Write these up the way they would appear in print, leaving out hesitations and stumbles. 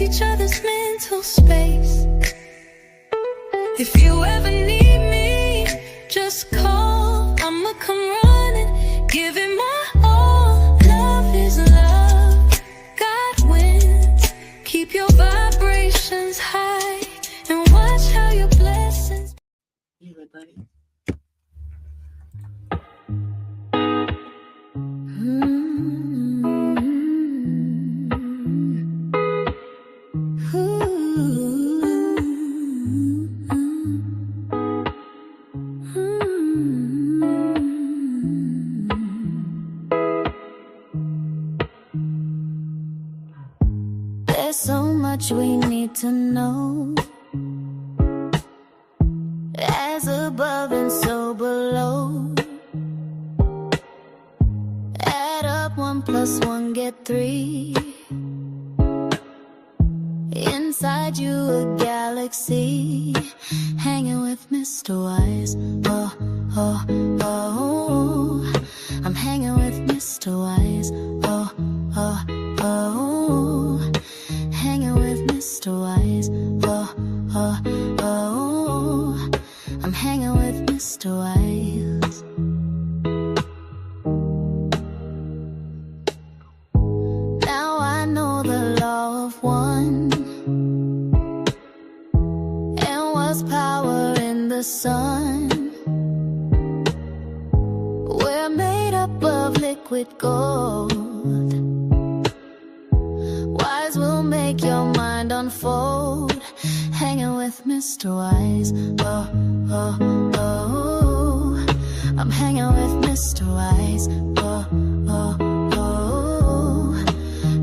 each other's mental space. If you ever need me, just call. I'ma come running, give it my all. Love is love, God wins. Keep your vibrations high and watch how your blessings. Anyway, buddy. There's so much we need to know, as above and so below. Add up 1 + 1, get 3. Inside you a galaxy, hanging with Mr. Wise. Oh, oh, oh, I'm hanging with Mr. Wise. Oh, oh, oh, hanging with Mr. Wise. Oh, oh, oh, I'm hanging with Mr. Wise. Now I know the law of one, and what's power in the sun. We're made up of liquid gold. Wise will make your mind unfold. Hanging with Mr. Wise. Oh, oh, oh, I'm hanging with Mr. Wise. Oh, oh, oh,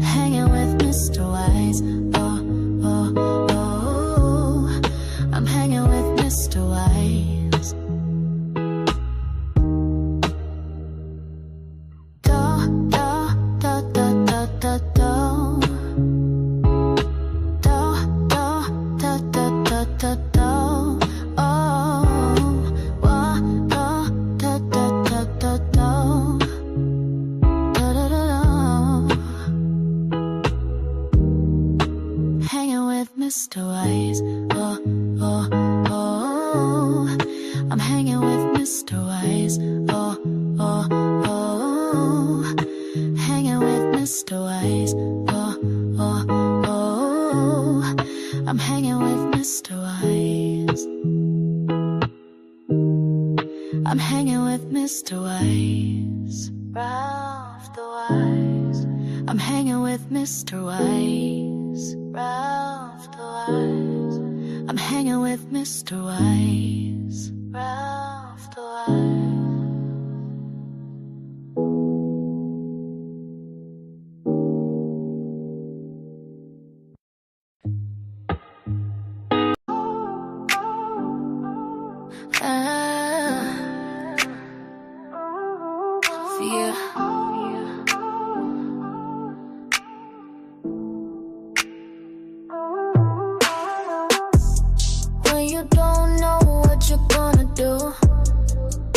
hanging with Mr. Wise. Oh, oh, oh, I'm hanging with Mr. Wise. Da, da, da, da, da, da, da. Mr. Wise, oh, oh, oh, I'm hanging with Mr. Wise, oh, oh, oh, hanging with Mr. Wise, oh, oh, oh, I'm hanging with Mr. Wise. I'm hanging with Mr. Wise, Ralph the Wise. I'm hanging with Mr. Wise, Ralph the Wise. I'm hanging with Mr. Wise, Ralph the Wise. When you don't know what you're gonna do,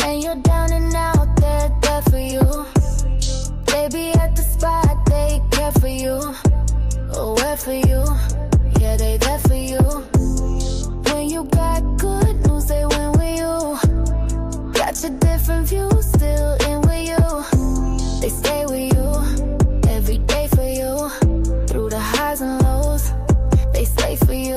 and you're down and out, they're there for you. They be at the spot, they care for you, or where for you, yeah, they there for you. When you got good news, they win with you. Got your different views, still in with you. They stay with you, every day for you. Through the highs and lows, they stay for you.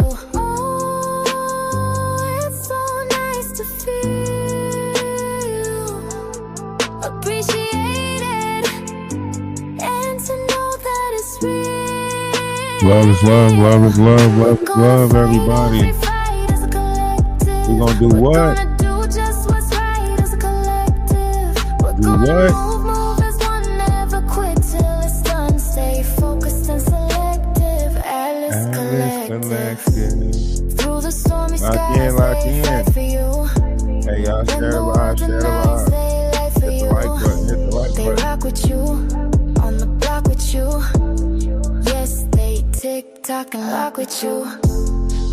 Love is love, love is love, love is love, everybody. We're gonna do what? Do what? Alice Collective. Lock in. Hey, y'all, share the live, Hit the like button, hit the like button. They rock with you, on the block with you. Yes, they tick-tock and lock with you.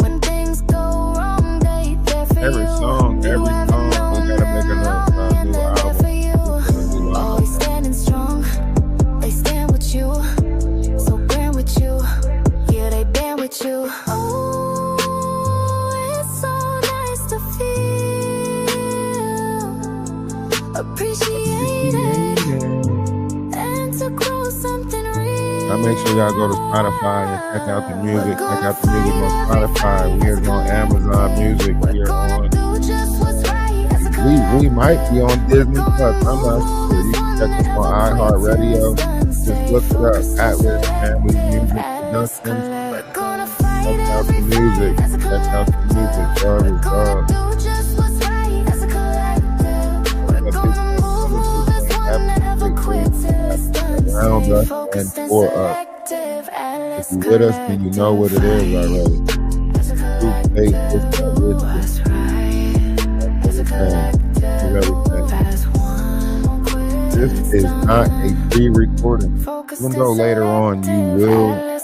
When things go wrong, they there for every you. Song, we gotta make another song, do an album. Always standing strong, they stand with you. So grand with you, yeah, they band with gotta go to Spotify and check out the music. Check out the music on Spotify. We are on Amazon Music. We are on. We might be on Disney Plus. I'm not sure. You can check us on iHeartRadio. Just look it up. Atlas Family Music Productions. Check out the music. Check out the music. Around us and for us. If you're with us, then you know what it is already. This is not a pre-recording. Even though later on you will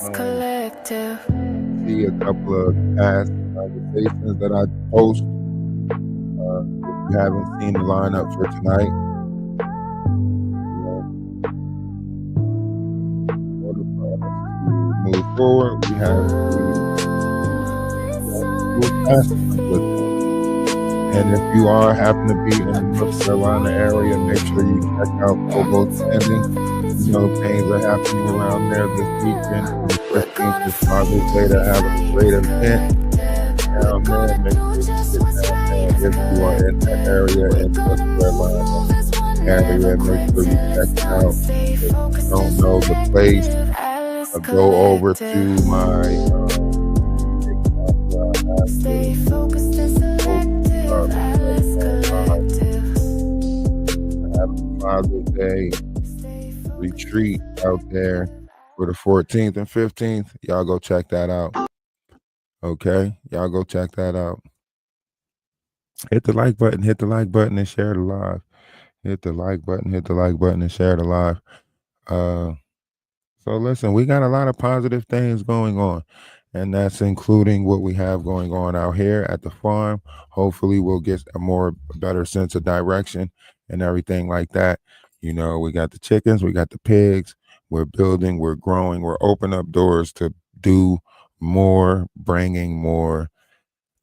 see a couple of past conversations that I post. If you haven't seen the lineup for tonight, move forward. We have and if you are happen to be in the North Carolina area, make sure you check out Bobo Standing. You know, things are happening around there this weekend. The 15th is Father's Day to have a great event down there. Make sure you get down there if you are in that area in North Carolina area. Make sure you check it out. If you don't know the place, go over to my Father's Day retreat out there for the 14th and 15th. Y'all go check that out. Okay, y'all go check that out. Hit the like button, hit the like button, and share the live. Hit the like button, hit the like button, and share the live. So listen, we got a lot of positive things going on, and that's including what we have going on out here at the farm. Hopefully we'll get a better sense of direction and everything like that. You know, we got the chickens, we got the pigs, we're building, we're growing, we're opening up doors to do more, bringing more.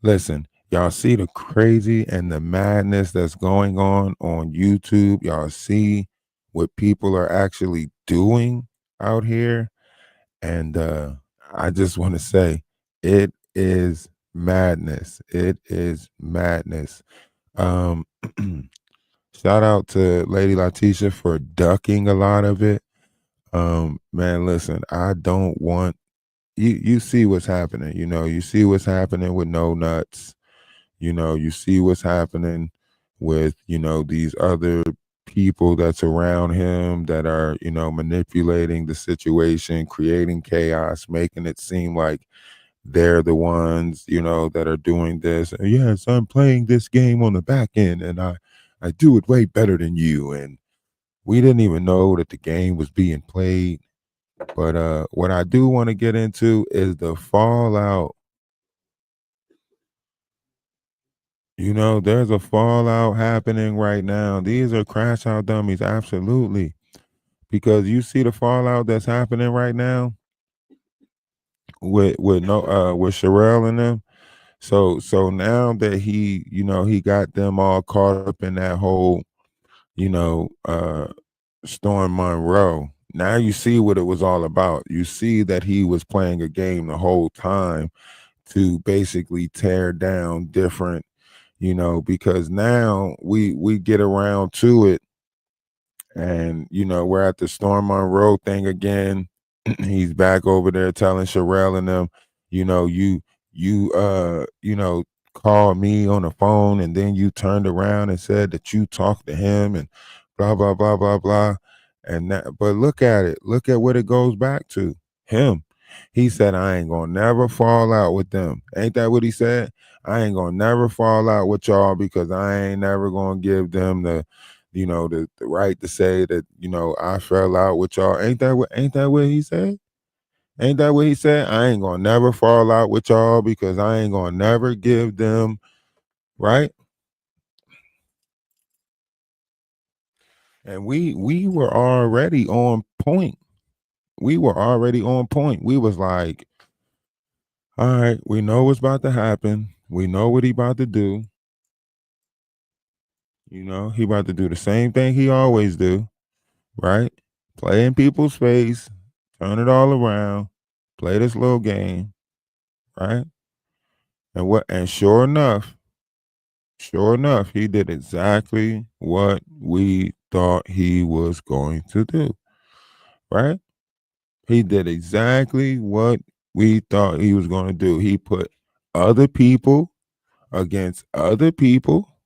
Listen, y'all see the crazy and the madness that's going on YouTube. Y'all see what people are actually doing out here. And I just want to say it is madness. It is madness. Shout out to Lady Letitia for ducking a lot of it. Man, listen, I don't want you see what's happening. You know, you see what's happening with No Nuts. You know, you see what's happening with, you know, these other people that's around him that are, you know, manipulating the situation, creating chaos, making it seem like they're the ones, you know, that are doing this. Yes, I'm playing this game on the back end and I do it way better than you. And we didn't even know that the game was being played. But what I do want to get into is the fallout. You know, there's a fallout happening right now. These are crash out dummies, absolutely. Because you see the fallout that's happening right now with Sherelle and them. So now that he, you know, he got them all caught up in that whole, you know, Storm Monroe. Now you see what it was all about. You see that he was playing a game the whole time to basically tear down different, you know, because now we get around to it and, you know, we're at the Storm Monroe thing again. He's back over there telling Sherelle and them, you know, you know, called me on the phone and then you turned around and said that you talked to him and blah, blah, blah, blah, blah. And that, but look at it. Look at what it goes back to. Him. He said, I ain't gonna never fall out with them. Ain't that what he said? I ain't gonna never fall out with y'all because I ain't never gonna give them the, you know, the right to say that, you know, I fell out with y'all. Ain't that what he said? Ain't that what he said? I ain't gonna never fall out with y'all because I ain't gonna never give them, right? And we were already on point. We were already on point. We was like, all right, we know what's about to happen. We know what he about to do. You know, he about to do the same thing he always do, right? Play in people's face, turn it all around, play this little game, right? And sure enough, he did exactly what we thought he was going to do, right? He did exactly what we thought he was going to do. He put other people against other people,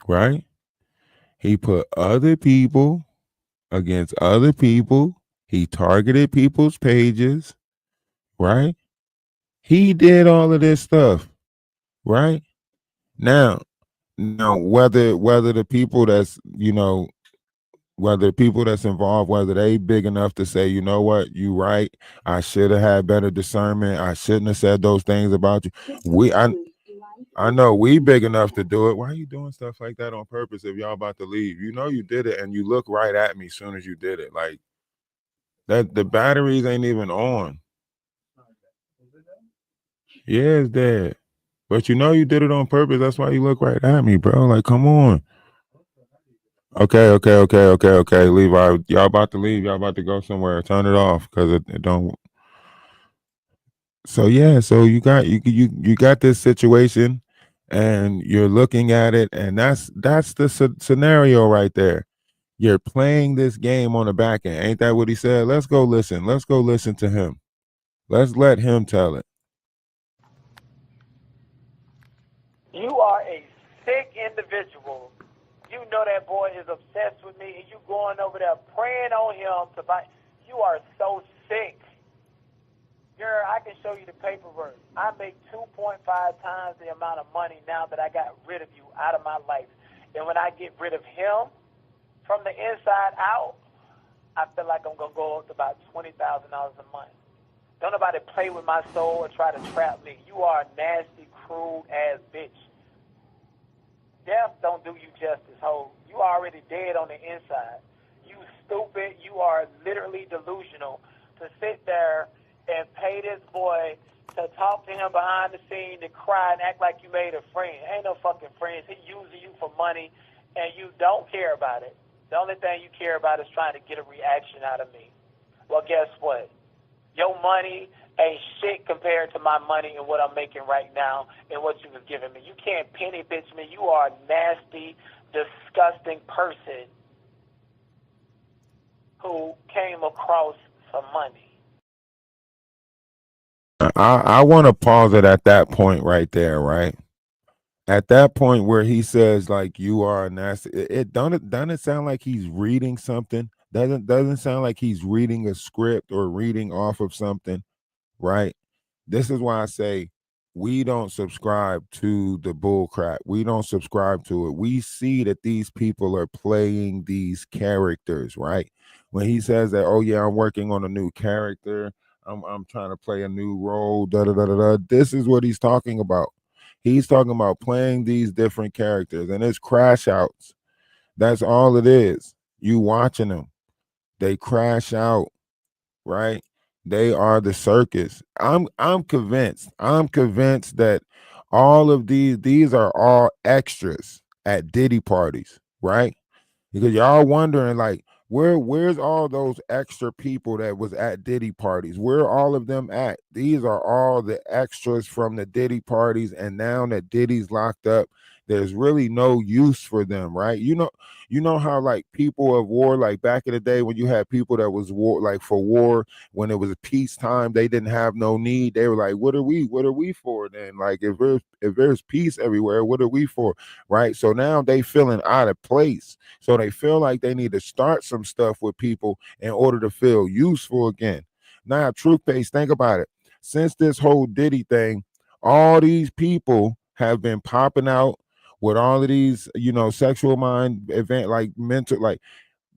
right? He put other people against other people. He targeted people's pages, right? He did all of this stuff, right? Now, whether the people that's whether the people that's involved, whether they big enough to say, you know what, you right, I should have had better discernment. I shouldn't have said those things about you. I know we big enough to do it. Why are you doing stuff like that on purpose if y'all about to leave? You know you did it, and you look right at me as soon as you did it. Like that, the batteries ain't even on. Yeah, it's dead. But you know you did it on purpose. That's why you look right at me, bro. Like, come on. Okay. Levi, y'all about to leave. Y'all about to go somewhere. Turn it off because it don't. So yeah, so you got this situation, and you're looking at it, and that's the scenario right there. You're playing this game on the back end. Ain't that what he said? Let's go listen. Let's go listen to him. Let's let him tell it. You are a sick individual. You know that boy is obsessed with me, and you going over there praying on him to buy. You are so sick. Girl, I can show you the paperwork. I make 2.5 times the amount of money now that I got rid of you out of my life. And when I get rid of him from the inside out, I feel like I'm going to go up to about $20,000 a month. Don't nobody play with my soul or try to trap me. You are a nasty, cruel ass bitch. Death don't do you justice, ho. You already dead on the inside. You stupid. You are literally delusional to sit there and pay this boy to talk to him behind the scene, to cry and act like you made a friend. Ain't no fucking friends. He using you for money, and you don't care about it. The only thing you care about is trying to get a reaction out of me. Well, guess what? Your money ain't shit compared to my money and what I'm making right now and what you was giving me. You can't penny bitch me. You are a nasty, disgusting person who came across some money. I want to pause it at that point right there, right? At that point where he says like you are a nasty, it doesn't sound like he's reading something. Doesn't sound like he's reading a script or reading off of something, right? This is why I say we don't subscribe to the bull crap. We don't subscribe to it. We see that these people are playing these characters, right? When he says that, oh yeah, I'm working on a new character, I'm trying to play a new role, da da da da da. This is what he's talking about. He's talking about playing these different characters, and it's crash outs. That's all it is. You watching them, they crash out, right? They are the circus. I'm convinced. I'm convinced that all of these are all extras at Diddy parties, right? Because y'all wondering like where's all those extra people that was at Diddy parties? Where are all of them at? These are all the extras from the Diddy parties, and now that Diddy's locked up, there's really no use for them, right? You know how like people of war, like back in the day when you had people that was war, like for war, when it was peacetime, they didn't have no need. They were like, what are we for then? Like if there's peace everywhere, what are we for? Right. So now they feeling out of place. So they feel like they need to start some stuff with people in order to feel useful again. Now, truth base, think about it. Since this whole Diddy thing, all these people have been popping out with all of these, sexual mind event, like mental, like,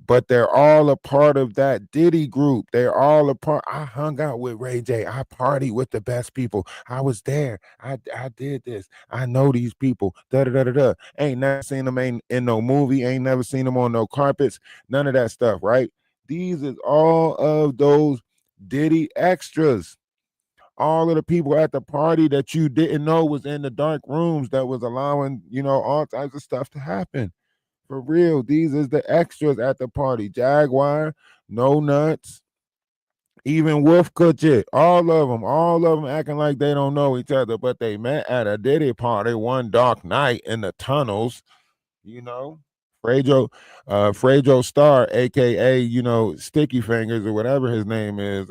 but they're all a part of that Diddy group. They're all a part. I hung out with Ray J. I partied with the best people. I was there. I did this. I know these people. Da da da da da. Ain't never seen them in no movie. Ain't never seen them on no carpets. None of that stuff, right? These is all of those Diddy extras. All of the people at the party that you didn't know was in the dark rooms that was allowing, all types of stuff to happen. For real, these is the extras at the party. Jaguar, No Nuts, Even Wolf Kutcher, all of them acting like they don't know each other, but they met at a Diddy party one dark night in the tunnels, you know. Frejo Star, aka, Sticky Fingers or whatever his name is,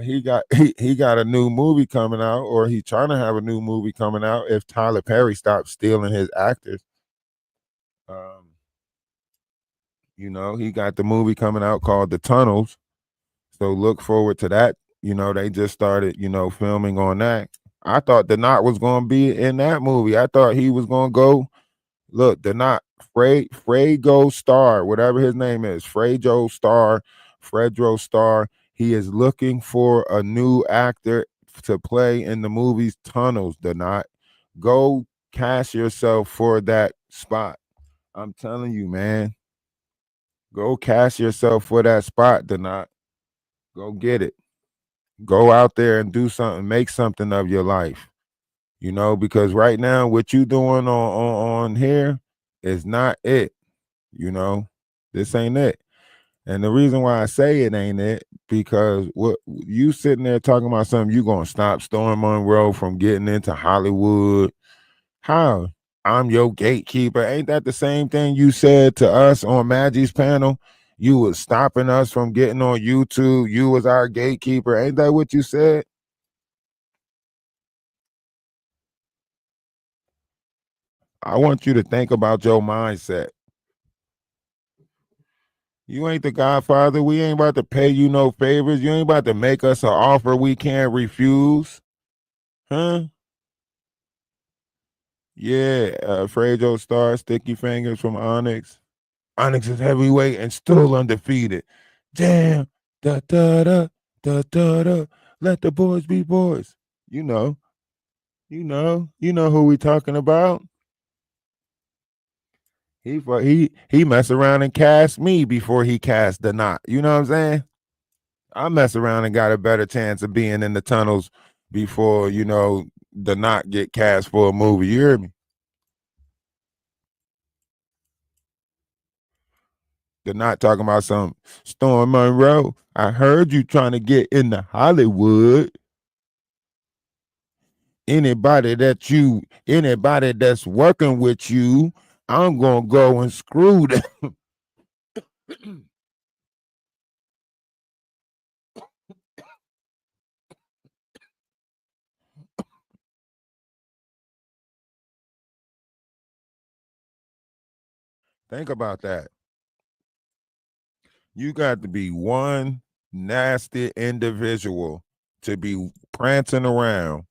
he got a new movie coming out, or he's trying to have a new movie coming out if Tyler Perry stops stealing his actors. He got the movie coming out called The Tunnels. So look forward to that. They just started, filming on that. I thought the Knot was gonna be in that movie. I thought he was gonna go. Look, the Knot, Frego Star, whatever his name is, Fredro Star. He is looking for a new actor to play in the movie's Tunnels. The Knot, go cast yourself for that spot. I'm telling you, man. Go cast yourself for that spot, The Knot. Go get it. Go out there and do something, make something of your life. Because right now what you doing on here is not it. This ain't it. And the reason why I say it ain't it, because what you sitting there talking about something, you gonna stop Storm Monroe from getting into Hollywood. How? I'm your gatekeeper. Ain't that the same thing you said to us on Maggie's panel? You was stopping us from getting on YouTube. You was our gatekeeper. Ain't that what you said? I want you to think about your mindset. You ain't the Godfather. We ain't about to pay you no favors. You ain't about to make us an offer we can't refuse. Huh? Yeah, Frejo Star, Sticky Fingers from Onyx. Onyx is heavyweight and still undefeated. Damn. Da da da da da da. Let the boys be boys. You know who we talking about. He mess around and cast me before he cast the Knot. You know what I'm saying? I mess around and got a better chance of being in the tunnels before, the Knot get cast for a movie. You hear me? The Knot talking about some Storm Monroe. I heard you trying to get into Hollywood. Anybody that's working with you, I'm gonna go and screw them. Think about that. You got to be one nasty individual to be prancing around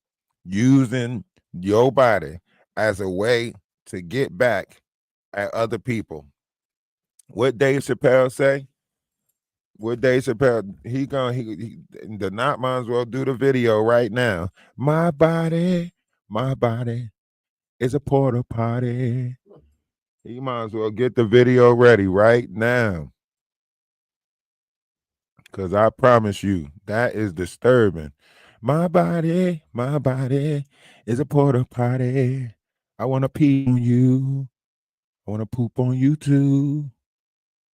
using your body as a way to get back at other people. What Dave Chappelle say? What Dave Chappelle? The Knot might as well do the video right now. My body is a porta potty. He might as well get the video ready right now. Because I promise you, that is disturbing. My body is a porta potty. I want to pee on you. I want to poop on you too.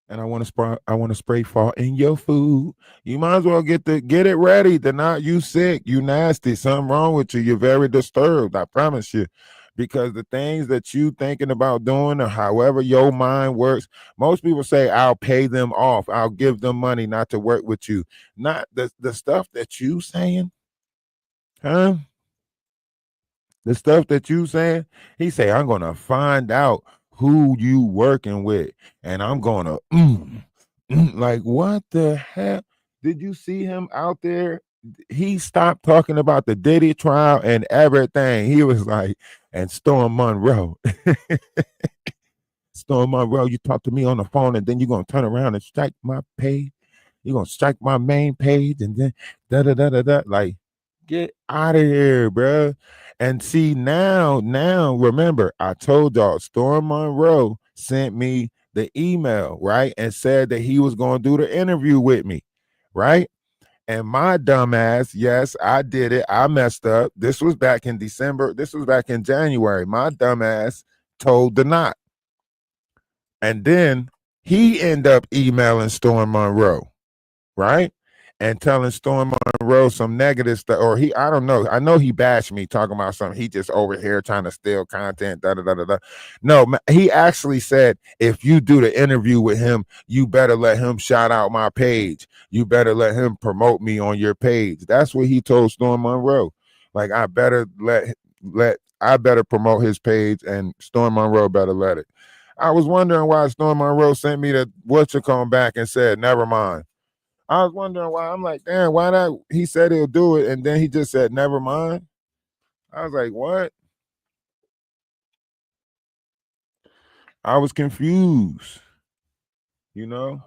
And I want to spray fart in your food. You might as well get it ready. The Knot, you sick, you nasty, something wrong with you. You're very disturbed. I promise you. Because the things that you thinking about doing or however your mind works, most people say, I'll pay them off. I'll give them money not to work with you. Not the stuff that you saying, huh? The stuff that you saying, he say, I'm gonna find out who you working with, and I'm gonna like, what the hell? Did you see him out there? He stopped talking about the Diddy trial and everything. He was like, and Storm Monroe. Storm Monroe, you talk to me on the phone and then you're gonna turn around and strike my page. You're gonna strike my main page and then da da da da da. Like, get out of here, bro. And see, now, remember, I told y'all Storm Monroe sent me the email, right? And said that he was going to do the interview with me, right? And my dumbass, yes, I did it. I messed up. This was back in December. This was back in January. My dumbass told the Knot. And then he ended up emailing Storm Monroe, right? And telling Storm Monroe some negative stuff, or I don't know. I know he bashed me talking about something. He just over here trying to steal content, da da da da da. No, he actually said, if you do the interview with him, you better let him shout out my page. You better let him promote me on your page. That's what he told Storm Monroe. Like, I better I better promote his page, and Storm Monroe better let it. I was wondering why Storm Monroe sent me the come back and said, never mind. I was wondering why. I'm like, damn, why not? He said he'll do it, and then he just said, never mind. I was like, what? I was confused. You know?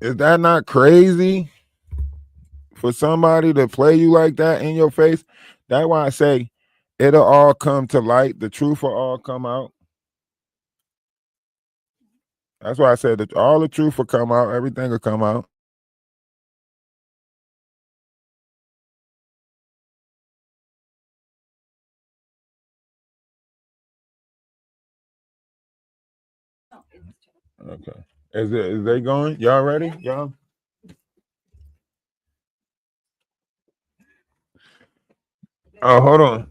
Is that not crazy for somebody to play you like that in your face? That's why I say it'll all come to light. The truth will all come out. That's why I said that all the truth will come out. Everything will come out. Okay. Is they going? Y'all ready? Y'all? Oh, hold on.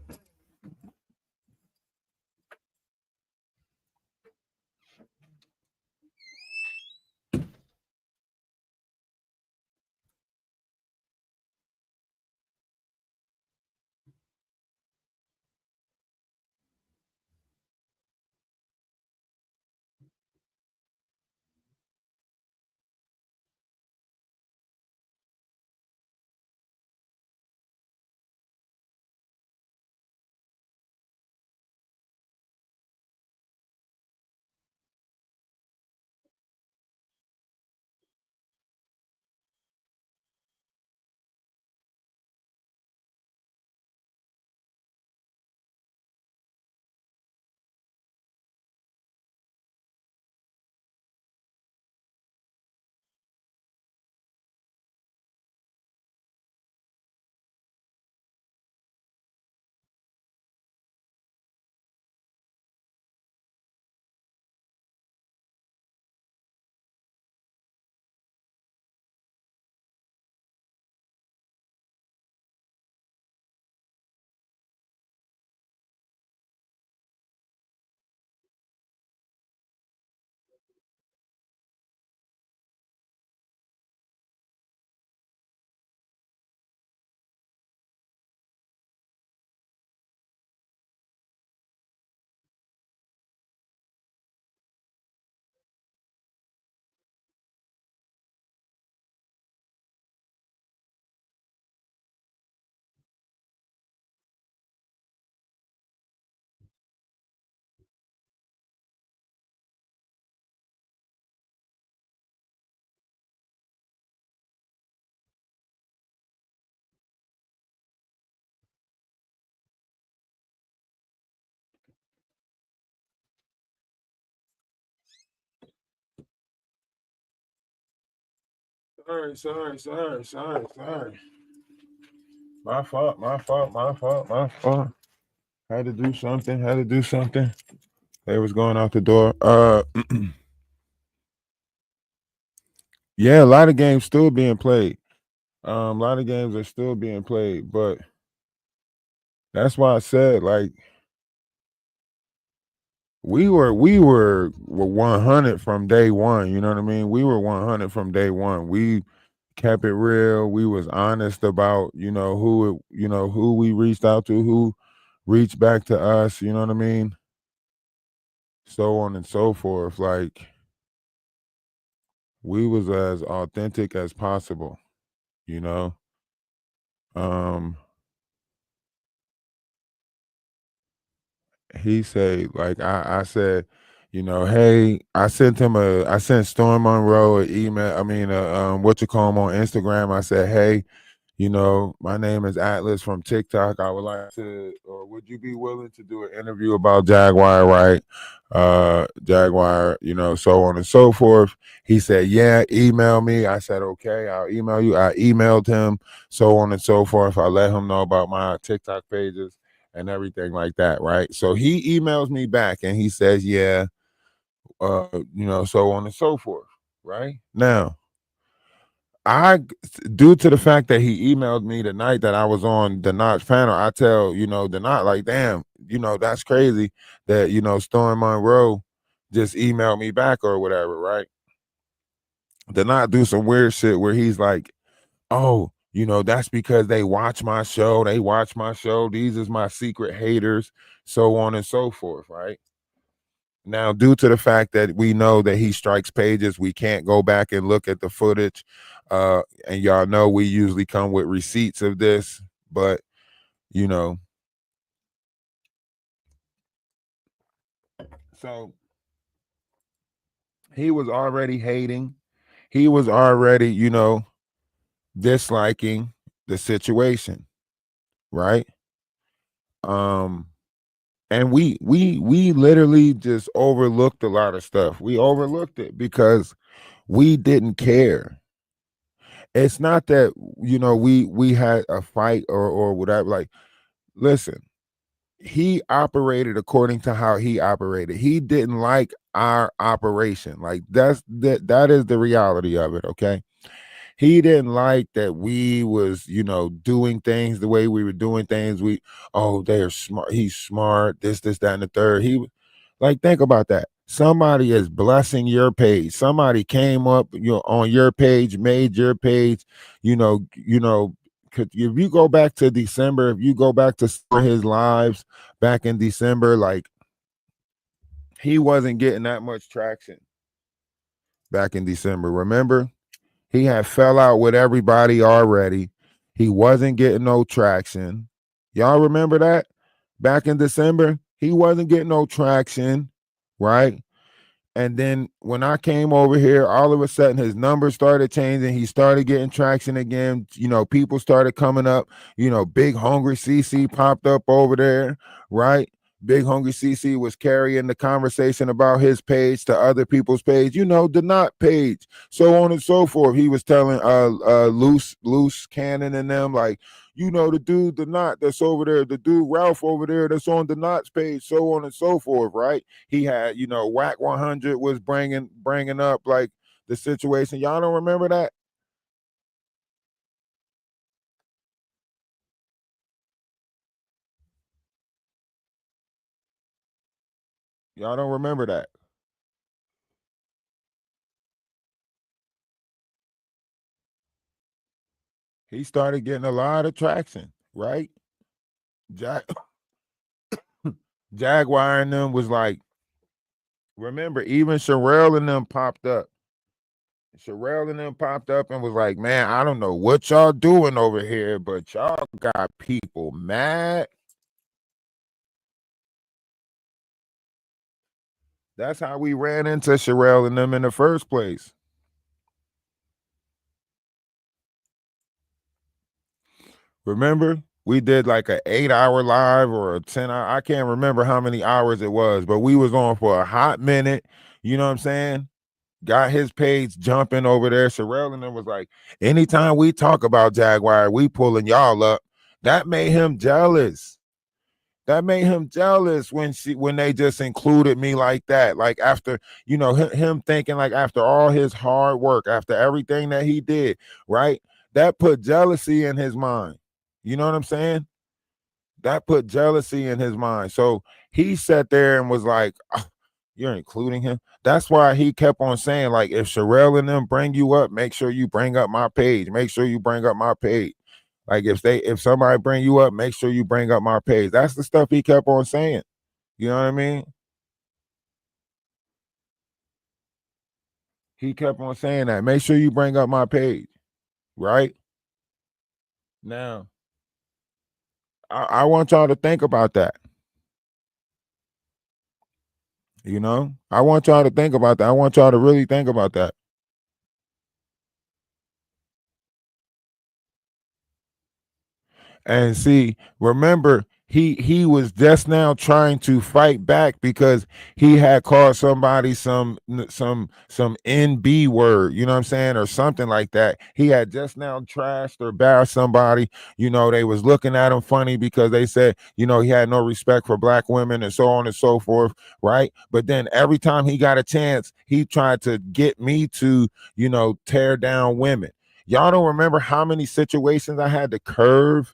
Sorry. My fault. Had to do something. They was going out the door. Yeah, a lot of games still being played. A lot of games are still being played, but that's why I said, like, we were 100 from day one. You know what I mean? We were 100 from day one. We kept it real. We was honest about, who we reached out to, who reached back to us. You know what I mean? So on and so forth. Like, we was as authentic as possible. You know. Um, he said, like, I said, hey, I sent Storm Monroe an email. I mean, what you call him on Instagram. I said, hey, my name is Atlas from TikTok. I would like to, or would you be willing to do an interview about Jaguar, right? Jaguar, so on and so forth. He said, yeah, email me. I said, okay, I'll email you. I emailed him, so on and so forth. I let him know about my TikTok pages and everything like that, right? So he emails me back and he says, yeah, so on and so forth. Right now, I, due to the fact that he emailed me the night that I was on the Notch panel, I tell the Notch, like, damn, that's crazy that Storm Monroe just emailed me back or whatever, right? The Notch do some weird shit where he's like, oh, that's because they watch my show. They watch my show. These is my secret haters, so on and so forth, right? Now, due to the fact that we know that he strikes pages, we can't go back and look at the footage. And y'all know we usually come with receipts of this, but you know, so he was already hating. He was already, disliking the situation, right? Um, and we literally just overlooked a lot of stuff. We overlooked it because we didn't care. It's not that we had a fight or whatever. Like, listen, he operated according to how he operated. He didn't like our operation. Like, that is the reality of it. Okay. He didn't like that we was doing things the way we were doing things. They're smart, he's smart, this that and the third. Like, think about that. Somebody is blessing your page. Somebody came up on your page, made your page. If you go back to December, if you go back to his lives back in December, like, he wasn't getting that much traction back in December. Remember, he had fell out with everybody already. He wasn't getting no traction. Y'all remember that? Back in December, he wasn't getting no traction, right? And then when I came over here, all of a sudden his numbers started changing. He started getting traction again. People started coming up. Big Hungry CC popped up over there, right? Big Hungry CC was carrying the conversation about his page to other people's page, the not page, so on and so forth. He was telling loose cannon and them, like, the dude, the Knot that's over there, the dude Ralph over there that's on the Knots page, so on and so forth, right? He had, Whack 100 was bringing up like the situation. Y'all don't remember that? Y'all don't remember that? He started getting a lot of traction, right? Jag- Jaguar and them was like, remember, even Sherelle and them popped up. Sherelle and them popped up and was like, man, I don't know what y'all doing over here, but y'all got people mad. That's how we ran into Sherelle and them in the first place. Remember? We did like an 8-hour live or a 10 hour. I can't remember how many hours it was, but we was on for a hot minute. You know what I'm saying? Got his page jumping over there. Sherelle and them was like, anytime we talk about Jaguar, we pulling y'all up. That made him jealous. That made him jealous when they just included me like that. Like, after him thinking, like, after all his hard work, after everything that he did, right? That put jealousy in his mind. You know what I'm saying? That put jealousy in his mind. So he sat there and was like, "Ah, you're including him." That's why he kept on saying, like, if Sherelle and them bring you up, make sure you bring up my page. Make sure you bring up my page. Like, if somebody bring you up, make sure you bring up my page. That's the stuff he kept on saying. You know what I mean? He kept on saying that. Make sure you bring up my page. Right? Now, I want y'all to think about that. I want y'all to think about that. I want y'all to really think about that. And see, remember, he was just now trying to fight back because he had called somebody some NB word, you know what I'm saying, or something like that. He had just now trashed or bashed somebody. They was looking at him funny because they said, he had no respect for black women and so on and so forth, right? But then every time he got a chance, he tried to get me to, tear down women. Y'all don't remember how many situations I had to curve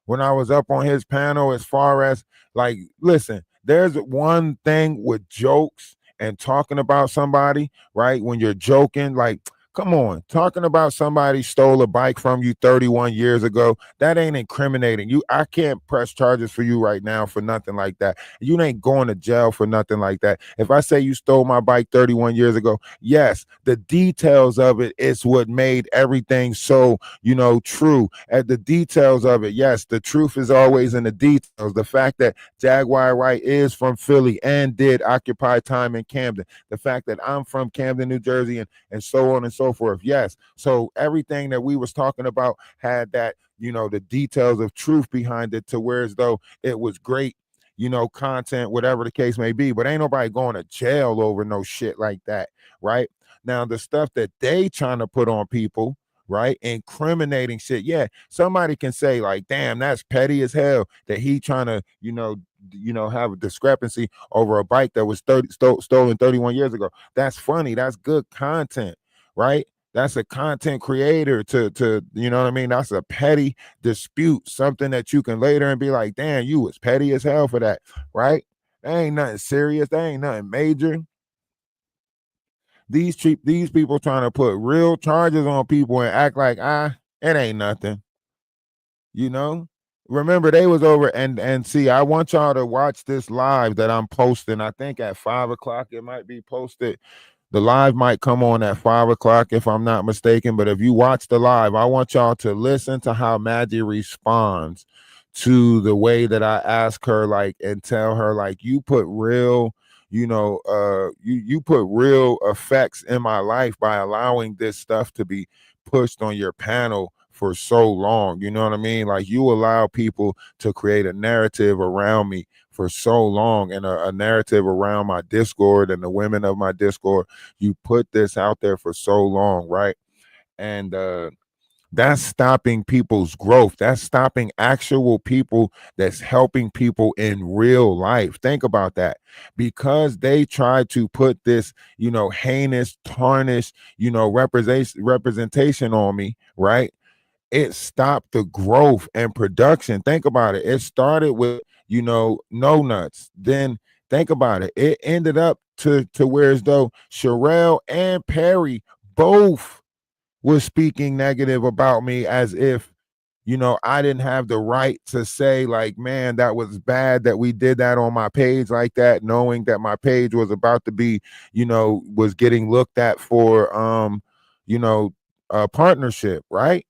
when I was up on his panel, as far as, like, listen, there's one thing with jokes and talking about somebody, right? When you're joking, like, come on, talking about somebody stole a bike from you 31 years ago, that ain't incriminating. I can't press charges for you right now for nothing like that. You ain't going to jail for nothing like that. If I say you stole my bike 31 years ago, yes, the details of it is what made everything so, true. At the details of it, yes, the truth is always in the details. The fact that Jaguar Wright is from Philly and did occupy time in Camden, the fact that I'm from Camden, New Jersey, and so on and so forth. Yes. So everything that we was talking about had that, the details of truth behind it, to where as though it was great, content, whatever the case may be. But ain't nobody going to jail over no shit like that, right? Now, the stuff that they trying to put on people, right, incriminating shit, yeah, somebody can say, like, damn, that's petty as hell that he trying to, have a discrepancy over a bike that was stolen 31 years ago. That's funny. That's good content, right? That's a content creator to you know what I mean? That's a petty dispute, something that you can later and be like, damn, you was petty as hell for that, right? That ain't nothing serious. That ain't nothing major. These people trying to put real charges on people and act like, it ain't nothing. Remember, they was over, and see, I want y'all to watch this live that I'm posting. I think at 5 o'clock it might be posted. The live might come on at 5 o'clock if I'm not mistaken. But if you watch the live, I want y'all to listen to how Maggie responds to the way that I ask her, like, and tell her, like, you put real, you put real effects in my life by allowing this stuff to be pushed on your panel for so long. You know what I mean? Like, you allow people to create a narrative around me for so long, and a narrative around my Discord and the women of my Discord. You put this out there for so long, right? And that's stopping people's growth. That's stopping actual people that's helping people in real life. Think about that. Because they try to put this, heinous, tarnished, representation on me, right? It stopped the growth and production. Think about it. It started with, no nuts. Then think about it. It ended up to where, as though Sherelle and Perry both was speaking negative about me, as if, I didn't have the right to say, like, man, that was bad that we did that on my page like that, knowing that my page was about to be, was getting looked at for, a partnership, right?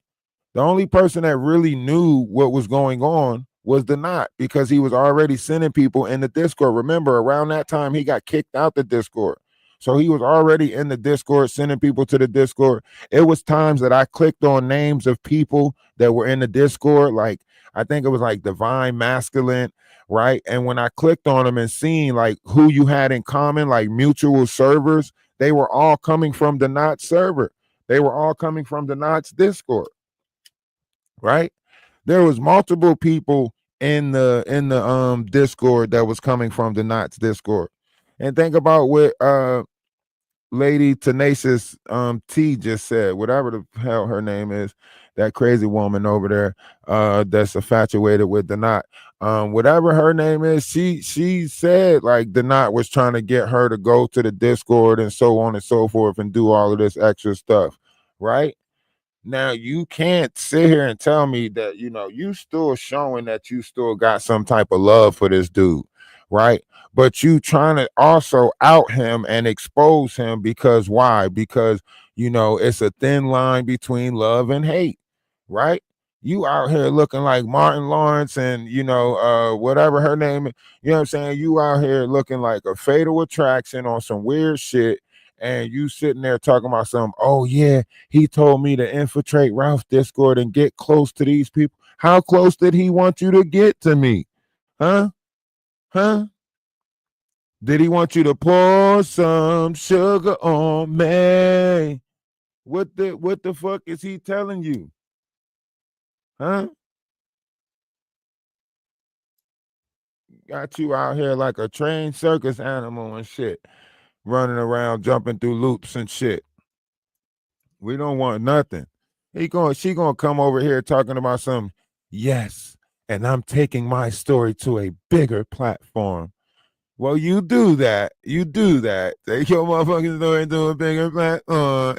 The only person that really knew what was going on was the Knot, because he was already sending people in the Discord. Remember, around that time, he got kicked out the Discord. So he was already in the Discord, sending people to the Discord. It was times that I clicked on names of people that were in the Discord. Like, I think it was like Divine Masculine, right? And when I clicked on them and seen, like, who you had in common, like mutual servers, they were all coming from the Knot server. They were all coming from the Knot's Discord, right? There was multiple people in the Discord that was coming from the Knots Discord. And think about what Lady Tenacious T just said, whatever the hell her name is, that crazy woman over there that's infatuated with the Knot. Whatever her name is, she said, like, the Knot was trying to get her to go to the Discord and so on and so forth and do all of this extra stuff, right? Now, you can't sit here and tell me that, you still showing that you still got some type of love for this dude, right? But you trying to also out him and expose him, because why? Because, it's a thin line between love and hate, right? You out here looking like Martin Lawrence and, whatever her name is, you know what I'm saying? You out here looking like a Fatal Attraction on some weird shit, and you sitting there talking about something, oh yeah, he told me to infiltrate Ralph's Discord and get close to these people. How close did he want you to get to me? Huh? Huh? Did he want you to pour some sugar on me? What the fuck is he telling you? Huh? Got you out here like a trained circus animal and shit, running around, jumping through loops and shit. We don't want nothing. She gonna come over here talking about some, yes, and I'm taking my story to a bigger platform. Well, you do that. You do that. Take your motherfucking story to a bigger platform.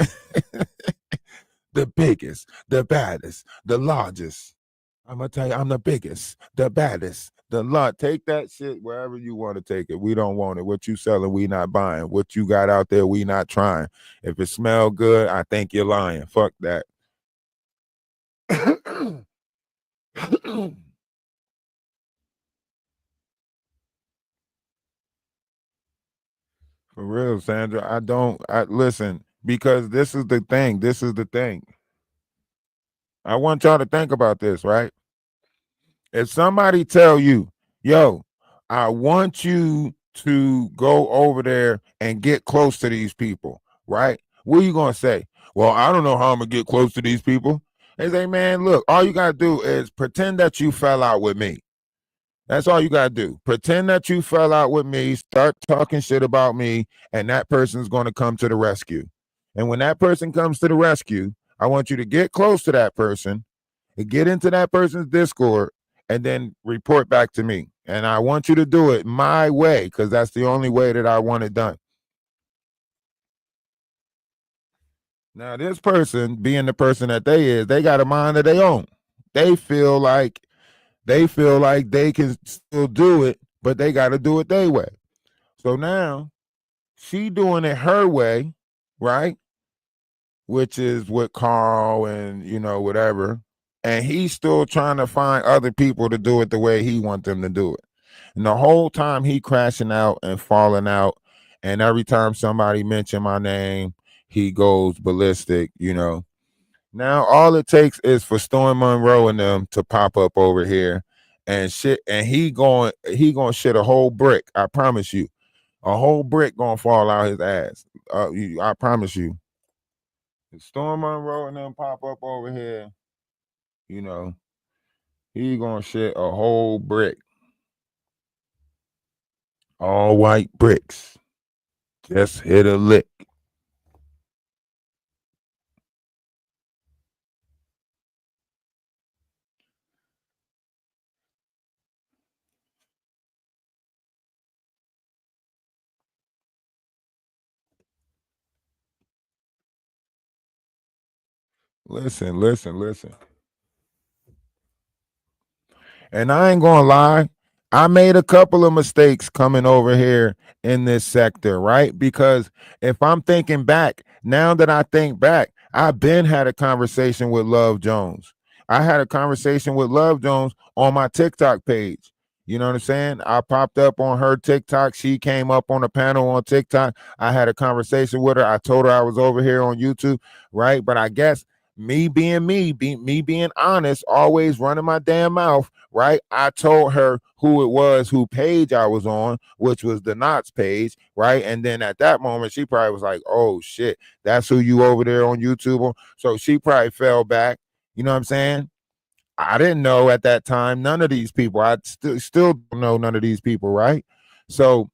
The biggest, the baddest, the largest. I'm gonna tell you, I'm the biggest, the baddest, the lot. Take that shit wherever you want to take it. We don't want it. What you selling, we not buying. What you got out there, we not trying. If it smell good, I think you're lying. Fuck that. For real, Sandra. I listen, because this is the thing. This is the thing. I want y'all to think about this, right? If somebody tell you, yo, I want you to go over there and get close to these people, right? What are you gonna say? Well, I don't know how I'm gonna get close to these people. They say, man, look, all you gotta do is pretend that you fell out with me. That's all you gotta do. Pretend that you fell out with me, start talking shit about me, and that person's gonna come to the rescue. And when that person comes to the rescue, I want you to get close to that person, get into that person's Discord, and then report back to me. And I want you to do it my way, because that's the only way that I want it done. Now, this person, being the person that they is, they got a mind of their own. They feel like they can still do it, but they got to do it their way. So now she doing it her way, right? Which is with Carl and whatever. And he's still trying to find other people to do it the way he wants them to do it. And the whole time he crashing out and falling out. And every time somebody mention my name, he goes ballistic, Now all it takes is for Storm Monroe and them to pop up over here and shit. And he going shit a whole brick. I promise you. A whole brick gonna fall out his ass. I promise you. Storm Monroe and them pop up over here, he gonna shit a whole brick. All white bricks. Just hit a lick. Listen. And I ain't gonna lie, I made a couple of mistakes coming over here in this sector, right? Because if I'm thinking back, now that I think back, I've been had a conversation with Love Jones. I had a conversation with Love Jones on my TikTok page. You know what I'm saying? I popped up on her TikTok. She came up on a panel on TikTok. I had a conversation with her. I told her I was over here on YouTube, right? But I guess me being me being honest, always running my damn mouth, right? I told her who it was, who page I was on, which was the Knots page, right? And then at that moment, she probably was like, oh shit, that's who you over there on YouTube. So she probably fell back. You know what I'm saying? I didn't know at that time none of these people. I still don't know none of these people, right? So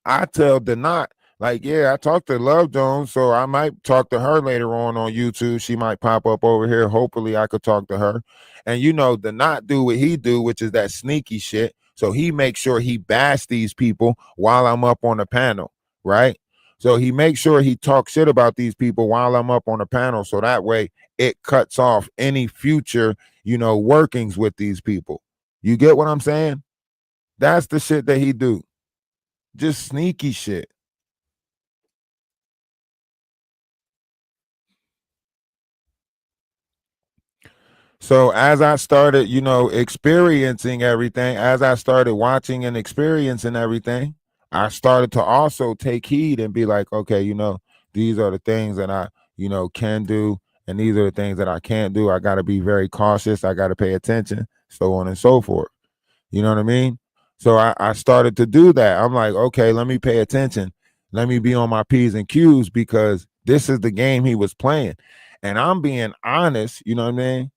I tell the Knot, like, yeah, I talked to Love Jones, so I might talk to her later on YouTube. She might pop up over here. Hopefully, I could talk to her. And the Knot do what he do, which is that sneaky shit. So he makes sure he bash these people while I'm up on the panel, right? So he makes sure he talks shit about these people while I'm up on the panel, so that way it cuts off any future, workings with these people. You get what I'm saying? That's the shit that he do. Just sneaky shit. So as I started, experiencing everything, as I started watching and experiencing everything, I started to also take heed and be like, okay, these are the things that I, can do, and these are the things that I can't do. I got to be very cautious. I got to pay attention, so on and so forth. You know what I mean? So I started to do that. I'm like, okay, let me pay attention. Let me be on my P's and Q's because this is the game he was playing. And I'm being honest, you know what I mean?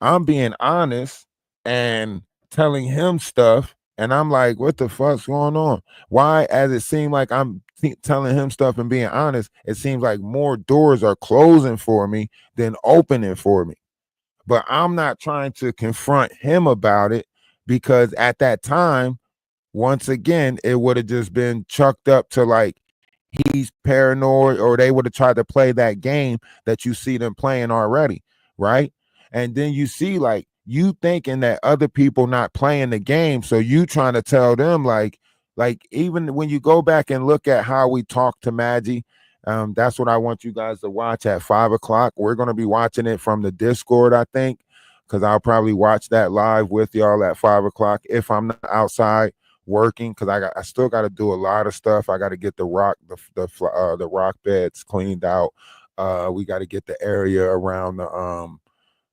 I'm being honest and telling him stuff. And I'm like, what the fuck's going on? Why, as it seemed like I'm telling him stuff and being honest, it seems like more doors are closing for me than opening for me. But I'm not trying to confront him about it because at that time, once again, it would have just been chucked up to like he's paranoid, or they would have tried to play that game that you see them playing already, right? And then you see like you thinking that other people not playing the game, so you trying to tell them like even when you go back and look at how we talk to Maggie, that's what I want you guys to watch at 5 o'clock. We're gonna be watching it from the Discord, I think, because I'll probably watch that live with y'all at 5 o'clock if I'm not outside working, because I still got to do a lot of stuff. I got to get the rock beds cleaned out. We got to get the area around the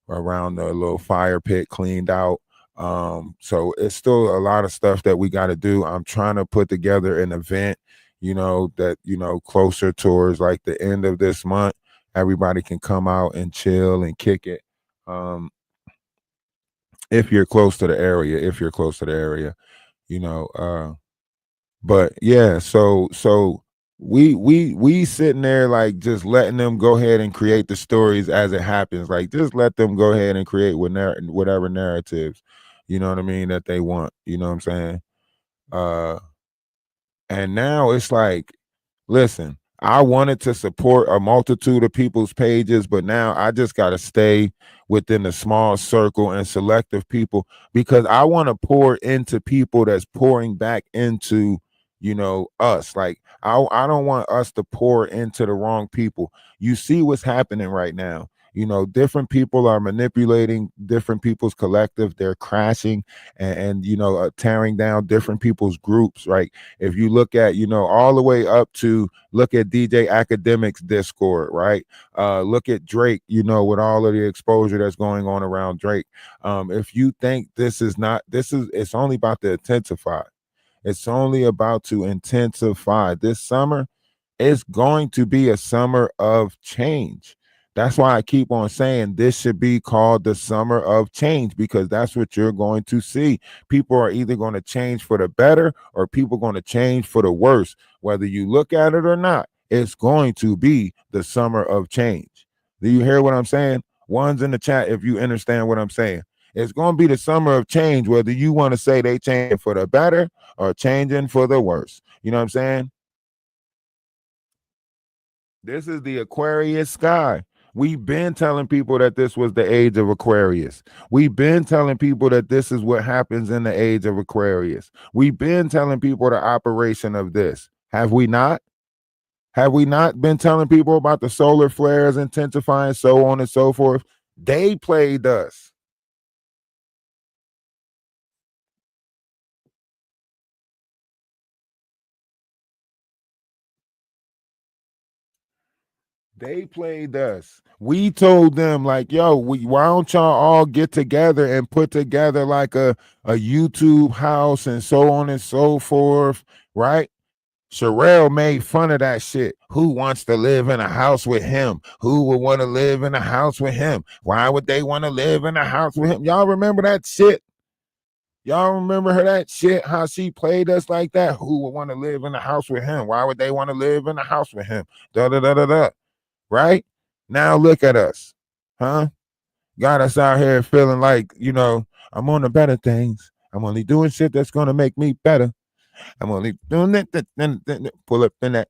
little fire pit cleaned out. So it's still a lot of stuff that we got to do. I'm trying to put together an event, that closer towards like the end of this month. Everybody can come out and chill and kick it. If you're close to the area, you know but yeah, so we sitting there like just letting them go ahead and create the stories as it happens. Like just let them go ahead and create whatever narratives, you know what I mean, that they want, you know what I'm saying. And now it's like, listen, I wanted to support a multitude of people's pages, but now I just got to stay within a small circle and selective people because I want to pour into people that's pouring back into, us. Like I don't want us to pour into the wrong people. You see what's happening right now. Different people are manipulating different people's collective. They're crashing and tearing down different people's groups, right? If you look at, all the way up to look at DJ Academic's Discord, right? Look at Drake, with all of the exposure that's going on around Drake. If you think it's only about to intensify. It's only about to intensify. This summer, it's going to be a summer of change. That's why I keep on saying this should be called the summer of change, because that's what you're going to see. People are either going to change for the better or people are going to change for the worse. Whether you look at it or not, it's going to be the summer of change. Do you hear what I'm saying? One's in the chat if you understand what I'm saying. It's going to be the summer of change, whether you want to say they changing for the better or changing for the worse. You know what I'm saying? This is the Aquarius sky. We've been telling people that this was the age of Aquarius. We've been telling people that this is what happens in the age of Aquarius. We've been telling people the operation of this. Have we not? Have we not been telling people about the solar flares intensifying, so on and so forth? They played us. They played us. We told them like, yo, why don't y'all all get together and put together like a YouTube house and so on and so forth, right? Sherelle made fun of that shit. Who wants to live in a house with him? Who would want to live in a house with him? Why would they want to live in a house with him? Y'all remember that shit? Y'all remember her that shit? How she played us like that? Who would want to live in a house with him? Why would they want to live in a house with him? Da da da da da. Right? Now look at us. Huh? Got us out here feeling like, I'm on the better things. I'm only doing shit that's gonna make me better. I'm only doing that. Pull up in that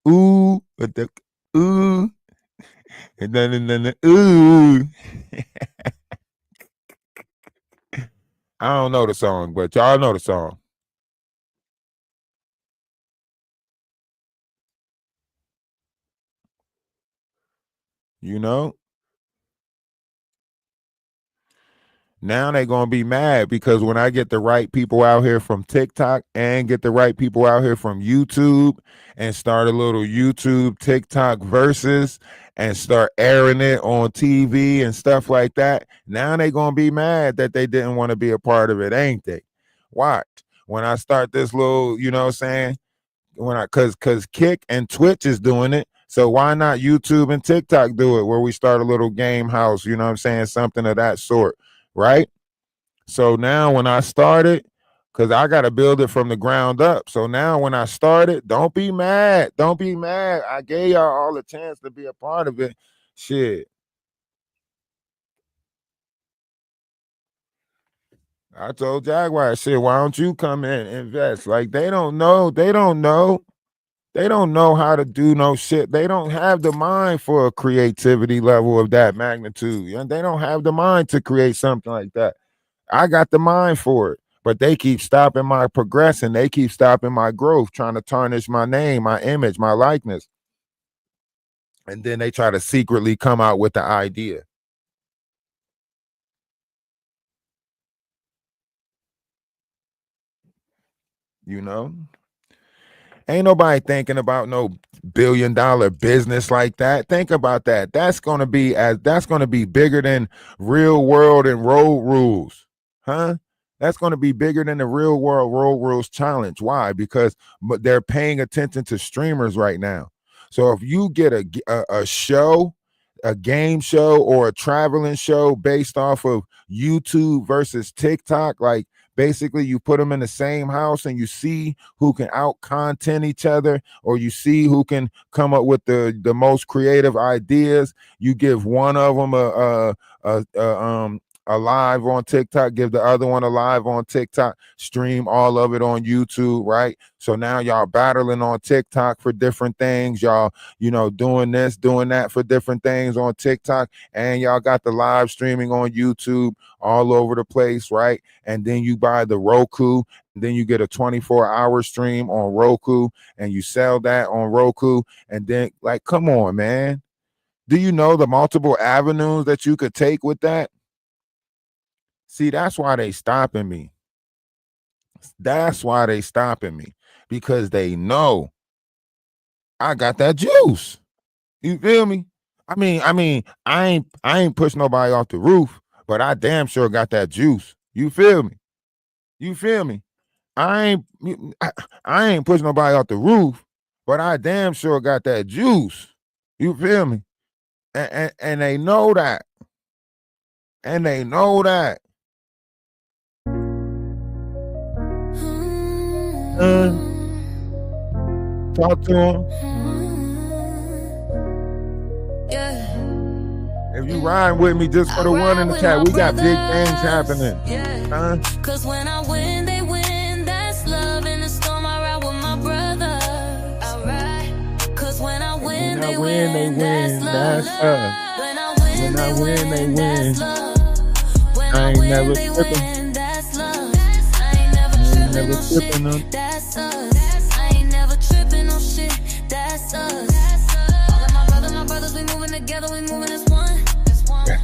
ooh, with the ooh, and then ooh. I don't know the song, but y'all know the song. You know? Now they're gonna be mad because when I get the right people out here from TikTok and get the right people out here from YouTube and start a little YouTube TikTok versus and start airing it on TV and stuff like that, now they're gonna be mad that they didn't want to be a part of it, ain't they? Watch. When I start this little, you know what I'm saying? Cause Kick and Twitch is doing it. So why not YouTube and TikTok do it, where we start a little game house, you know what I'm saying? Something of that sort, right? So now when I started, because I got to build it from the ground up. So now when I started, don't be mad. Don't be mad. I gave y'all all the chance to be a part of it. Shit. I told Jaguar, shit, why don't you come in and invest? Like, they don't know. They don't know. They don't know how to do no shit. They don't have the mind for a creativity level of that magnitude. And they don't have the mind to create something like that. I got the mind for it, but they keep stopping my progression. They keep stopping my growth, trying to tarnish my name, my image, my likeness. And then they try to secretly come out with the idea. You know? Ain't nobody thinking about no billion-dollar business like that. Think about that. That's gonna be bigger than real world and road rules. Huh? That's going to be bigger than the real world road rules challenge. Why? Because they're paying attention to streamers right now. So if you get a show, a game show, or a traveling show based off of YouTube versus TikTok, like basically you put them in the same house and you see who can out content each other, or you see who can come up with the most creative ideas. You give one of them a live on TikTok, give the other one a live on TikTok, stream all of it on YouTube, right? So now y'all battling on TikTok for different things. Y'all, doing this, doing that for different things on TikTok, and y'all got the live streaming on YouTube all over the place, right? And then you buy the Roku, and then you get a 24-hour stream on Roku, and you sell that on Roku, and then, like, come on, man. Do you know the multiple avenues that you could take with that? See, that's why they stopping me. That's why they stopping me, because they know I got that juice. You feel me? I ain't push nobody off the roof, but I damn sure got that juice. You feel me? You feel me? I ain't push nobody off the roof, but I damn sure got that juice. You feel me? And they know that. And they know that. Talk to him. If you ride with me just for the one in the chat, we got big things happening. Cause when I win, they win. That's love. In the storm, I ride with my brother. Alright. Cause when I win, they win. That's love. When I win, they win. That's love. When I win, they win. That's love. I ain't never tripping on shit. That's us. I ain't never tripping on shit. That's us. All of my brothers, we moving together, we moving as one.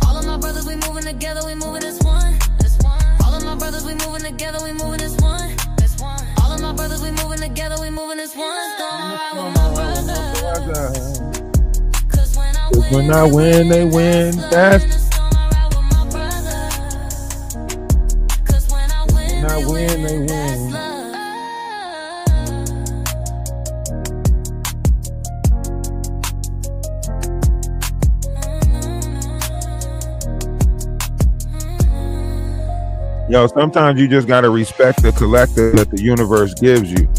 All of my brothers, we moving together, we moving as one. All of my brothers, we moving together, we moving as one. All of my brothers, we moving together, we moving as one. Don't ride with my brother. Cause when I win, they win. That's cause when I win, they win. Yo, sometimes you just got to respect the collective that the universe gives you.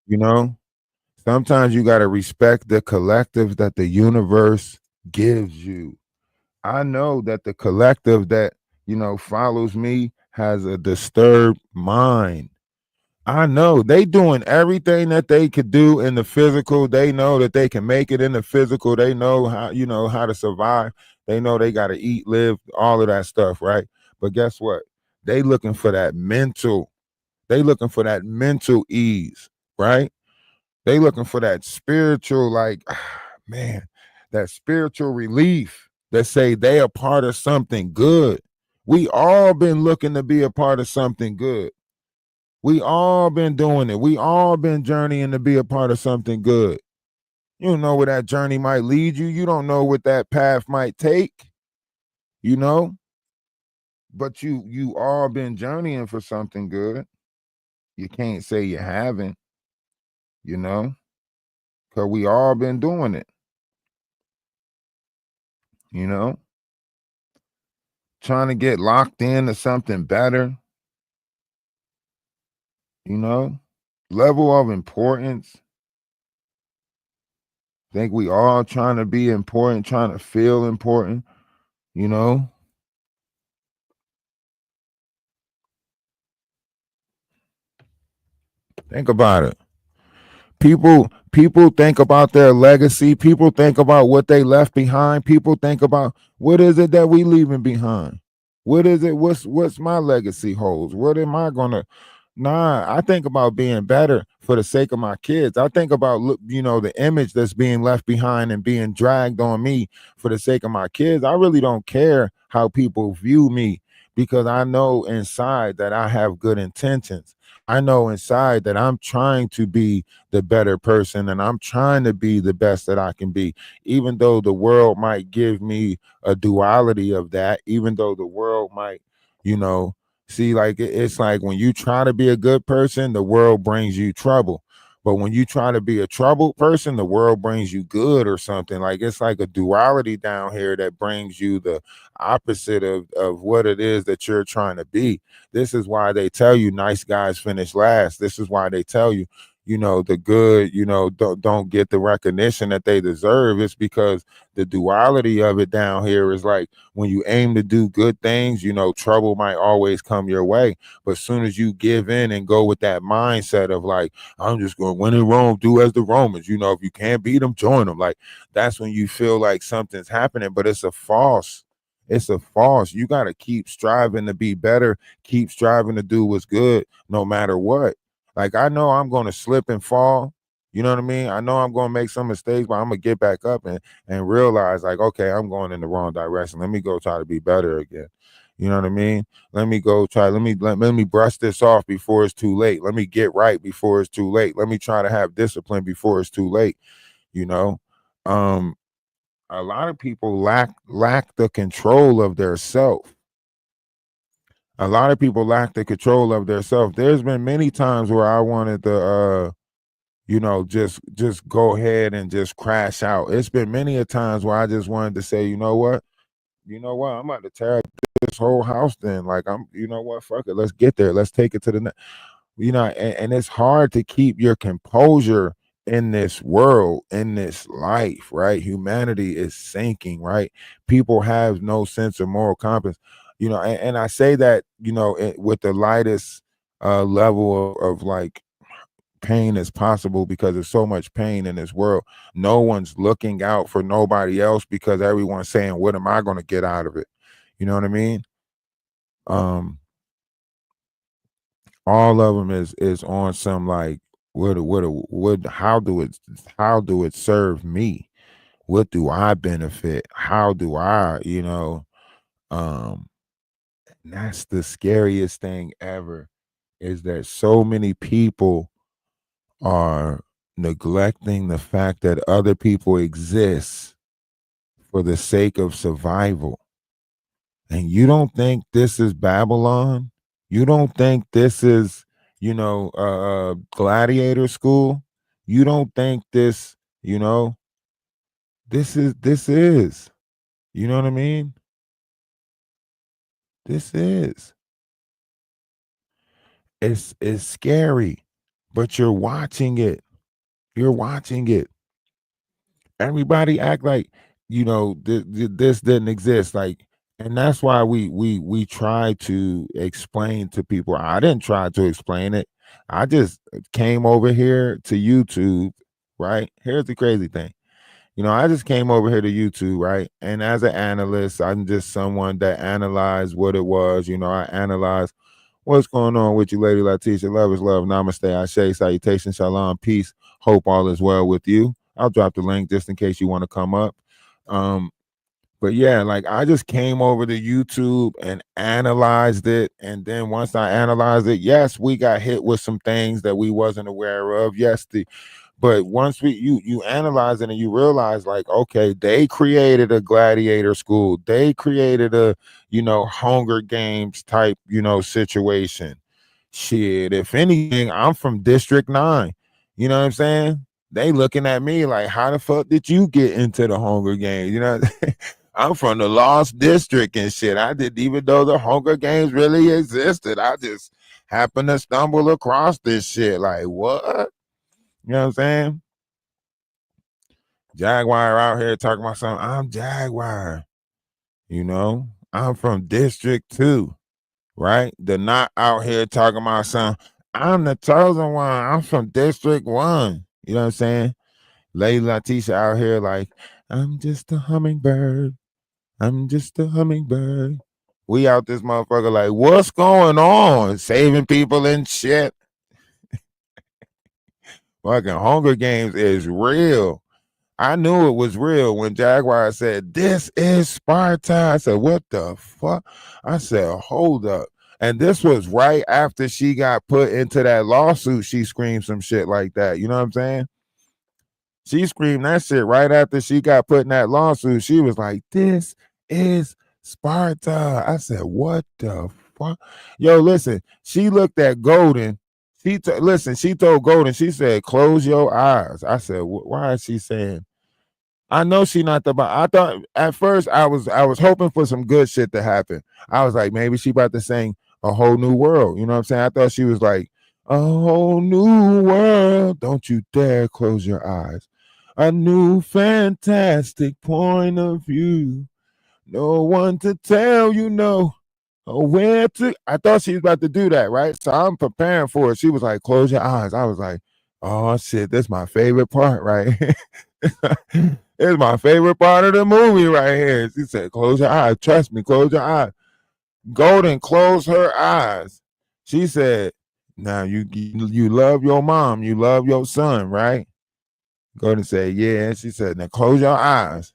You know? Sometimes you got to respect the collective that the universe gives you. I know that the collective that, follows me has a disturbed mind. I know they doing everything that they could do in the physical. They know that they can make it in the physical. They know how to survive. They know they got to eat, live, all of that stuff, right? But guess what? They looking for that mental. They looking for that mental ease, right? They looking for that spiritual, like, man, that spiritual relief that say they a part of something good. We all been looking to be a part of something good. We all been doing it. We all been journeying to be a part of something good. You don't know where that journey might lead you. You don't know what that path might take, but you all been journeying for something good. You can't say you haven't, you know, because we all been doing it, you know, trying to get locked into something better, you know, level of importance. Think we all trying to be important, trying to feel important, you know. Think about it. People think about their legacy. People think about what they left behind. People think about what is it that we leaving behind. What is it? What's my legacy holds? What am I gonna? Nah, I think about being better for the sake of my kids. I think about the image that's being left behind and being dragged on me for the sake of my kids. I really don't care how people view me because I know inside that I have good intentions. I know inside that I'm trying to be the better person and I'm trying to be the best that I can be, even though the world might give me a duality of that, even though the world might, you know, see, like it's like when you try to be a good person, the world brings you trouble. But when you try to be a troubled person, the world brings you good or something. Like it's like a duality down here that brings you the opposite of what it is that you're trying to be. This is why they tell you nice guys finish last. This is why they tell you, the good, don't get the recognition that they deserve. It's because the duality of it down here is like when you aim to do good things, trouble might always come your way. But as soon as you give in and go with that mindset of like, I'm just going to win in Rome, do as the Romans, if you can't beat them, join them. Like that's when you feel like something's happening, but it's a false. It's a false. You got to keep striving to be better, keep striving to do what's good no matter what. Like I know I'm going to slip and fall. You know what I mean? I know I'm going to make some mistakes, but I'm going to get back up and realize like, okay, I'm going in the wrong direction. Let me go try to be better again. You know what I mean? Let me go try. Let me brush this off before it's too late. Let me get right before it's too late. Let me try to have discipline before it's too late. You know, um, a lot of people lack the control of their self. A lot of people lack the control of their self. There's been many times where I wanted to just go ahead and just crash out. It's been many a times where I just wanted to say, you know what, I'm about to tear up this whole house then. Like what, fuck it, let's get there. Let's take it to the next. And it's hard to keep your composure in this world, in this life, right? Humanity is sinking, right? People have no sense of moral compass, and I say that, with the lightest level of like pain as possible because there's so much pain in this world. No one's looking out for nobody else because everyone's saying, what am I going to get out of it? You know what I mean? Um, all of them is on some like what how do it serve me? What do I benefit? How do I, um and that's the scariest thing ever, is that so many people are neglecting the fact that other people exist for the sake of survival. And you don't think this is Babylon? You don't think this is, gladiator school? You don't think this, this is, you know what I mean? This is. It's scary, but you're watching it. You're watching it. Everybody act like this didn't exist, like, and that's why we try to explain to people. I didn't try to explain it. I just came over here to YouTube, right? Here's the crazy thing. I just came over here to YouTube, right? And as an analyst, I'm just someone that analyzed what it was. I analyze what's going on with you, Lady Letitia. Love is love. Namaste. Ashe. Salutation. Shalom. Peace. Hope all is well with you. I'll drop the link just in case you want to come up. Um, but yeah, like I just came over to YouTube and analyzed it. And then once I analyzed it, yes, we got hit with some things that we wasn't aware of. Yes, but once you analyze it and you realize like, okay, they created a gladiator school. They created a, Hunger Games type, situation. Shit, if anything, I'm from District 9. You know what I'm saying? They looking at me like, how the fuck did you get into the Hunger Games? You know, I'm from the Lost District and shit. I didn't even know the Hunger Games really existed. I just happened to stumble across this shit. Like, what? You know what I'm saying? Jaguar out here talking about something. I'm Jaguar. You know, I'm from District 2, right? They're not out here talking about something. I'm the chosen one. I'm from District 1. You know what I'm saying? Lady Latisha out here like, I'm just a hummingbird. I'm just a hummingbird. We out this motherfucker like, what's going on? Saving people and shit. Fucking Hunger Games is real. I knew it was real when Jaguar said, this is Sparta. I said, what the fuck? I said, hold up. And this was right after she got put into that lawsuit. She screamed some shit like that. You know what I'm saying? She screamed that shit right after she got put in that lawsuit. She was like, this is Sparta. I said, what the fuck? Yo, listen, she looked at Golden. She told Golden, she said, close your eyes. I said, why is she saying? I know she not the. I thought at first I was hoping for some good shit to happen. I was like, maybe she about to sing A Whole New World. You know what I'm saying? I thought she was like, a whole new world. Don't you dare close your eyes. A new fantastic point of view. No one to tell you no. Where to? I thought she was about to do that, right? So I'm preparing for it. She was like, close your eyes. I was like, oh shit, that's my favorite part, right? It's my favorite part of the movie right here. She said, close your eyes. Trust me, close your eyes. Golden closed her eyes. She said, now you love your mom. You love your son, right? Golden said, yeah. She said, now close your eyes.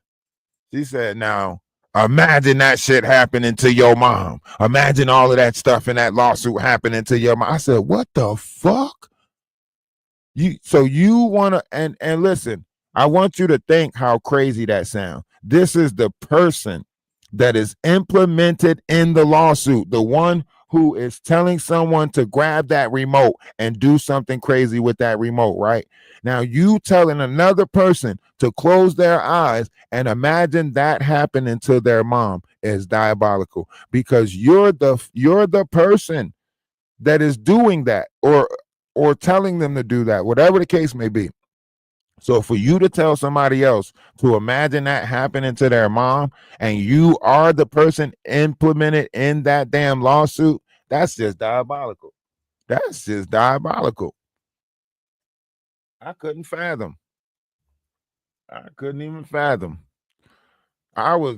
She said, now imagine that shit happening to your mom. Imagine all of that stuff in that lawsuit happening to your mom. I said, what the fuck? You want to, and listen, I want you to think how crazy that sounds. This is the person that is implemented in the lawsuit, the one who is telling someone to grab that remote and do something crazy with that remote, right? Now you telling another person to close their eyes and imagine that happening to their mom is diabolical, because you're the person that is doing that or telling them to do that, whatever the case may be. So for you to tell somebody else to imagine that happening to their mom and you are the person implemented in that damn lawsuit, that's just diabolical. That's just diabolical. I couldn't fathom. I couldn't even fathom. I was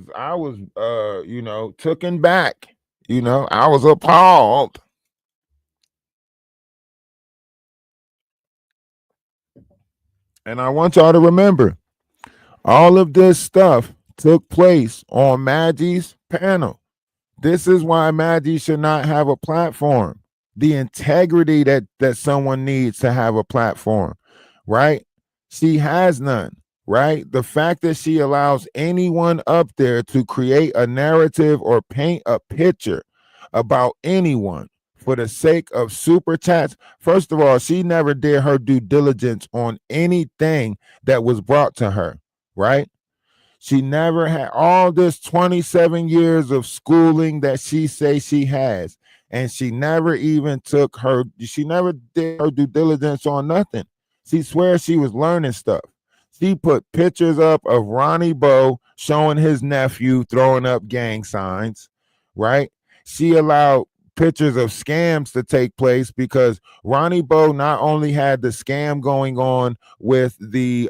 taken back. I was appalled. And I want y'all to remember, all of this stuff took place on Maggie's panel. This is why Maggie should not have a platform. The integrity that someone needs to have a platform, right? She has none, right? The fact that she allows anyone up there to create a narrative or paint a picture about anyone for the sake of super chats. First of all, she never did her due diligence on anything that was brought to her, right? She never had all this 27 years of schooling that she says she has. And she never even she never did her due diligence on nothing. She swears she was learning stuff. She put pictures up of Ronnie Bo showing his nephew throwing up gang signs, right? She allowed pictures of scams to take place because Ronnie Bo not only had the scam going on with the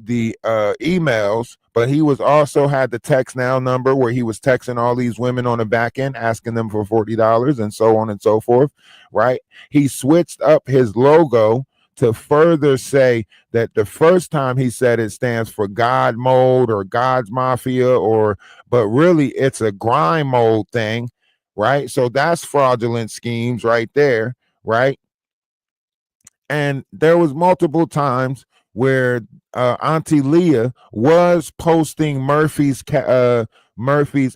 emails, but he was also had the text now number where he was texting all these women on the back end asking them for $40 and so on and so forth, right? He switched up his logo to further say that the first time he said it stands for God Mode or God's Mafia, but really it's a grind mode thing, right? So that's fraudulent schemes right there, right? And there was multiple times where Auntie Leah was posting Murphy's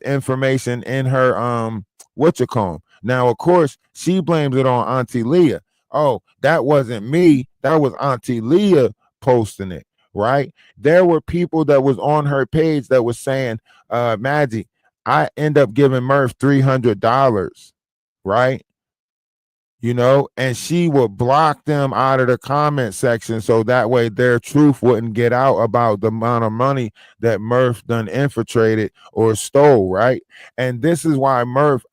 information in her Now, of course, she blames it on Auntie Leah. Oh, that wasn't me. That was Auntie Leah posting it, right? There were people that was on her page that was saying, Maggie, I end up giving Murph $300, right? And she would block them out of the comment section so that way their truth wouldn't get out about the amount of money that Murph done infiltrated or stole, right? And this is why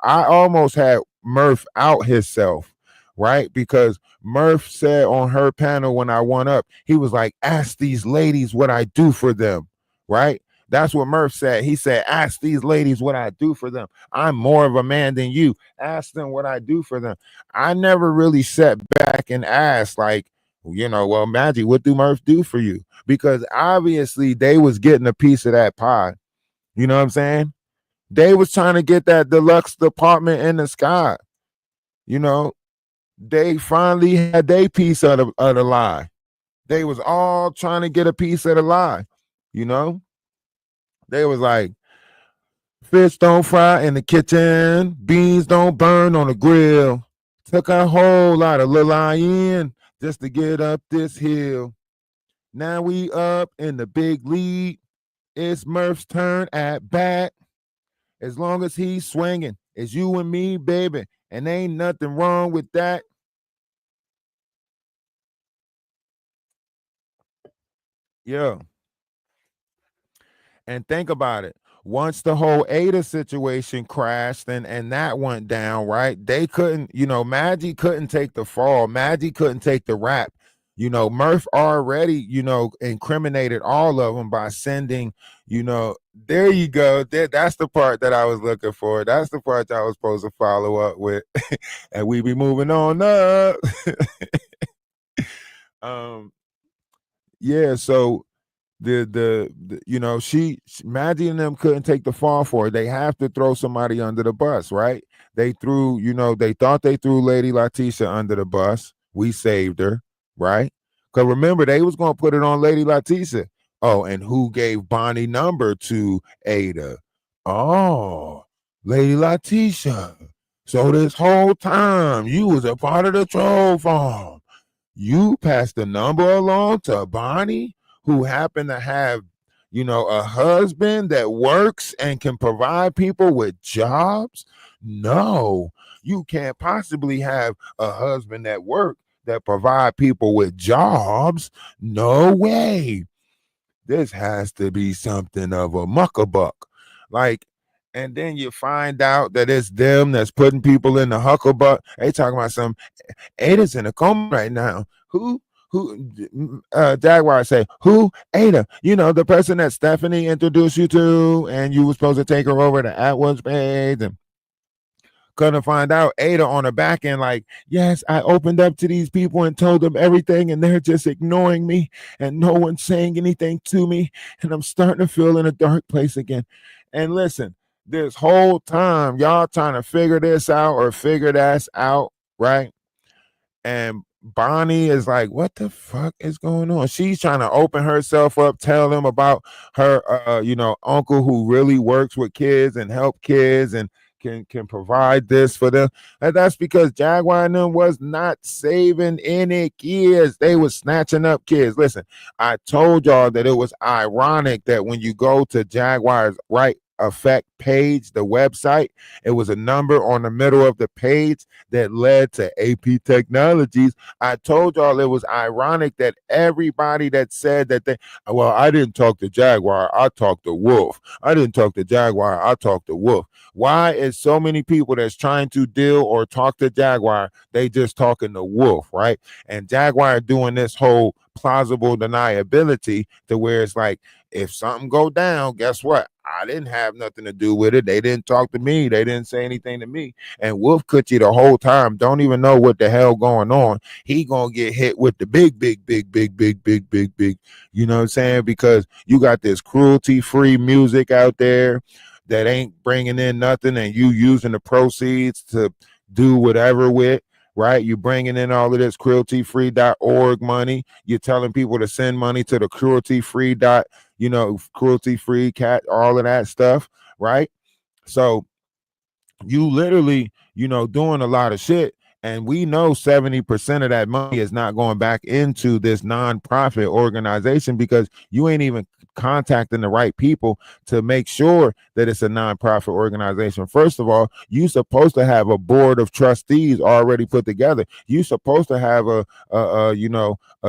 I almost had Murph out himself, right? Because Murph said on her panel when I went up, he was like, ask these ladies what I do for them, right? That's what Murph said. He said, ask these ladies what I do for them. I'm more of a man than you. Ask them what I do for them. I never really sat back and asked, like, well, Maggie, what do Murph do for you? Because obviously they was getting a piece of that pie. You know what I'm saying? They was trying to get that deluxe apartment in the sky. They finally had their piece of the lie. They was all trying to get a piece of the lie. They was like, fish don't fry in the kitchen, beans don't burn on the grill. Took a whole lot of little in just to get up this hill. Now we up in the big lead. It's Murph's turn at bat. As long as he's swinging, it's you and me, baby. And ain't nothing wrong with that. Yeah. And think about it. Once the whole Ada situation crashed and that went down, right? They couldn't, Maggie couldn't take the fall. Maggie couldn't take the rap. Murph already, incriminated all of them by sending, there you go. That's the part that I was looking for. That's the part that I was supposed to follow up with. And we be moving on up. Yeah, so she Maggie and them couldn't take the fall for it. They have to throw somebody under the bus, right? They thought they threw Lady Letitia under the bus. We saved her, right? Because remember, they was gonna put it on Lady Letitia. Oh, and who gave Bonnie number to Ada? Oh, Lady Letitia. So this whole time you was a part of the troll farm. You passed the number along to Bonnie, who happened to have, a husband that works and can provide people with jobs? No, you can't possibly have a husband that work that provide people with jobs. No way. This has to be something of a muckabuck. Like, and then you find out that it's them that's putting people in the hucklebuck. They talking about some Ada's in a coma right now. Who? Jaguar say, who? Ada. The person that Stephanie introduced you to, and you were supposed to take her over to Atwood's page, and couldn't find out Ada on the back end, like, yes, I opened up to these people and told them everything, and they're just ignoring me, and no one's saying anything to me, and I'm starting to feel in a dark place again. And listen, this whole time, y'all trying to figure this out or figure that out, right? And Bonnie is like, what the fuck is going on? She's trying to open herself up, tell them about her, uncle who really works with kids and help kids and can provide this for them. And that's because Jaguar and them was not saving any kids. They was snatching up kids. Listen, I told y'all that it was ironic that when you go to Jaguar's right effect page, the website, it was a number on the middle of the page that led to AP Technologies. I told y'all it was ironic that everybody that said that I didn't talk to Jaguar, I talked to Wolf. I didn't talk to Jaguar, I talked to Wolf. Why is so many people that's trying to deal or talk to Jaguar, they just talking to Wolf, right? And Jaguar doing this whole plausible deniability to where it's like, if something go down, guess what? I didn't have nothing to do with it. They didn't talk to me. They didn't say anything to me. And Wolf Coochie the whole time don't even know what the hell going on. He gonna get hit with the big. You know what I'm saying? Because you got this cruelty-free music out there that ain't bringing in nothing, and you using the proceeds to do whatever with. Right? You're bringing in all of this crueltyfree.org money. You're telling people to send money to the cruelty-free cruelty-free cat, all of that stuff, right? So you literally, doing a lot of shit. And we know 70% of that money is not going back into this nonprofit organization because you ain't even contacting the right people to make sure that it's a nonprofit organization. First of all, you supposed to have a board of trustees already put together. You supposed to have a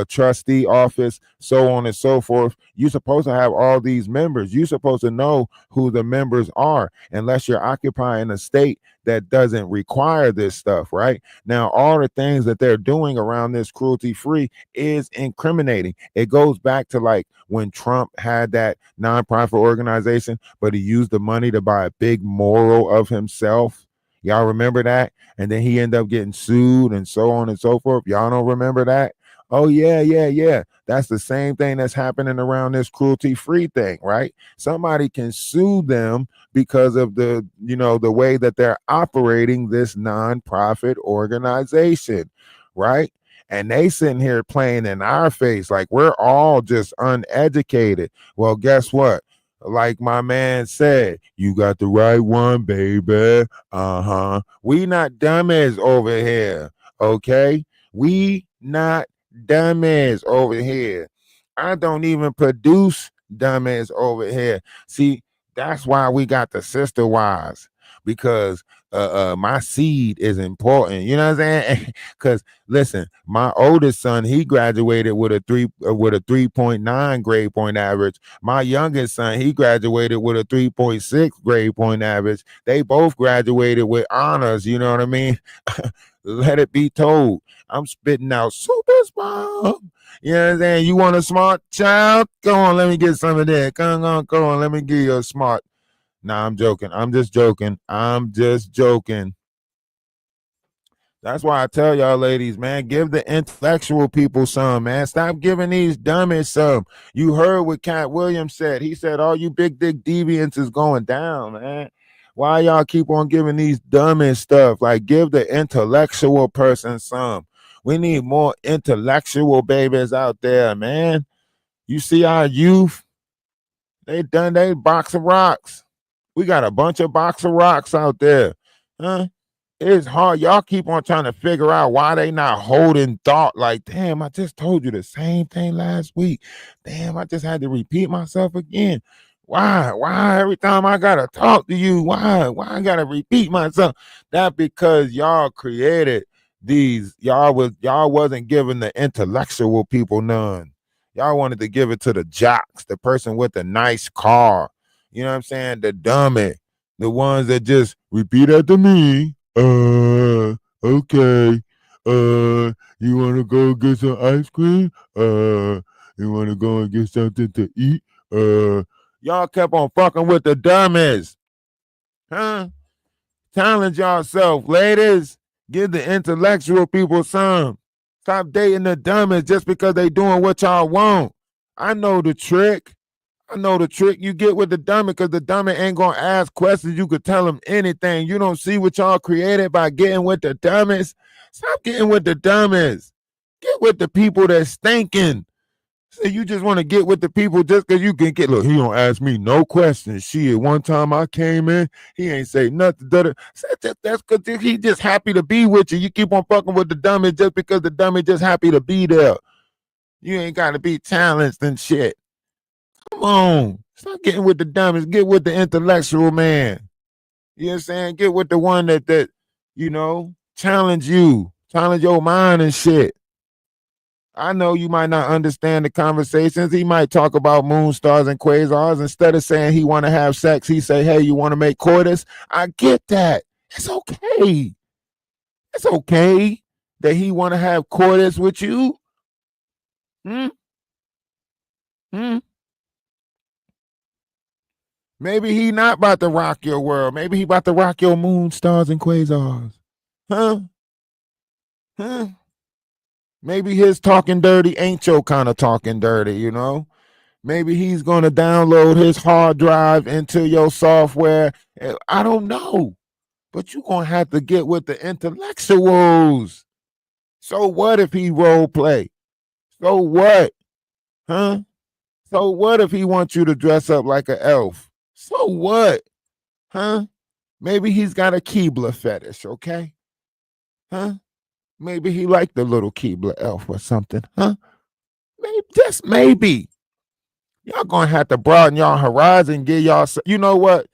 trustee office, so on and so forth. You supposed to have all these members. You supposed to know who the members are, unless you're occupying a state that doesn't require this stuff, right? Now, all the things that they're doing around this cruelty free is incriminating. It goes back to like when Trump had that nonprofit organization, but he used the money to buy a big mural of himself. Y'all remember that? And then he ended up getting sued and so on and so forth. Y'all don't remember that? Oh, yeah, yeah, yeah. That's the same thing that's happening around this cruelty free thing, right? Somebody can sue them because of the way that they're operating this nonprofit organization, right? And they sitting here playing in our face like we're all just uneducated. Well, guess what? Like my man said, you got the right one, baby. We not dummies over here, okay? We not dummies over here. I don't even produce dummies over here. See, that's why we got the sister wives, because my seed is important. You know what I'm saying? Because listen, my oldest son, he graduated with a 3.9 grade point average. My youngest son, he graduated with a 3.6 grade point average. They both graduated with honors. You know what I mean? Let it be told, I'm spitting out super smart. You know what I'm saying? You want a smart child? Go on, let me get some of that. Come on, let me give you a smart. Nah, I'm joking. I'm just joking. I'm just joking. That's why I tell y'all ladies, man, give the intellectual people some, man. Stop giving these dummies some. You heard what Cat Williams said. He said all you big dick deviants is going down, man. Why y'all keep on giving these dummies stuff? Like, give the intellectual person some. We need more intellectual babies out there, man. You see our youth? They box of rocks. We got a bunch of box of rocks out there. Huh? It's hard. Y'all keep on trying to figure out why they not holding thought. Like, damn, I just told you the same thing last week. Damn, I just had to repeat myself again. Why? Why every time I gotta talk to you? Why? Why I gotta repeat myself? That because y'all created these. Y'all wasn't giving the intellectual people none. Y'all wanted to give it to the jocks, the person with the nice car. You know what I'm saying? The dummy, the ones that just repeat after me. Okay. You want to go get some ice cream? You want to go and get something to eat? Y'all kept on fucking with the dummies. Huh? Challenge yourself, ladies. Give the intellectual people some. Stop dating the dummies just because they doing what y'all want. I know the trick. I know the trick. You get with the dummy because the dummy ain't gonna ask questions. You could tell them anything. You don't see what y'all created by getting with the dummies. Stop getting with the dummies. Get with the people that's thinking. So you just want to get with the people just because you can get. Look, he don't ask me no questions. Shit, one time I came in, he ain't say nothing. That's because he just happy to be with you. You keep on fucking with the dummy just because the dummy just happy to be there. You ain't got to be challenged and shit. Come on. Stop getting with the dummies. Get with the intellectual man. You know what I'm saying? Get with the one that challenge you. Challenge your mind and shit. I know you might not understand the conversations. He might talk about moon stars and quasars. Instead of saying he want to have sex, he say, hey, you want to make coitus? I get that. It's okay. It's okay that he want to have coitus with you. Hmm? Hmm? Maybe he not about to rock your world. Maybe he about to rock your moon, stars, and quasars. Huh? Huh? Maybe his talking dirty ain't your kind of talking dirty, you know? Maybe he's going to download his hard drive into your software. I don't know. But you're going to have to get with the intellectuals. So what if he role play? So what? Huh? So what if he wants you to dress up like an elf? So what? Huh? Maybe he's got a Keebler fetish, okay? Huh? Maybe he liked the little Keebler elf or something, huh? Maybe, just maybe. Y'all gonna have to broaden y'all horizon, give y'all, you know what?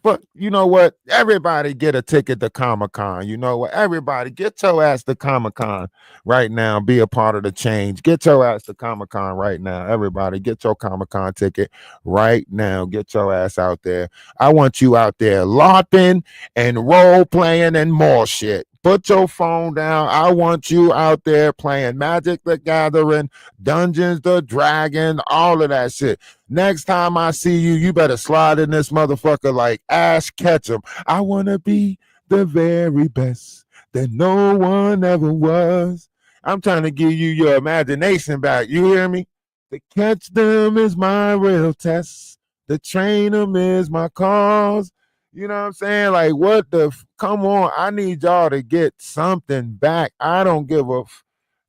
But you know what? Everybody get a ticket to Comic Con. You know what? Everybody get your ass to Comic Con right now. Be a part of the change. Get your ass to Comic Con right now. Everybody get your Comic Con ticket right now. Get your ass out there. I want you out there LARPing and role playing and more shit. Put your phone down. I want you out there playing Magic the Gathering, Dungeons the Dragon, all of that shit. Next time I see you, you better slide in this motherfucker like Ash Ketchum. I want to be the very best that no one ever was. I'm trying to give you your imagination back. You hear me? To catch them is my real test. To train them is my cause. You know what I'm saying? Like, what the? Come on. I need y'all to get something back. I don't give a.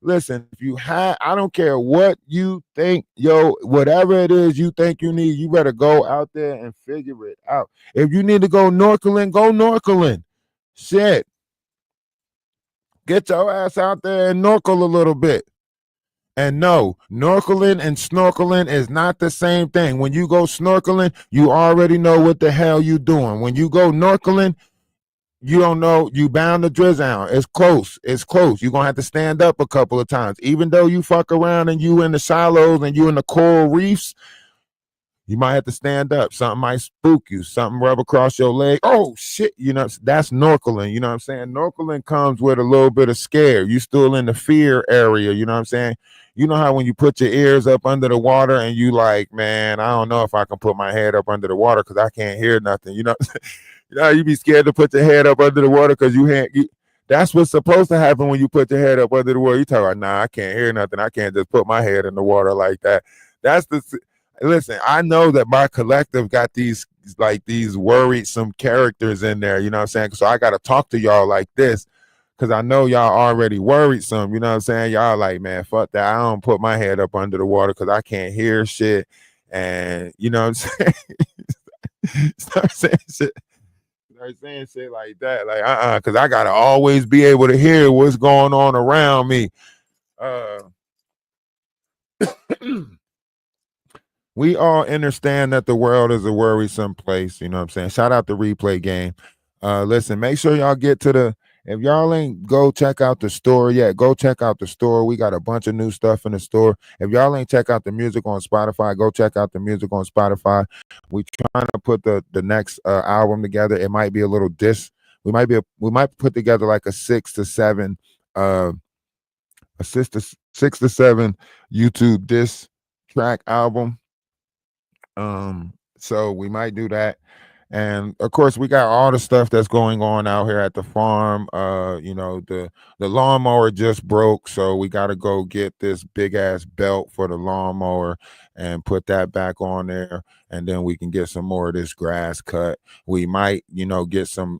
Listen, if you have, I don't care what you think, yo, whatever it is you think you need, you better go out there and figure it out. If you need to go Norcoling, go Norcoling. Shit. Get your ass out there and Norcal a little bit. And no, Norcoling and snorkeling is not the same thing. When you go snorkeling, you already know what the hell you doing. When you go Norcoling, you don't know, you bound to drizzle. It's close. It's close. You're gonna have to stand up a couple of times. Even though you fuck around and you in the shallows and you in the coral reefs, you might have to stand up. Something might spook you. Something rub across your leg. Oh shit! You know that's Norcoling. You know what I'm saying? Norcoling comes with a little bit of scare. You still in the fear area. You know what I'm saying? You know how when you put your ears up under the water and you like, man, I don't know if I can put my head up under the water because I can't hear nothing. You know, you know, you be scared to put your head up under the water because you can't. That's what's supposed to happen when you put your head up under the water. You talk about, nah, I can't hear nothing. I can't just put my head in the water like that. That's the. Listen, I know that my collective got these like these worrisome characters in there, you know what I'm saying? So I got to talk to y'all like this because I know y'all already worried some, you know what I'm saying? Y'all like, man, fuck that. I don't put my head up under the water because I can't hear shit. And you know what I'm saying? Start saying shit. Start saying shit like that. Like, because I got to always be able to hear what's going on around me. We all understand that the world is a worrisome place. You know what I'm saying? Shout out the replay game. Listen, make sure y'all get to the, if y'all ain't go check out the store yet, go check out the store. We got a bunch of new stuff in the store. If y'all ain't check out the music on Spotify, go check out the music on Spotify. We trying to put the next album together. It might be a little disc. We might put together like a 6 to 7 a 6 to 7 YouTube disc track album. So we might do that. And of course, we got all the stuff that's going on out here at the farm. You know, the lawnmower just broke, so we got to go get this big ass belt for the lawnmower and put that back on there, and then we can get some more of this grass cut. We might, you know, get some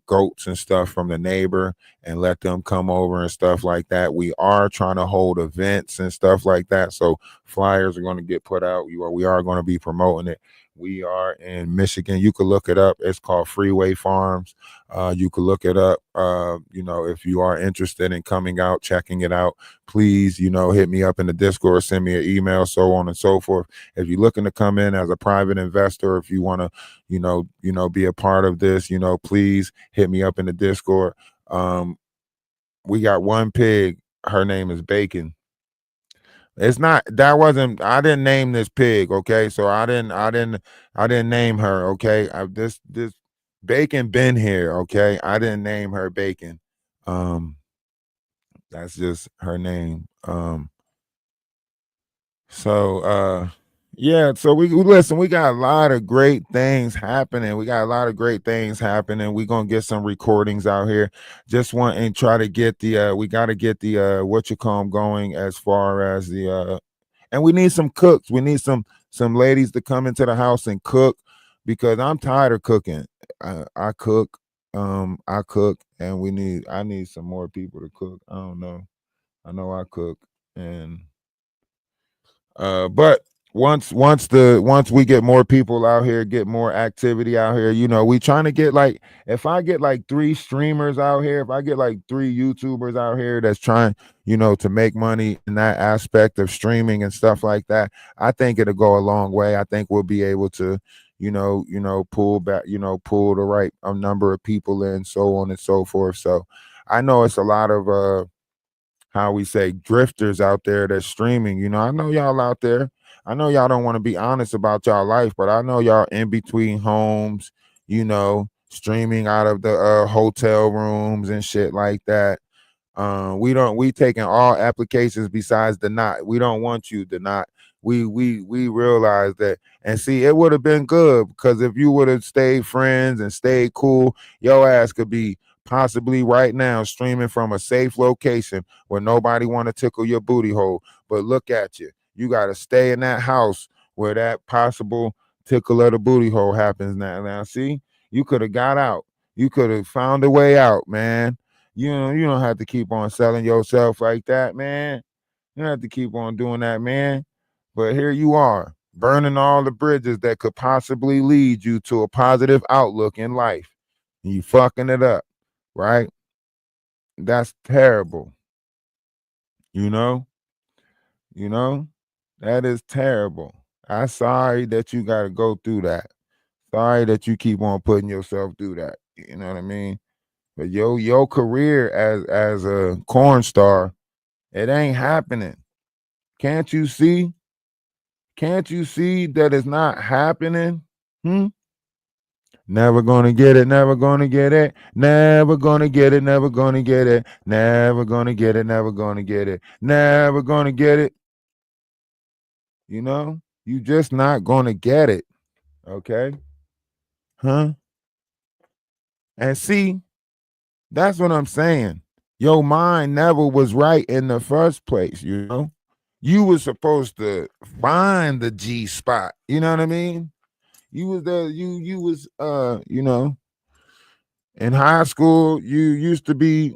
goats and stuff from the neighbor and let them come over and stuff like that. We are trying to hold events and stuff like that, so flyers are going to get put out. We are going to be promoting it. We are in Michigan. You could look it up. It's called Freeway Farms. You could look it up. You know, if you are interested in coming out, checking it out, please, you know, hit me up in the Discord, send me an email, so on and so forth. If you're looking to come in as a private investor, if you want to, be a part of this, you know, please hit me up in the Discord. We got one pig. Her name is Bacon. It's not, that wasn't, I didn't name this pig, okay? So I didn't name her, okay? This Bacon been here, okay? I didn't name her Bacon. That's just her name. Yeah, so we listen, we got a lot of great things happening. We're gonna get some recordings out here. Just want and try to get the we gotta get the what you call them going as far as the and we need some cooks. We need some ladies to come into the house and cook because I'm tired of cooking. I cook, and I need some more people to cook. I don't know. I know I cook, and but once we get more people out here, get more activity out here, we trying to get like, if I get like 3 streamers out here, if I get like 3 YouTubers out here that's trying, to make money in that aspect of streaming and stuff like that, I think it'll go a long way. I think we'll be able to, pull back, pull the right number of people in, so on and so forth. So I know it's a lot of how we say drifters out there that's streaming. I know y'all out there. I know y'all don't want to be honest about y'all life, but I know y'all in between homes, streaming out of the hotel rooms and shit like that. We taking all applications besides the not. We don't want you to not. We realize that, and see, it would have been good, because if you would have stayed friends and stayed cool, your ass could be possibly right now streaming from a safe location where nobody want to tickle your booty hole. But look at you. You got to stay in that house where that possible tickle of the booty hole happens now. Now, see, you could have got out. You could have found a way out, man. You don't have to keep on selling yourself like that, man. You don't have to keep on doing that, man. But here you are, burning all the bridges that could possibly lead you to a positive outlook in life. And you fucking it up, right? That's terrible. You know? You know? That is terrible. I'm sorry that you gotta go through that. Sorry that you keep on putting yourself through that. You know what I mean? But your career as a corn star, it ain't happening. Can't you see? Can't you see that it's not happening? Hmm? Never gonna get it, never gonna get it, never gonna get it, never gonna get it, never gonna get it, never gonna get it, never gonna get it. You just not gonna get it. Okay? Huh? And see, that's what I'm saying. Your mind never was right in the first place. You was supposed to find the G spot. You know what I mean? You was there, you was in high school, you used to be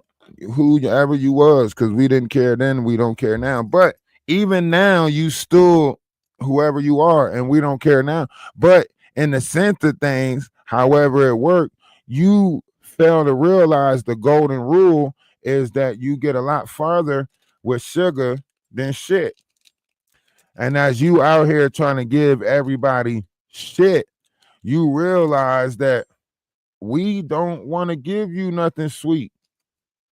whoever you was, because we didn't care then, we don't care now. But even now, you still whoever you are, and we don't care now. But in the sense of things, however it worked, you fail to realize the golden rule is that you get a lot farther with sugar than shit. And as you out here trying to give everybody shit, you realize that we don't want to give you nothing sweet.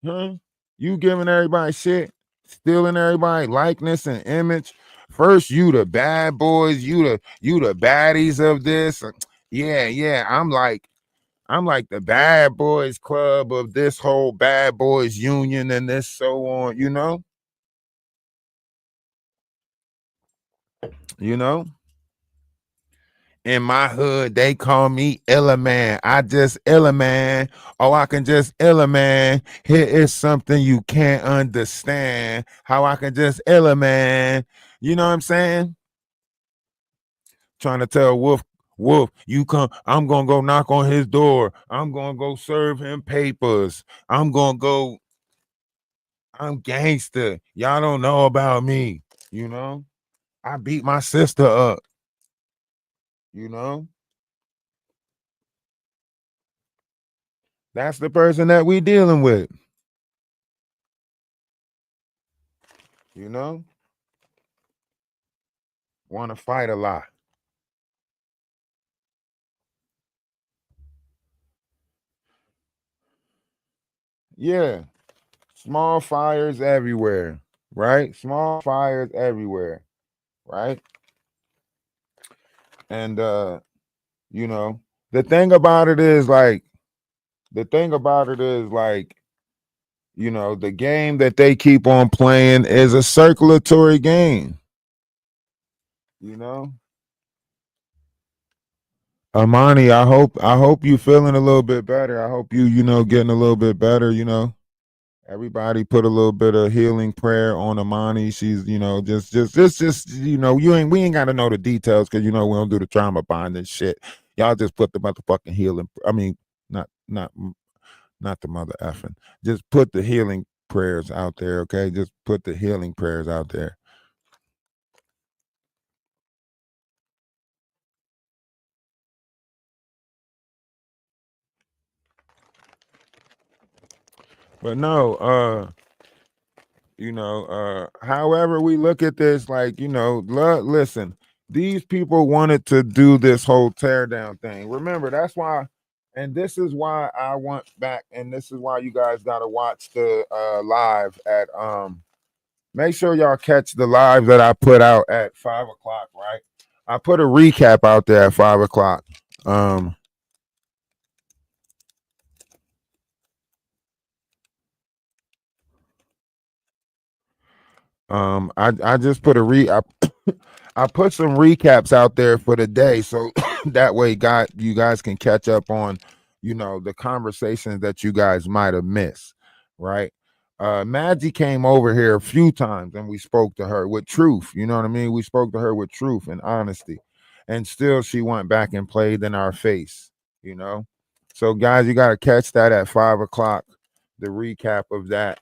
Huh? You giving everybody shit, stealing everybody likeness and image. First, you the bad boys, you the baddies of this. Yeah, yeah. I'm like the bad boys club of this whole bad boys union and this so on, you know? You know? In my hood, they call me Illa Man. I just Illa Man. Oh, I can just Illa Man. Here is something you can't understand. How I can just Illa Man. You know what I'm saying? Trying to tell Wolf, you come. I'm gonna go knock on his door. I'm gonna go serve him papers. I'm gonna go. I'm gangster. Y'all don't know about me. You know, I beat my sister up. You know, that's the person that we dealing with. You know, want to fight a lot. Yeah, small fires everywhere, right? Small fires everywhere, right? And you know, the thing about it is like the thing about it is like, the game that they keep on playing is a circulatory game, you know? Amani, I hope you feeling a little bit better. I hope getting a little bit better. Everybody put a little bit of healing prayer on Amani. She's, just, we ain't got to know the details, because we don't do the trauma bond and shit. Y'all just put the motherfucking healing. I mean, not the mother effing. Just put the healing prayers out there, okay? Just put the healing prayers out there. But no, however we look at this, like, listen, these people wanted to do this whole tear down thing. Remember, that's why, and this is why I want back, and this is why you guys gotta watch the live at make sure y'all catch the live that I put out at 5 o'clock, right? I put a recap out there at 5 o'clock. Um I just put I put some recaps out there for the day, so that way, you guys can catch up on, the conversations that you guys might have missed, right? Maggie came over here a few times, and we spoke to her with truth. You know what I mean? We spoke to her with truth and honesty, and still she went back and played in our face. You know, so guys, you got to catch that at 5 o'clock. The recap of that,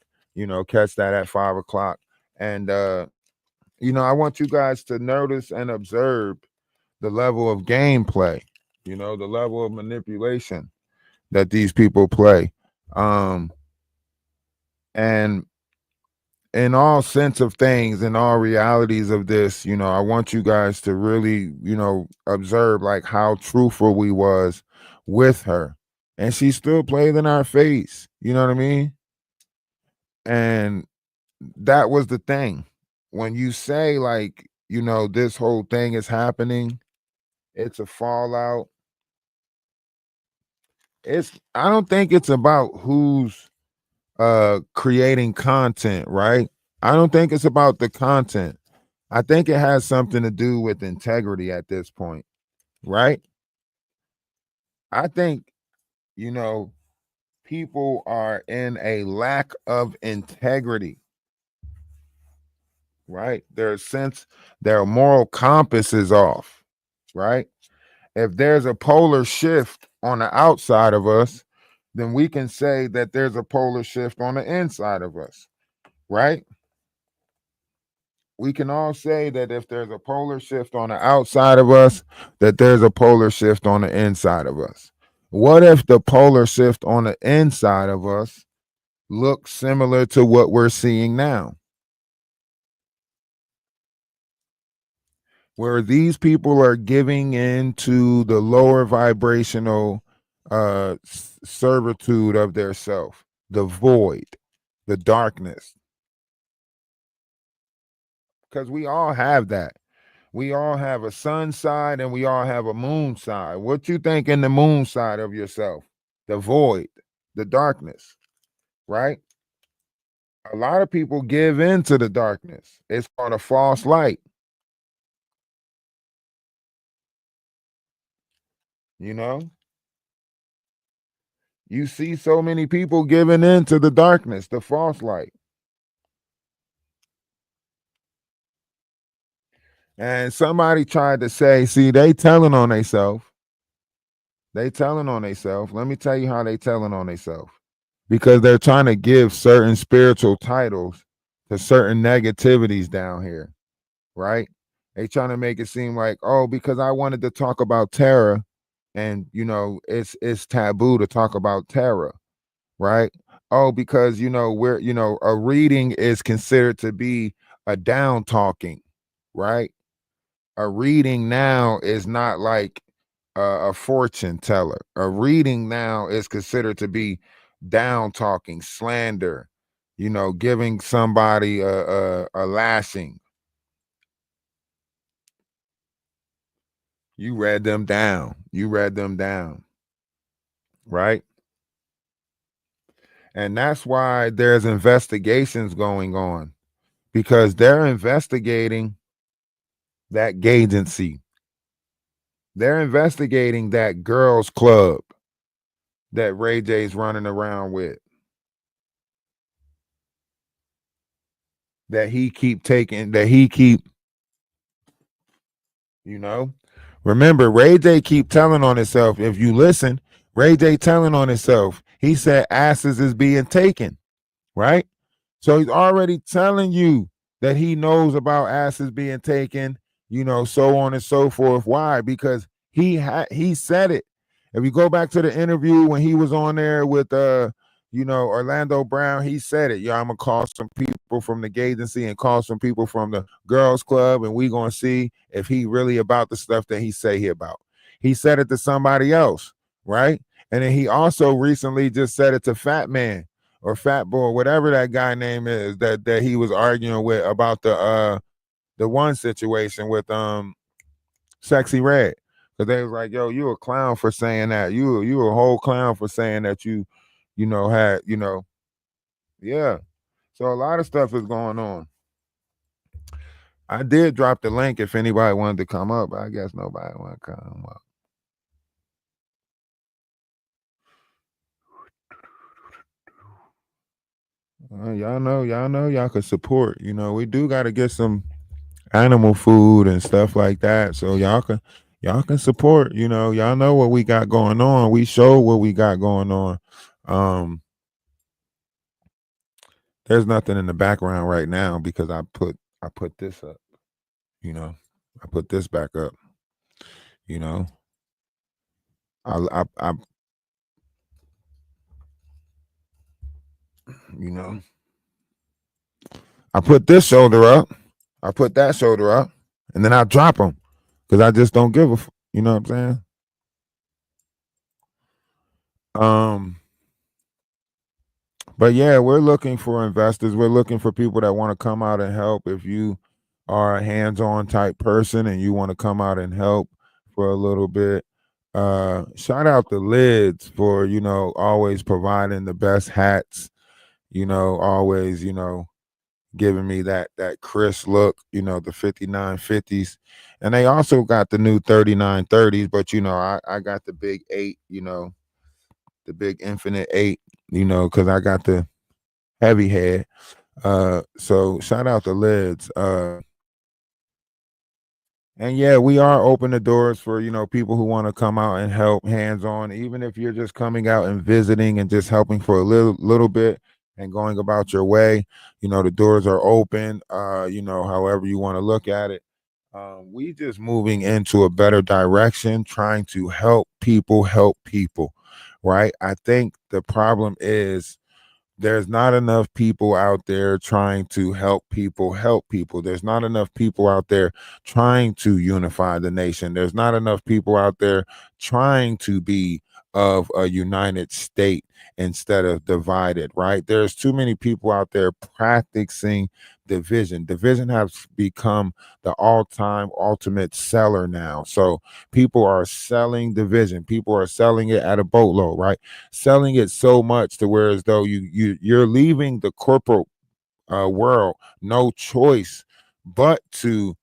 catch that at 5 o'clock, and I want you guys to notice and observe the level of gameplay, the level of manipulation that these people play. And in all sense of things, in all realities of this, I want you guys to really, observe like how truthful we was with her. And she still played in our face. You know what I mean? And that was the thing. When you say like, this whole thing is happening, it's a fallout. I don't think it's about who's creating content, right? I don't think it's about the content. I think it has something to do with integrity at this point, right? I think, you know, people are in a lack of integrity, right? Their moral compass is off, right? If there's a polar shift on the outside of us, then we can say that there's a polar shift on the inside of us, right? We can all say that if there's a polar shift on the outside of us, that there's a polar shift on the inside of us. What if the polar shift on the inside of us looks similar to what we're seeing now? Where these people are giving into the lower vibrational servitude of their self, the void, the darkness. Because we all have that. We all have a sun side and we all have a moon side. What you think in the moon side of yourself? The void, the darkness, right? A lot of people give in to the darkness. It's called a false light. You know, you see so many people giving in to the darkness, the false light. And somebody tried to say, see, they telling on themselves. They telling on themselves. Let me tell you how they telling on themselves. Because they're trying to give certain spiritual titles to certain negativities down here, right? They trying to make it seem like, oh, because I wanted to talk about terror, and it's taboo to talk about terror, right? Oh, because we're a reading is considered to be a down talking, right? A reading now is not like a fortune teller. A reading now is considered to be down talking, slander, giving somebody a lashing. You read them down. You read them down, right? And that's why there's investigations going on, because they're investigating that agency. They're investigating that girls club that Ray J's running around with. That he keep taking, that he keep, Remember, Ray J keep telling on himself. If you listen, Ray J telling on himself. He said asses is being taken, right? So he's already telling you that he knows about asses being taken, so on and so forth. Why? Because he said it. If you go back to the interview when he was on there with Orlando Brown, he said it. I'm gonna call some people from the gay agency and call some people from the girls club, and we gonna see if he really about the stuff that he say he about. He said it to somebody else, right? And then he also recently just said it to Fat Man or Fat Boy, whatever that guy name is that he was arguing with about the one situation with Sexy Red. Cause they was like, yo, you a clown for saying that. You a whole clown for saying that had, yeah. So a lot of stuff is going on. I did drop the link if anybody wanted to come up, but I guess nobody want to come up. Y'all could support. We do got to get some animal food and stuff like that, so y'all can support. Y'all know what we got going on. We show what we got going on. There's nothing in the background right now because I put this up. I put this back up. You know, I you know, I put this shoulder up. I put that shoulder up, and then I drop them because I just don't give a. You know what I'm saying? Um, but yeah, we're looking for investors. We're looking for people that want to come out and help. If you are a hands-on type person and you want to come out and help for a little bit, shout out the Lids for always providing the best hats. Always giving me that crisp look. The 5950s, and they also got the new 3930s. But I got the big 8. The big infinite 8. Because I got the heavy head. So shout out the Lids. And yeah, we are open the doors for people who want to come out and help hands on, even if you're just coming out and visiting and just helping for a little bit and going about your way. The doors are open. However you want to look at it. We just moving into a better direction, trying to help people, right? I think the problem is there's not enough people out there trying to help people. There's not enough people out there trying to unify the nation. There's not enough people out there trying to be of a united state instead of divided, right? There's too many people out there practicing division. Division has become the all-time ultimate seller now. So people are selling division. People are selling it at a boatload, right? Selling it so much to where as though you're leaving the corporate world no choice but to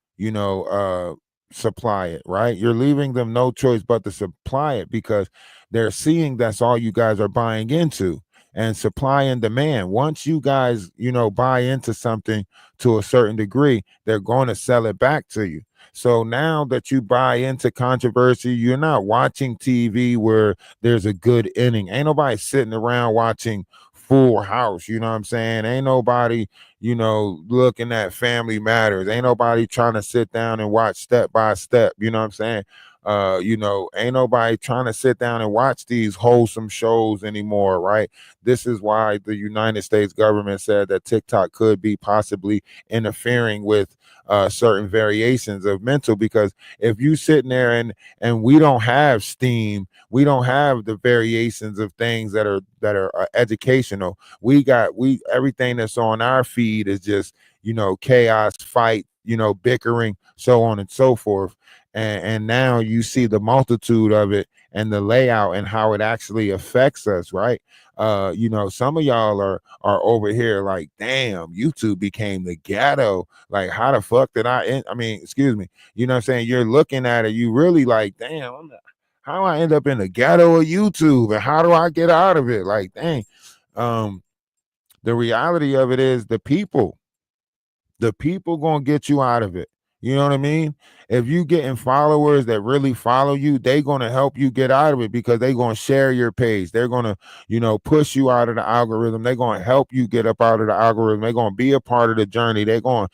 supply it, right? You're leaving them no choice but to supply it because they're seeing that's all you guys are buying into. And supply and demand, once you guys buy into something to a certain degree, they're going to sell it back to you. So now that you buy into controversy, you're not watching TV where there's a good inning. Ain't nobody sitting around watching Full House. You know what I'm saying? Ain't nobody looking at Family Matters. Ain't nobody trying to sit down and watch Step by Step. You know what I'm saying? Ain't nobody trying to sit down and watch these wholesome shows anymore, right? This is why the United States government said that TikTok could be possibly interfering with certain variations of mental, because if you sitting there and we don't have STEAM, we don't have the variations of things that are educational. We everything that's on our feed is just chaos, fight, bickering, so on and so forth. And now you see the multitude of it and the layout and how it actually affects us, right? Some of y'all are over here like, damn, YouTube became the ghetto. Like, how the fuck did I mean, excuse me, you know what I'm saying? You're looking at it, you really like, damn, how I end up in the ghetto of YouTube and how do I get out of it? Like, dang. The reality of it is the people gonna get you out of it. You know what I mean? If you getting followers that really follow you, they gonna help you get out of it because they gonna share your page. They're gonna, push you out of the algorithm. They're gonna help you get up out of the algorithm. They're gonna be a part of the journey. They're gonna,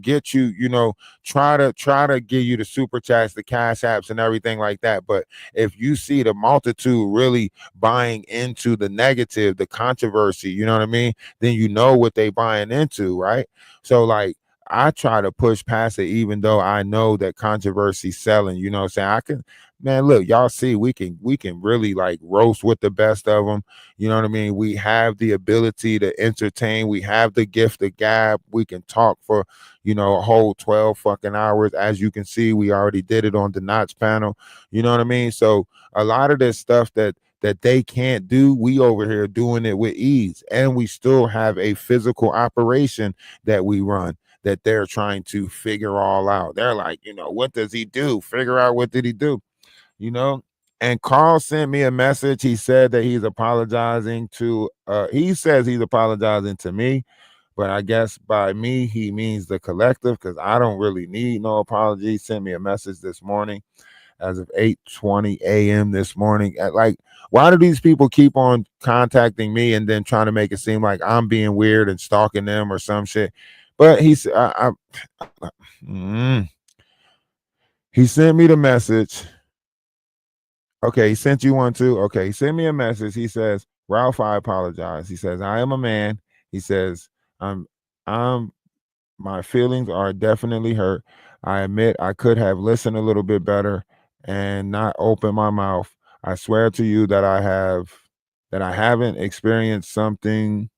get you, try to give you the super chats, the cash apps, and everything like that. But if you see the multitude really buying into the negative, the controversy, you know what I mean? Then you know what they buying into, right? So like I try to push past it, even though I know that controversy selling. You know what I'm saying? I can, man. Look, y'all see, we can really like roast with the best of them. You know what I mean? We have the ability to entertain. We have the gift of gab. We can talk for a whole 12 fucking hours. As you can see, we already did it on the Knots panel. You know what I mean? So a lot of this stuff that they can't do, we over here doing it with ease, and we still have a physical operation that we run that they're trying to figure all out. They're like, what does he do? Figure out what did he do, you know? And Carl sent me a message. He said that he's apologizing to he says he's apologizing to me, but I guess by me he means the collective because I don't really need no apology. He sent me a message this morning as of 8:20 a.m. this morning. Like, why do these people keep on contacting me and then trying to make it seem like I'm being weird and stalking them or some shit? But mm, he sent me the message. Okay, he sent you one too. Okay, he sent me a message. He says, Ralph, I apologize. He says, I am a man. He says, I'm I'm my feelings are definitely hurt. I admit I could have listened a little bit better and not opened my mouth. I swear to you that I haven't experienced something,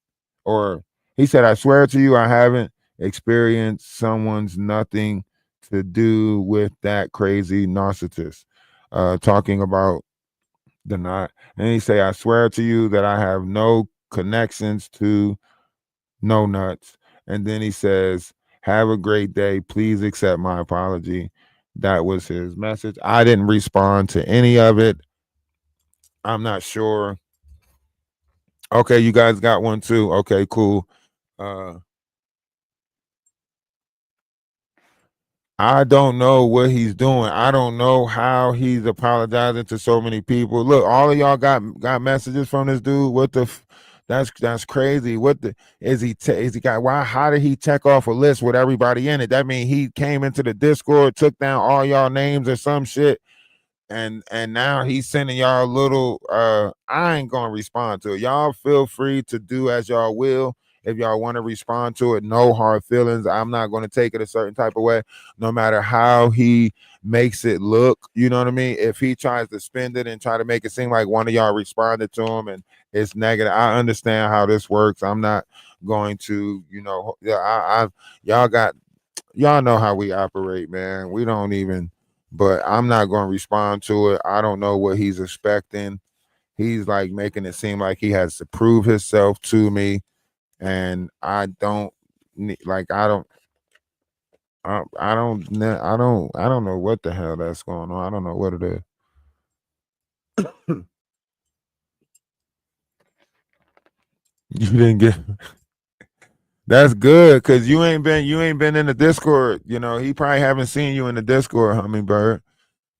or he said, I swear to you I haven't experienced someone's nothing to do with that crazy narcissist. Talking about the not. And he say, I swear to you that I have no connections to no nuts. And then he says, have a great day. Please accept my apology. That was his message. I didn't respond to any of it. I'm not sure. Okay, you guys got one too. Okay, cool. Uh I don't know what he's doing. I don't know how he's apologizing to so many people. Look, all of y'all got messages from this dude. What the that's crazy. What the is he got why how did he check off a list with everybody in it? That means he came into the Discord, took down all y'all names or some shit, and now he's sending y'all a little I ain't gonna respond to it. Y'all feel free to do as y'all will. If y'all want to respond to it, no hard feelings. I'm not going to take it a certain type of way, no matter how he makes it look. You know what I mean? If he tries to spin it and try to make it seem like one of y'all responded to him and it's negative, I understand how this works. I'm not going to, yeah, y'all know how we operate, man. We don't even, but I'm not going to respond to it. I don't know what he's expecting. He's like making it seem like he has to prove himself to me, and I don't like. I don't know what the hell that's going on. I don't know what it is. You didn't get. That's good because you ain't been in the Discord. He probably haven't seen you in the Discord, Hummingbird.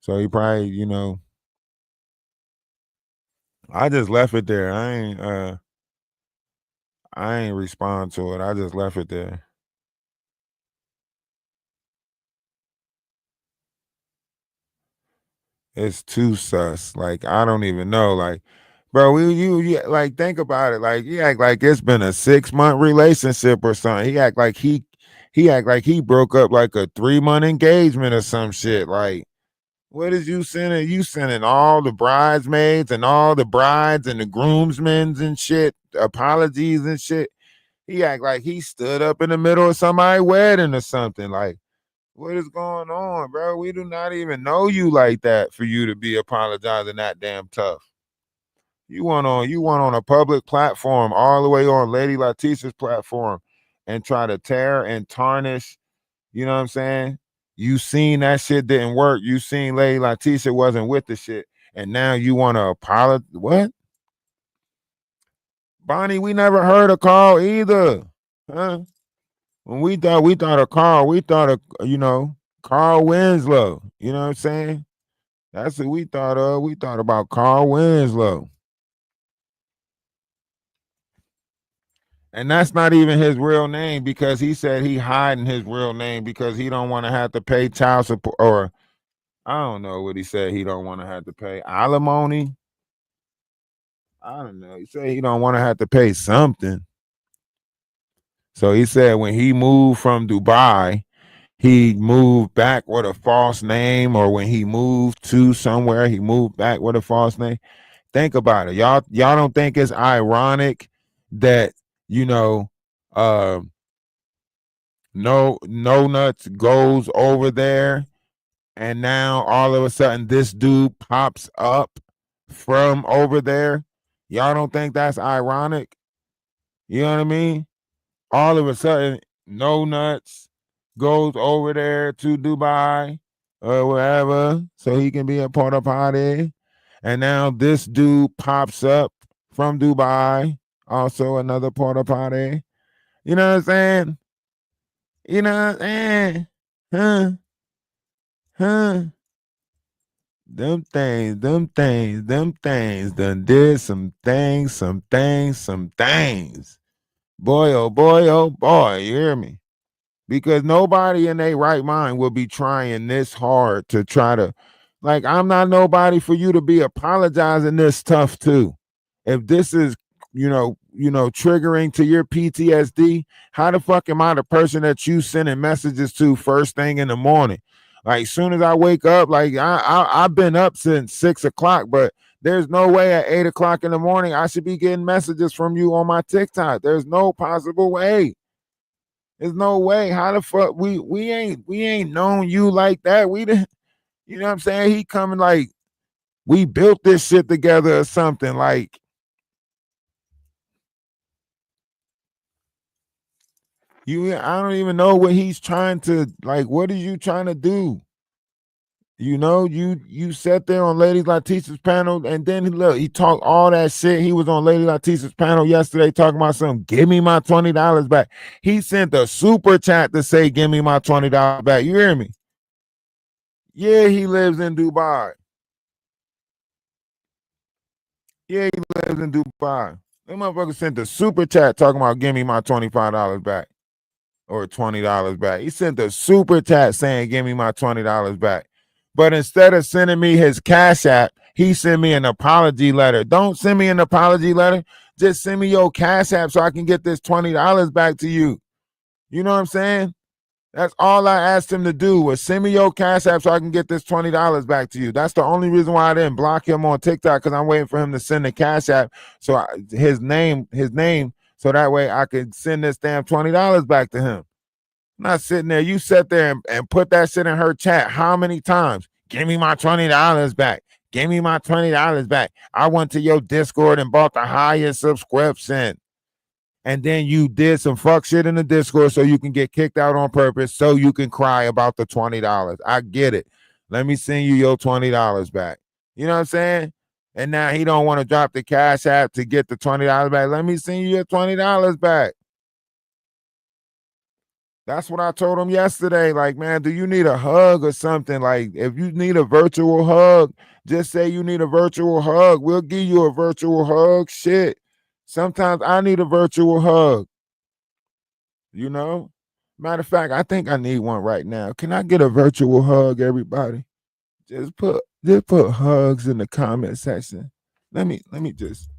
So he probably, I just left it there. I ain't respond to it. I just left it there. It's too sus. Like I don't even know. Like, bro, you like think about it. Like he act like it's been a 6-month relationship or something. He broke up like a 3-month engagement or some shit. Like, what is you sending? You sending all the bridesmaids and all the brides and the groomsmen and shit, apologies and shit. He act like he stood up in the middle of somebody's wedding or something. Like, what is going on, bro? We do not even know you like that for you to be apologizing that damn tough. You went on a public platform, all the way on Lady Letitia's platform, and try to tear and tarnish. You know what I'm saying? You seen that shit didn't work. You seen Lady Letitia wasn't with the shit, and now you want to apologize? What, Bonnie? We never heard a call either, huh? When we thought of Carl, we thought of Carl Winslow. You know what I'm saying? That's what we thought of. We thought about Carl Winslow. And that's not even his real name because he said he hiding his real name because he don't want to have to pay child support or I don't know what he said he don't want to have to pay alimony. I don't know. He said he don't want to have to pay something. So he said when he moved from Dubai, he moved back with a false name, or when he moved to somewhere, he moved back with a false name. Think about it. Y'all don't think it's ironic that, you know, uh no nuts goes over there and now all of a sudden this dude pops up from over there. Y'all don't think that's ironic? You know what I mean? All of a sudden, no nuts goes over there to Dubai or wherever so he can be a porta potty. And now this dude pops up from Dubai, also another porta potty. You know what I'm saying? You know what I'm saying? Huh? Huh? Them things done did some things, some things, some things. Boy, oh boy, oh boy, you hear me? Because nobody in their right mind will be trying this hard to try to, like, I'm not nobody for you to be apologizing this tough too. If this is, triggering to your PTSD, how the fuck am I the person that you sending messages to first thing in the morning? Like, soon as I wake up, like I've been up since 6 o'clock, but there's no way at 8 o'clock in the morning I should be getting messages from you on my TikTok. There's no possible way. There's no way. How the fuck we ain't known you like that. We didn't, you know what I'm saying? He coming like we built this shit together or something. Like, I don't even know what he's trying to, like, what are you trying to do? You sat there on Lady Letitia's panel, and then he talked all that shit. He was on Lady Letitia's panel yesterday talking about something. Give me my $20 back. He sent a super chat to say, "Give me my $20 back." You hear me? Yeah, he lives in Dubai. Yeah, he lives in Dubai. That motherfucker sent a super chat talking about give me my $25 back or $20 back. He sent a super chat saying give me my $20 back. But instead of sending me his Cash App, he sent me an apology letter. Don't send me an apology letter. Just send me your Cash App so I can get this $20 back to you. You know what I'm saying? That's all I asked him to do was send me your Cash App so I can get this $20 back to you. That's the only reason why I didn't block him on TikTok, because I'm waiting for him to send the Cash App his name, so that way I could send this damn $20 back to him. I'm not sitting there. You sat there and put that shit in her chat how many times? Give me my $20 back. Give me my $20 back. I went to your Discord and bought the highest subscription. And then you did some fuck shit in the Discord so you can get kicked out on purpose so you can cry about the $20. I get it. Let me send you your $20 back. You know what I'm saying? And now he don't want to drop the Cash App to get the $20 back. Let me send you your $20 back. That's what I told him yesterday. Like, man, do you need a hug or something? Like, if you need a virtual hug, just say you need a virtual hug. We'll give you a virtual hug. Shit. Sometimes I need a virtual hug. Matter of fact, I think I need one right now. Can I get a virtual hug, everybody? Just put hugs in the comment section. Let me just.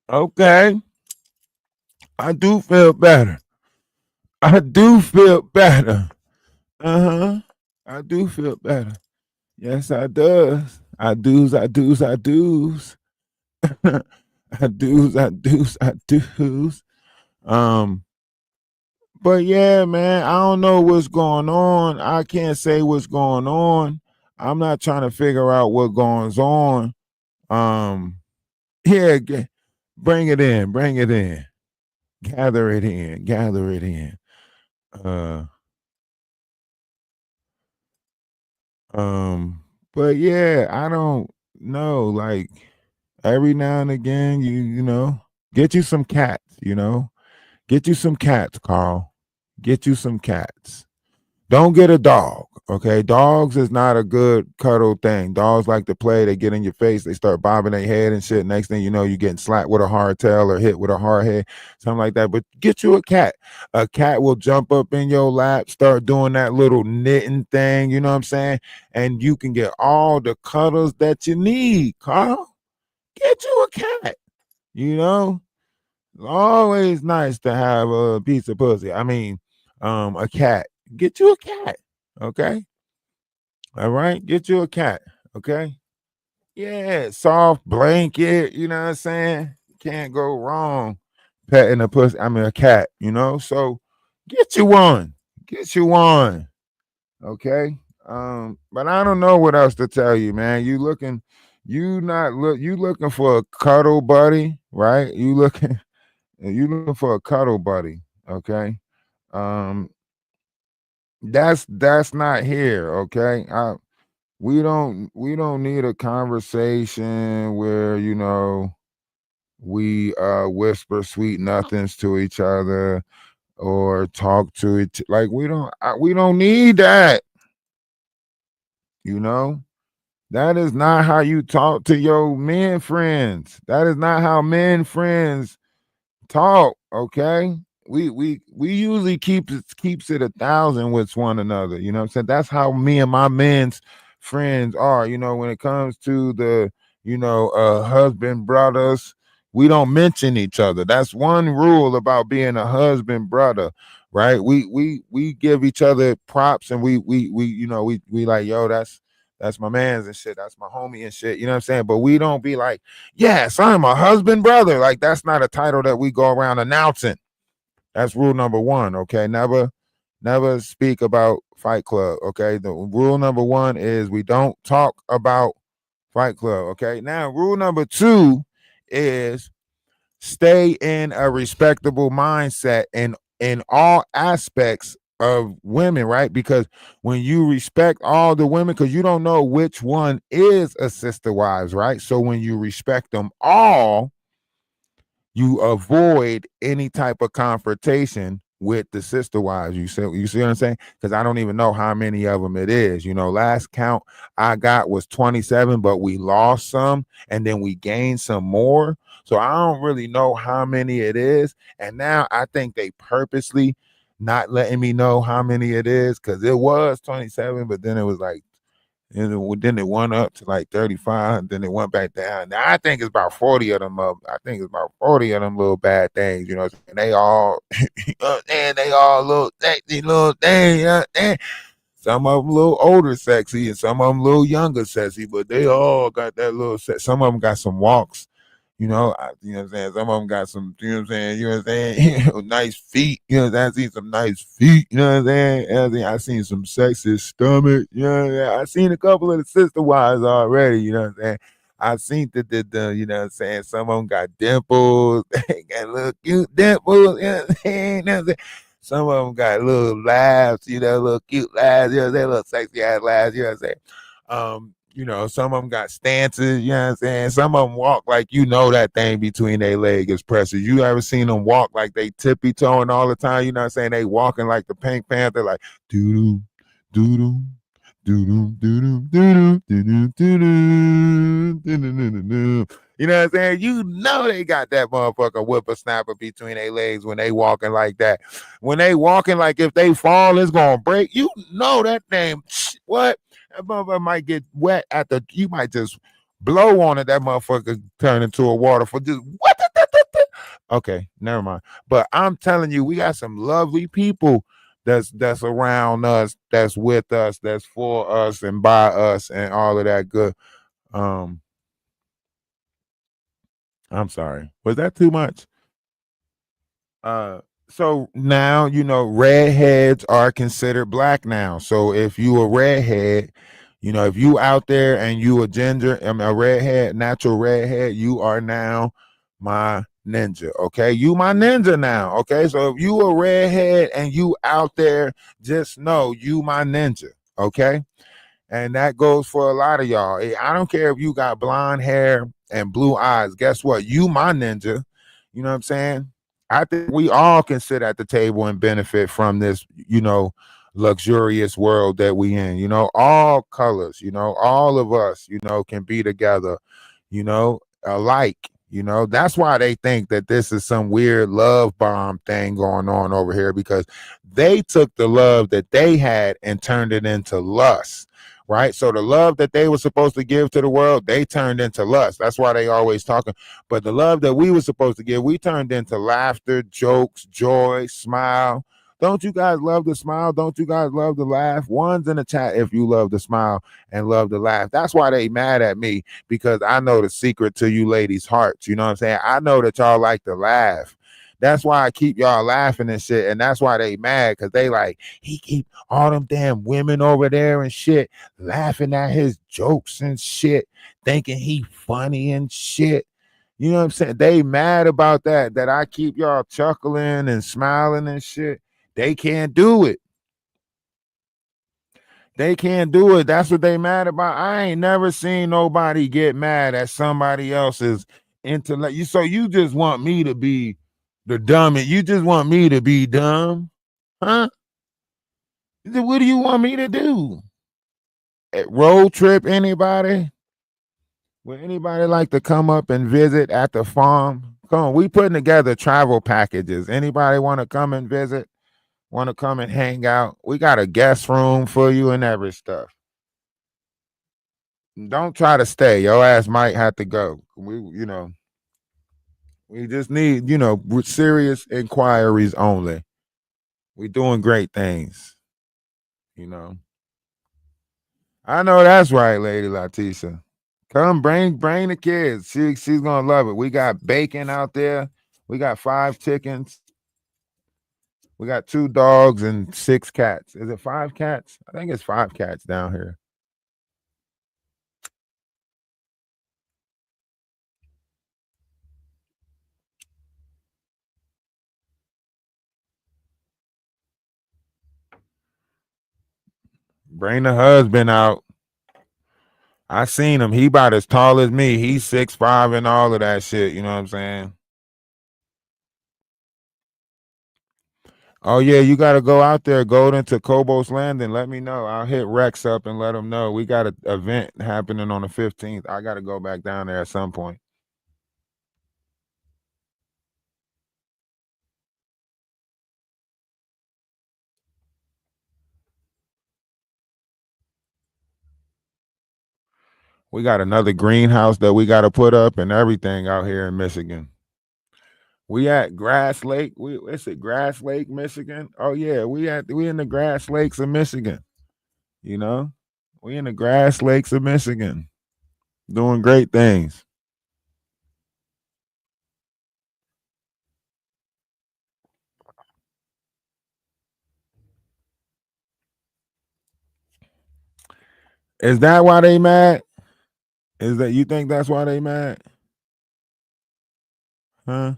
Okay. I do feel better. I do feel better. Uh-huh. I do feel better. Yes, I does. I do's. I do's, I do's, I do's. Um, but yeah, man, I don't know what's going on. I can't say what's going on. I'm not trying to figure out what goes on. Um, yeah, bring it in, bring it in, gather it in, gather it in. Uh, um, but yeah, I don't know. Like every now and again, you know, get you some cats. You know, get you some cats, Carl. Get you some cats. Don't get a dog. Okay, dogs is not a good cuddle thing. Dogs like to play. They get in your face. They start bobbing their head and shit. Next thing you know, you're getting slapped with a hard tail or hit with a hard head, something like that. But get you a cat. A cat will jump up in your lap, start doing that little knitting thing. You know what I'm saying? And you can get all the cuddles that you need, Carl. Get you a cat. You know, it's always nice to have a piece of pussy. I mean, a cat. Get you a cat. Okay. All right. Get you a cat. Okay. Yeah. Soft blanket. You know what I'm saying? Can't go wrong petting a pussy. I mean, a cat, you know? So get you one. Get you one. Okay. But I don't know what else to tell you, man. You looking for a cuddle buddy, right? You looking for a cuddle buddy. Okay. Um, that's not here. Okay. We don't need a conversation where we whisper sweet nothings to each other or talk to each like we don't need that. You know, that is not how you talk to your men friends. That is not how men friends talk. Okay, we usually keeps it 1,000 with one another. You know what I'm saying? That's how me and my men's friends are. You know, when it comes to the husband brothers, we don't mention each other. That's one rule about being a husband brother, right? We give each other props, and we like, yo, that's my man's and shit. That's my homie and shit. You know what I'm saying? But we don't be like, yes, I'm a husband brother. Like that's not a title that we go around announcing. That's rule number one. Okay. Never speak about Fight Club. Okay. The rule number one is we don't talk about Fight Club. Okay. Now, rule number two is stay in a respectable mindset in all aspects of women, right? Because when you respect all the women, because you don't know which one is a sister wives, right? So when you respect them all, you avoid any type of confrontation with the sister wives. You see what I'm saying? Because I don't even know how many of them it is. Last count I got was 27, but we lost some and then we gained some more. So I don't really know how many it is. And now I think they purposely not letting me know how many it is because it was 27, but then it was like then it went up to like 35, then it went back down. Now I think it's about 40 of them up. I think it's about 40 of them little bad things, and they all and they all little sexy little things, some of them a little older sexy and some of them a little younger sexy, but they all got that little some of them got some walks. You know what I'm saying? Some of them got some, you know what I'm saying? You know what I'm saying? Nice feet. You know what I'm saying? I seen some nice feet. You know what I'm saying? I seen some sexy stomach. You know what I'm saying? I seen a couple of the sister wives already. You know what I'm saying? I seen you know what I'm saying? Some of them got dimples. They got little cute dimples. You know what I'm saying? You know what I'm saying? Some of them got little laughs, little cute laughs, little sexy ass laughs, you know what I'm saying? Some of them got stances, you know what I'm saying? Some of them walk like that thing between their leg is pressure. You ever seen them walk like they tippy toeing all the time? You know what I'm saying? They walking like the Pink Panther, like doo doo doo doo doo doo doo doo doo doo doo. You know what I'm saying? They got that motherfucker whippersnapper between their legs when they walking like that. When they walking like if they fall, it's gonna break. That thing. What? That motherfucker might get wet you might just blow on it. That motherfucker turn into a waterfall. Just what? Okay, never mind. But I'm telling you, we got some lovely people that's around us, that's with us, that's for us and by us and all of that good. Um, I'm sorry. Was that too much? So now redheads are considered black now. So if you a redhead, if you out there and you a ginger, a redhead, natural redhead, you are now my ninja. Okay, you my ninja now. Okay, so if you a redhead and you out there, just know you my ninja. Okay. And that goes for a lot of y'all. I don't care if you got blonde hair and blue eyes. Guess what? You my ninja. You know what I'm saying? I think we all can sit at the table and benefit from this, luxurious world that we in. All colors, all of us, can be together, alike. That's why they think that this is some weird love bomb thing going on over here, because they took the love that they had and turned it into lust. Right. So the love that they were supposed to give to the world, they turned into lust. That's why they always talking. But the love that we were supposed to give, we turned into laughter, jokes, joy, smile. Don't you guys love to smile? Don't you guys love to laugh? One's in the chat if you love to smile and love to laugh. That's why they mad at me, because I know the secret to you ladies' hearts. You know what I'm saying? I know that y'all like to laugh. That's why I keep y'all laughing and shit. And that's why they mad, because they like, he keep all them damn women over there and shit laughing at his jokes and shit, thinking he funny and shit. You know what I'm saying? They mad about that I keep y'all chuckling and smiling and shit. They can't do it. They can't do it. That's what they mad about. I ain't never seen nobody get mad at somebody else's intellect. So you just want me to be the dummy. You just want me to be dumb? Huh? What do you want me to do? Road trip, anybody? Would anybody like to come up and visit at the farm? Come on, we putting together travel packages. Anybody want to come and visit? Want to come and hang out? We got a guest room for you and every stuff. Don't try to stay. Your ass might have to go. We just need, serious inquiries only. We doing great things. I know that's right, Lady Leticia. Come bring the kids. She's gonna love it. We got bacon out there. We got 5 chickens. We got 2 dogs and 6 cats. Is it 5 cats? I think it's 5 cats down here. Bring the husband out. I seen him. He about as tall as me. He's 6'5" and all of that shit. You know what I'm saying? Oh yeah, you got to go out there, Golden, to Cobos Landing. Let me know. I'll hit Rex up and let him know. We got an event happening on the 15th. I got to go back down there at some point. We got another greenhouse that we got to put up and everything out here in Michigan. We at Grass Lake. It's at Grass Lake, Michigan. Oh yeah, we in the Grass Lakes of Michigan. We in the Grass Lakes of Michigan, doing great things. Is that why they mad? Is that, you think that's why they mad? Huh?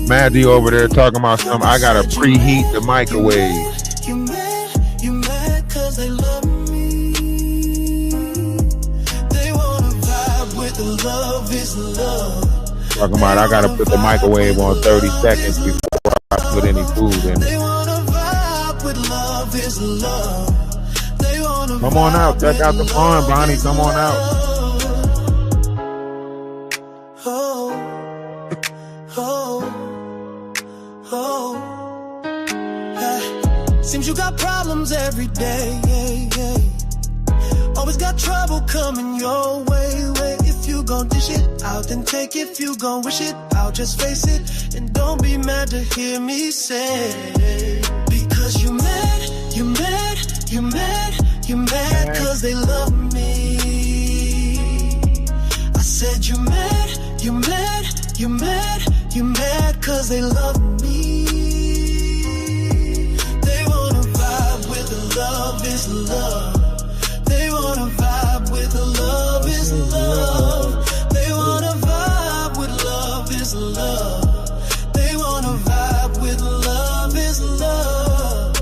Maddie over there talking about something. I gotta preheat the microwave. You mad cause they love me. They wanna vibe with the love is love. Talking about I gotta put the microwave on 30 seconds before I put any food in it. They wanna vibe with love is love. They wanna come on out, check out the farm, Bonnie. Come on out. Oh. Seems you got problems every day, yeah, yeah. Always got trouble coming your way, way. If you gon' dish it out, then take it. If you gon' wish it out, just face it. And don't be mad to hear me say, because you mad, you mad, you mad, you mad, cause they love me. I said you mad, you mad, you mad, you mad, cause they love me. They wanna vibe with the love is love. They wanna vibe with the love is love. They wanna vibe with love is love. They wanna vibe with love is love.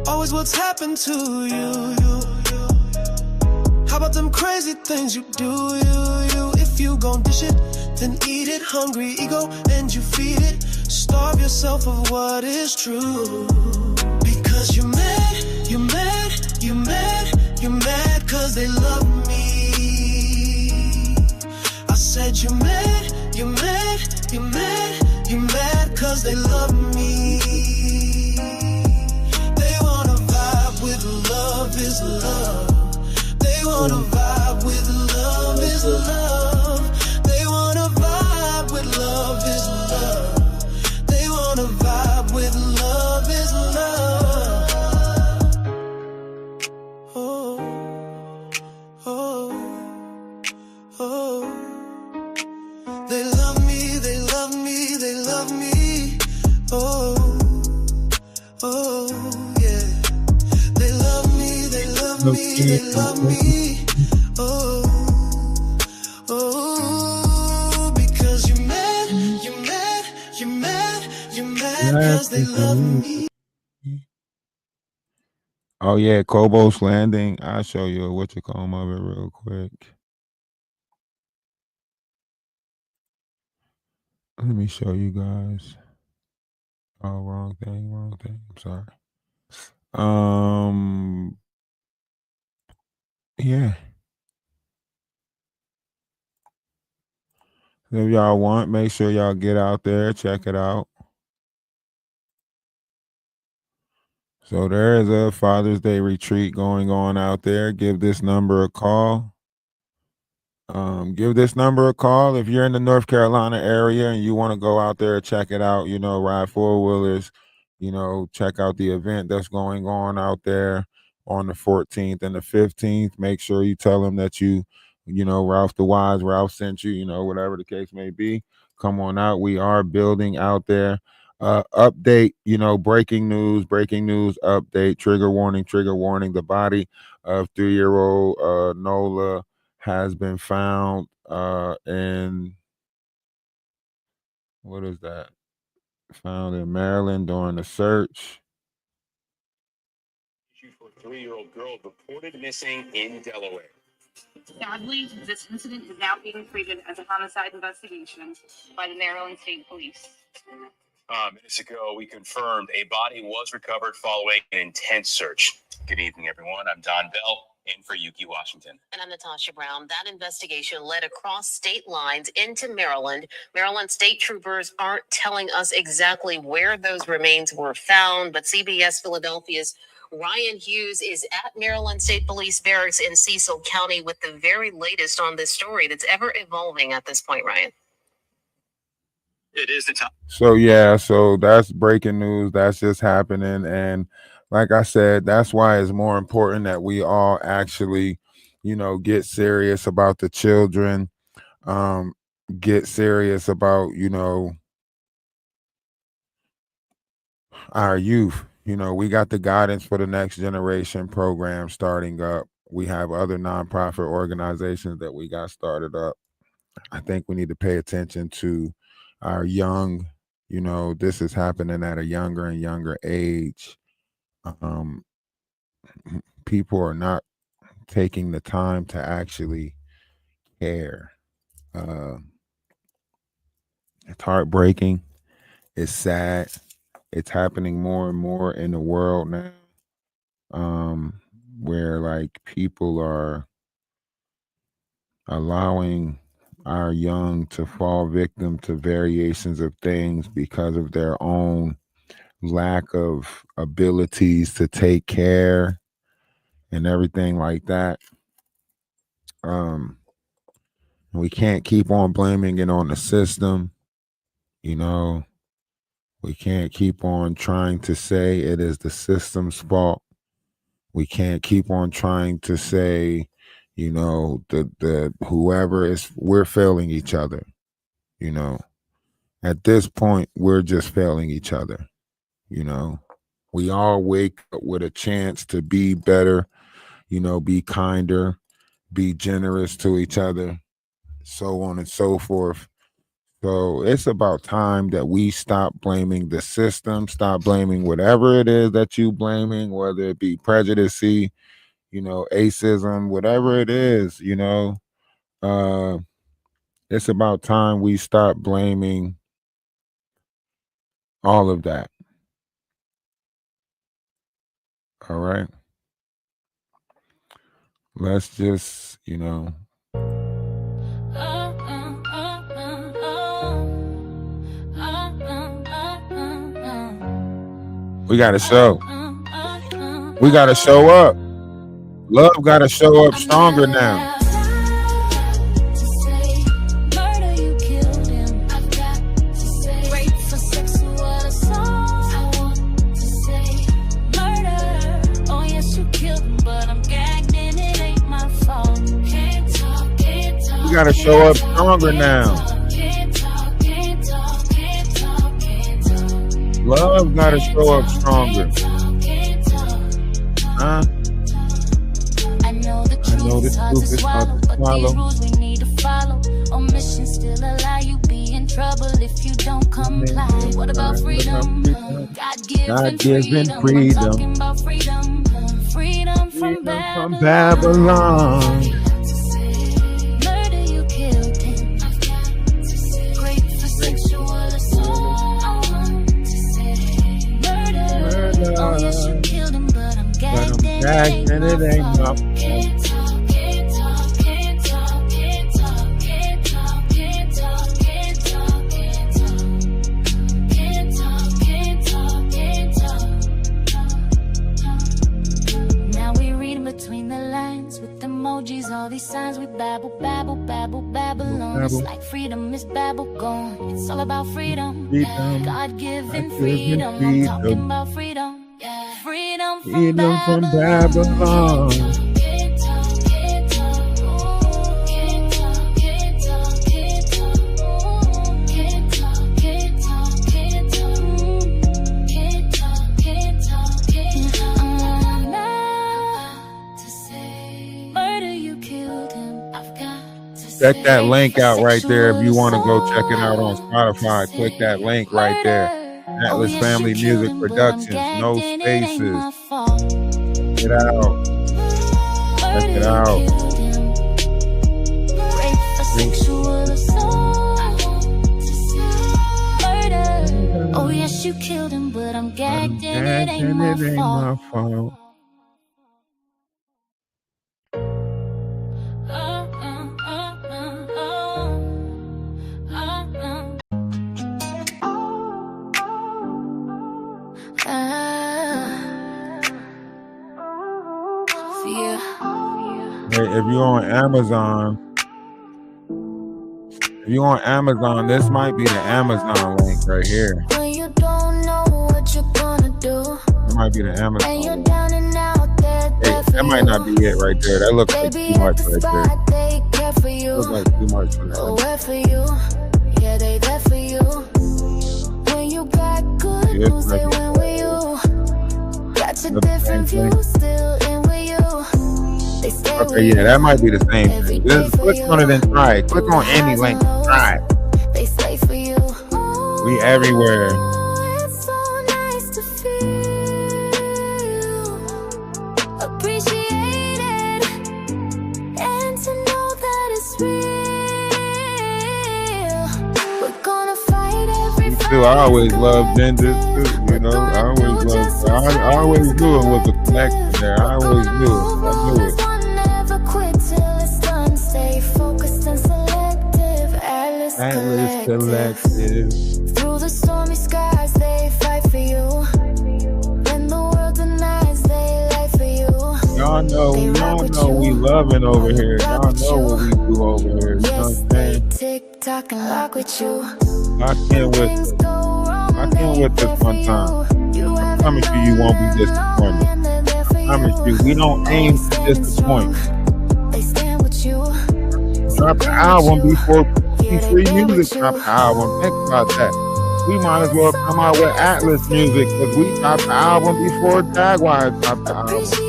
Always what's happened to you. How about them crazy things you do, you? If you gon' dish it, then eat it. Hungry ego, and you feed it. Starve yourself of what is true. Because you mad, you mad, you mad, you mad, cause they love me. I said you mad, you mad, you mad, you mad, cause they love me. They wanna vibe with love is love. They wanna vibe with love is love. They wanna vibe with love is love. They wanna vibe with love is love. Oh, oh, oh. They love me, they love me, they love me. Oh, oh, yeah. They love me, they love me, they love me. Oh, oh, because you mad, you mad, you mad, you mad, cause they love me. Oh yeah, Kobo's Landing. I'll show you a what you call of it real quick. Let me show you guys. Oh, wrong thing, wrong thing. I'm sorry. Yeah. If y'all want, make sure y'all get out there, check it out. So there is a Father's Day retreat going on out there. Give this number a call. Give this number a call if you're in the North Carolina area and you want to go out there, check it out, ride four-wheelers, check out the event that's going on out there on the 14th and the 15th. Make sure you tell them that Ralph DaWise sent you, whatever the case may be. Come on out. We are building out there. Update, breaking news update, trigger warning. The body of 3-year-old Nola has been found in what is that? Found in Maryland during a search. For a 3-year-old girl reported missing in Delaware. Sadly, this incident is now being treated as a homicide investigation by the Maryland State Police. Minutes ago, we confirmed a body was recovered following an intense search. Good evening, everyone. I'm Don Bell, in for Yuki Washington. And I'm Natasha Brown. That investigation led across state lines into Maryland. Maryland state troopers aren't telling us exactly where those remains were found, but CBS Philadelphia's Ryan Hughes is at Maryland State Police Barracks in Cecil County with the very latest on this story that's ever evolving at this point, Ryan. It is the time. So that's breaking news. That's just happening. And like I said, that's why it's more important that we all actually, get serious about the children, get serious about, our youth. We got the Guidance for the Next Generation program starting up. We have other nonprofit organizations that we got started up. I think we need to pay attention to our young, this is happening at a younger and younger age. People are not taking the time to actually care. It's heartbreaking. It's sad. It's happening more and more in the world now, where like people are allowing our young to fall victim to variations of things because of their own lack of abilities to take care and everything like that. We can't keep on blaming it on the system. You know, we can't keep on trying to say it is the system's fault. We can't keep on trying to say, you know, the whoever is, we're failing each other. You know, at this point, we're just failing each other. You know, we all wake up with a chance to be better, you know, be kinder, be generous to each other, so on and so forth. So it's about time that we stop blaming the system, stop blaming whatever it is that you blaming, whether it be prejudice, you know, acism, whatever it is, you know. It's about time we stop blaming all of that. All right. Let's just, you know. We got to show. We got to show up. Love got to show up stronger now. We got to show up stronger now. Love got to show up stronger. Huh? I know the truth is hard to swallow, but these rules we need to follow. Omission still allow you be in trouble if you don't comply. What about freedom? God-given freedom. I'm talking about freedom. Freedom from Babylon. Murder, you killed him. Great for sexual assault. I want to say murder. Oh yes, you killed him, but I'm gagged and it ain't my fault. All these signs we babble on. It's like freedom is babble gone. It's all about freedom. God-given freedom. I'm talking about freedom. Freedom from Babylon. Check that link out right there if you want to go check it out on Spotify. Click that link right there. Atlas Family Music Productions, no spaces. Get out. Check it out. Oh yes, you killed him, but I'm gagged and it ain't my fault. Hey, if you're on Amazon, this might be the Amazon link right here. When you don't know what you're gonna do, it might be the Amazon and you're link. down and out there, Hey, that might not be it right there. That looks like too much right there. They care for you. Looks like too much for that. Where for you? Yeah, they there for you. When you got good news, they went with you. Got your different views, still in with you. They stay Okay, yeah, that might be the same thing. Just click on it and try it. Click on any link and try it. They slay for you. We everywhere. It's so nice to feel appreciated and to know that it's real. We're gonna fight every fight. I always loved Ginger too, you know. I always knew it was a connection there. I always knew it. I knew it. Never quit till it's done. Stay focused and selective. Atlas Collective. Collective. Through the stormy skies, they fight for you. Y'all know, y'all know we loving over here. Y'all know what we do over here. You know what I'm saying? Tick-tock and lock with you. Lock in with this one time. I promise you won't be disappointed. I promise you, we don't aim to disappoint. They stand with you. Drop the album before free music drop the album. Think about that. We might as well come out with Atlas music because we dropped the album before DaWise dropped the album. Appreciate it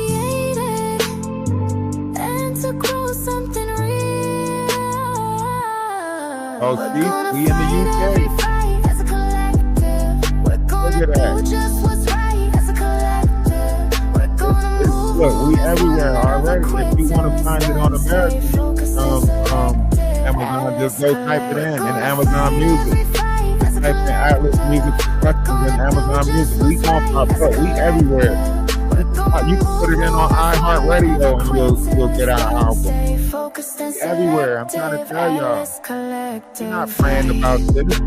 and to grow something real. Oh, see, we in the UK. As a collective, we're gonna Look at that. do just what's right. As a collective, we're gonna move. Look, we everywhere already. If you want to find it on American, Amazon, just go type it in Amazon Music. Type in Atlas Music Productions in Amazon Music. We gon' pop up. We everywhere. You can put it in on iHeartRadio and you'll get our album. We everywhere. I'm trying to tell y'all. We're not praying about this.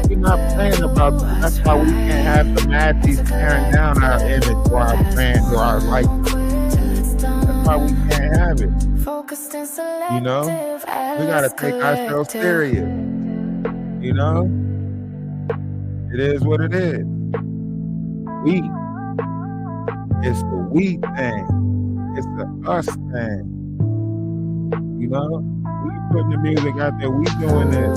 We're not praying about this. That's why we can't have the Maddies tearing down our image or our brand or our likeness. That's why we can't have it. You know? We gotta take ourselves serious. You know? It is what it is. We. It's the we thing. It's the us thing. You know? We putting the music out there. We doing it.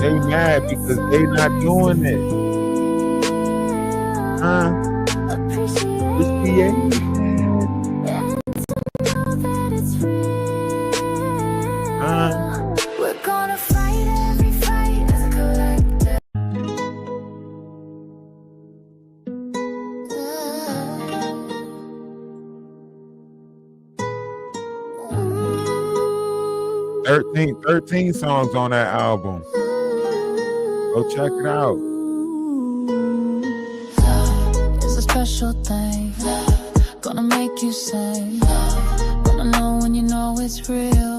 They mad because they not doing it. Appreciate it. We're gonna fight every fight as a collective. Mm. 13 songs on that album. Go check it out. Love is a special thing. Gonna make you sing. Gonna know when you know it's real.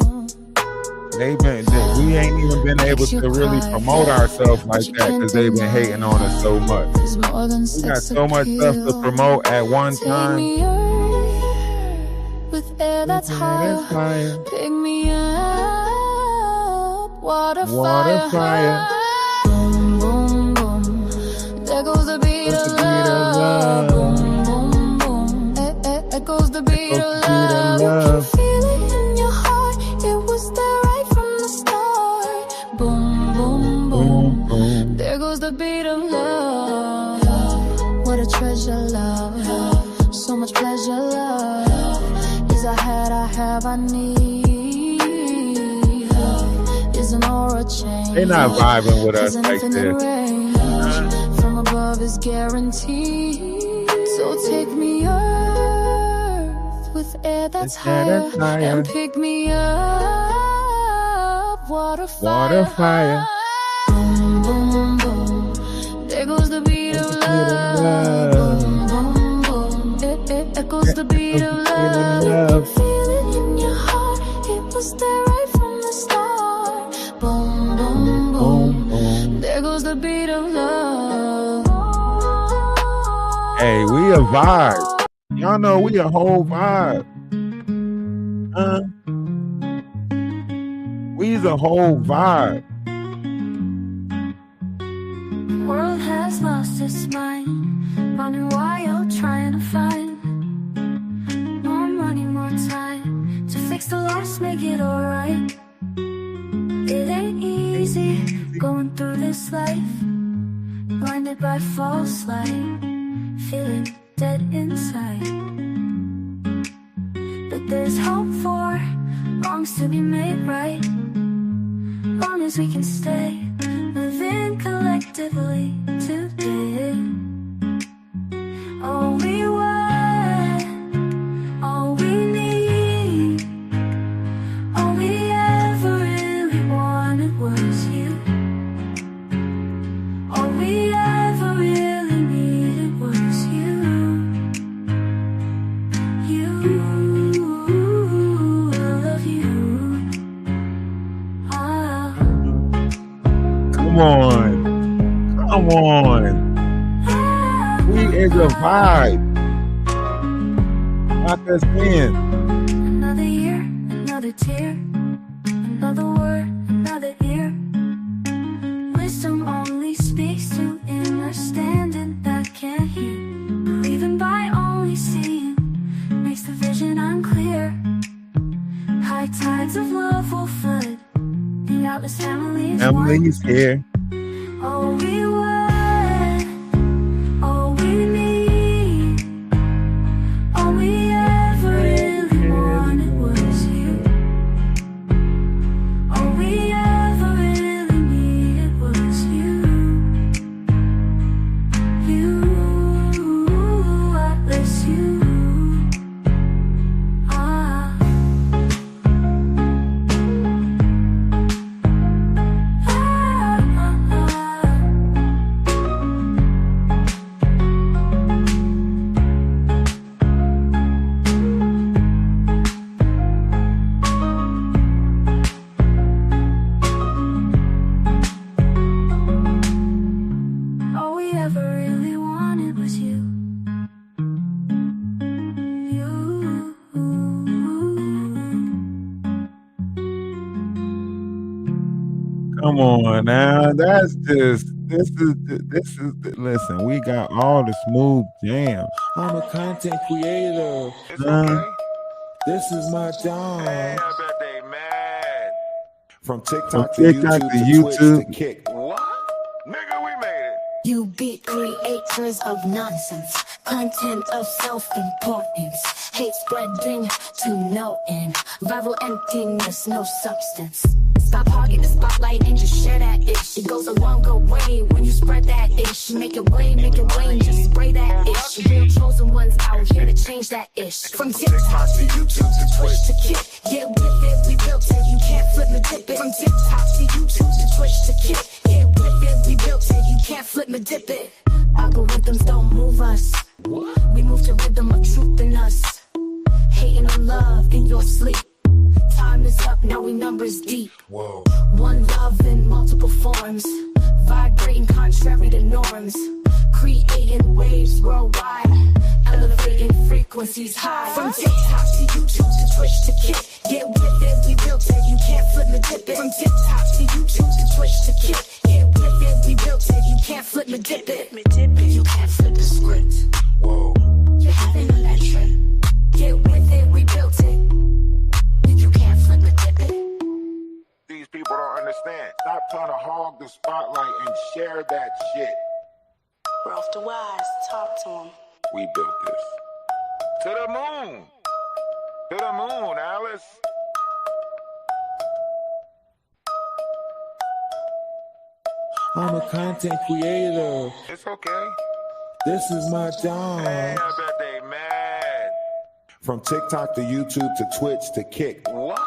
We ain't even been able to really promote ourselves like that because they've been hating on us so much. We got so much stuff to promote at one time. With air that's higher. Pick me up. Water fire. Boom, boom, boom. There goes the beat of love. Boom, boom, boom. There goes the beat of love. You can feel it in your heart. It was there right from the start. Boom, boom, boom. There goes the beat of love. What a treasure, love. So much pleasure, love. Is I had, I have, I need. Is an aura change. They're not vibing with us like this. From above is guaranteed. So take me earth with air that's higher. And pick me up. Water fire. Boom, boom, boom. There goes the beat of love. Boom, boom, boom. It echoes the beat of love. You can feel it in your heart. It was there right from the start. Boom, boom, boom. There goes the beat of love. Hey, we a vibe. Y'all know we a whole vibe. We's a whole vibe. World has lost its mind. Wondering why you're trying to find more money, more time to fix the loss, make it alright. It ain't easy going through this life, blinded by false light, feeling dead inside. But there's hope for wrongs to be made right, long as we can stay living collectively today. All we want, all we need, all we ever really wanted was you. All we ever really needed was you. I love you. Come on. We is a vibe. lock us in. Another year, another tear, another word, another ear. Wisdom only speaks to understanding that can't hear. Believing by only seeing makes the vision unclear. High tides of love will flood the outless families. Emily's here. All we want, all we need, all we ever really wanted was you. All we ever really needed was you. You, Atlas, you. Ah. All we ever really wanted was you. You. Come on now. That's just this is listen, we got all the smooth jams. I'm a content creator. It's okay. This is my Hey, job. I bet they mad. From From TikTok to TikTok YouTube to to Twitch to YouTube. Kick. What? Nigga, we made it. You be creators of nonsense, content of self-importance, hate spreading to no end, viral emptiness, no substance. Stop hogging the spotlight and just share that ish. It goes a longer way when you spread that ish. Make it rain, and just spray that ish. Real chosen ones out here to change that ish. From TikTok to YouTube to Twitch to Kick. Yeah, with it, we built it, you can't flip me dip it. From TikTok to YouTube to Twitch to Kick. Yeah, with it, we built it, you can't flip me dip it. Algorithms don't move us. We move to rhythm of truth in us. Hating on love in your sleep. Time is up, now we numbers deep. Whoa. One love in multiple forms, vibrating contrary to norms, creating waves worldwide, elevating frequencies high. From TikTok to YouTube to Twitch to Kick. Get with it, we built it, you can't flip me dip it. From TikTok to YouTube to Twitch to Kick. Get with it, we built it, you can't flip me dip it. You can't flip the script. Whoa. You're having a lecture. Get with it, we built it. You can't flip me dip it. These people don't understand. Stop trying to hog the spotlight and share that shit. We're off DaWise. Talk to him. We built this. To the moon. To the moon, Alice. I'm a content creator. It's okay. This is my Hey, job. I bet they mad. From TikTok to YouTube to Twitch to Kick. What?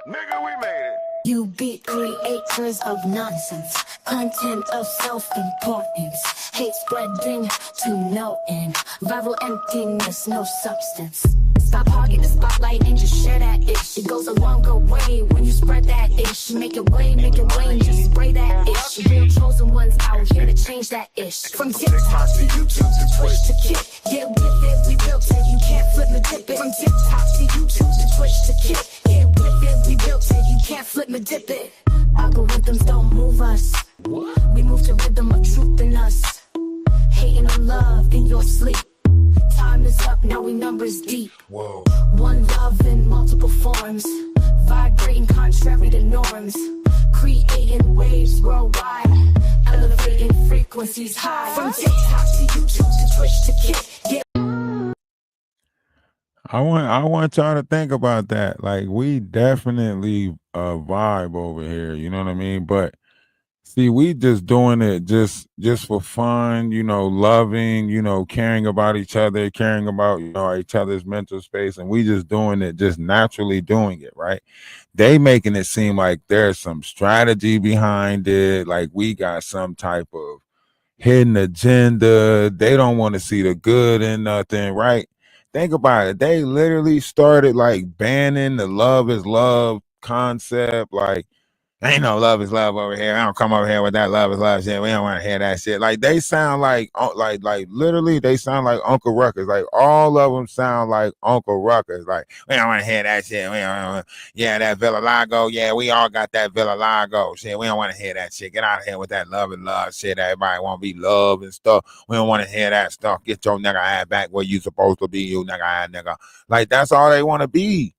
Nigga, we made it. You be creators of nonsense, content of self-importance, hate spreading to no end, viral emptiness, no substance. Stop hogging the spotlight and just share that ish. It goes a longer way when you spread that ish. Make it rain, just spray that ish. Real chosen ones out here to change that ish. From TikTok to YouTube to Twitch to Kick. Yeah, with it, we built it, you can't flip me dip it. From TikTok to YouTube to Twitch to Kick. Yeah, with it, we built it, you can't flip me dip it. Algorithms don't move us. We move to rhythm of truth in us. Hating on love in your sleep. Time is up, now we numbers deep. Whoa. One love in multiple forms, vibrating contrary to norms, creating waves worldwide, elevating frequencies high. From TikTok to YouTube to Twitch to Kick. Yeah. I want y'all to think about that. Like, we definitely vibe over here, you know what I mean? But see, we just doing it just for fun, you know, loving, you know, caring about each other, caring about, you know, each other's mental space, and we just doing it, just naturally doing it, right? They making it seem like there's some strategy behind it, like we got some type of hidden agenda. They don't want to see the good in nothing, right? Think about it. They literally started like banning the love is love concept, like Ain't no love is love over here. I don't come over here with that love is love shit. We don't want to hear that shit. Like they sound like literally they sound like Uncle Ruckus. Like all of them sound like Uncle Ruckus. Like we don't want to hear that shit. Yeah, that Villa Lago. Yeah, we all got that Villa Lago shit. We don't want to hear that shit. Get out of here with that love and love shit. Everybody want to be love and stuff. We don't want to hear that stuff. Get your nigga ass back where you supposed to be, you nigga ass nigga. Like that's all they want to be.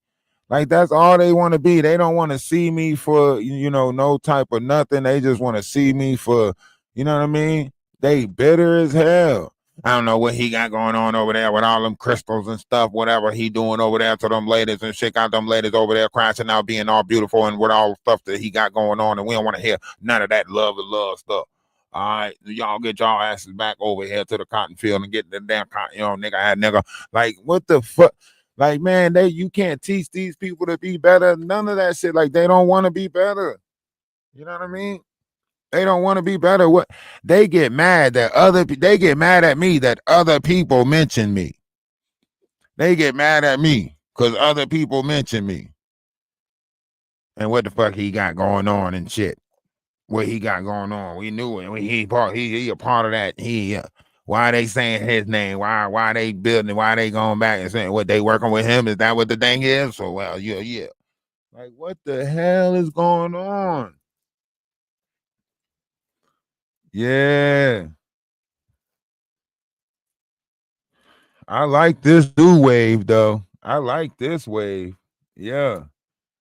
Like that's all they want to be. They don't want to see me for, no type of nothing. They just want to see me for, you know what I mean? They bitter as hell. I don't know what he got going on over there with all them crystals and stuff, whatever he doing over there to them ladies and shit. Got them ladies over there crashing out, being all beautiful and with all the stuff that he got going on. And we don't want to hear none of that love and love stuff. All right, y'all get y'all asses back over here to the cotton field and get the damn cotton, nigga. Like, what the fuck? Like, man, you can't teach these people to be better. None of that shit. Like, they don't want to be better. You know what I mean? They don't want to be better. What they get mad that they get mad at me that other people mention me. They get mad at me because other people mention me. And what the fuck he got going on and shit. What he got going on. We knew it. He a part of that. Why they saying his name? Why they building? Why they going back and saying what they working with him? Is that what the thing is? So well, yeah. Like what the hell is going on? Yeah. I like this new wave though. I like this wave. Yeah.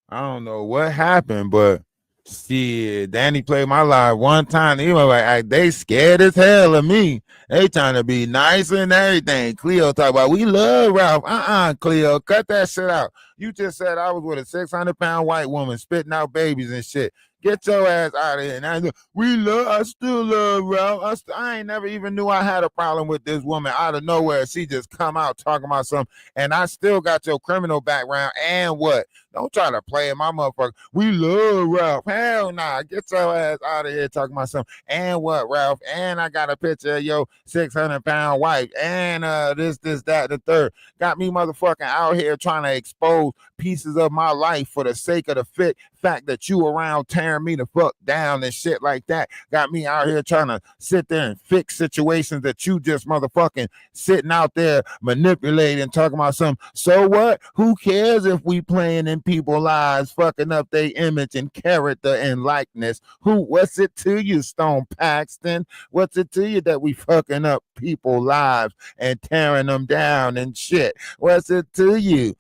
I don't know what happened, but shit, Danny played my live one time. He was like, they scared as hell of me. They trying to be nice and everything. Cleo talk about, we love Ralph. Cleo, cut that shit out. You just said I was with a 600-pound white woman spitting out babies and shit. Get your ass out of here. And I still love Ralph. I ain't never even knew I had a problem with this woman out of nowhere. She just come out talking about something. And I still got your criminal background. And what? Don't try to play in my motherfucker. We love Ralph. Hell nah. Get your ass out of here talking about something. And what, Ralph? And I got a picture of your 600-pound wife. And this, that, the third. Got me motherfucking out here trying to expose pieces of my life for the sake of the fact that you around tearing me the fuck down and shit like that. Got me out here trying to sit there and fix situations that you just motherfucking sitting out there manipulating, talking about something. So what? Who cares if we playing in people's lives, fucking up their image and character and likeness? What's it to you, Stone Paxton? What's it to you that we fucking up people's lives and tearing them down and shit? What's it to you?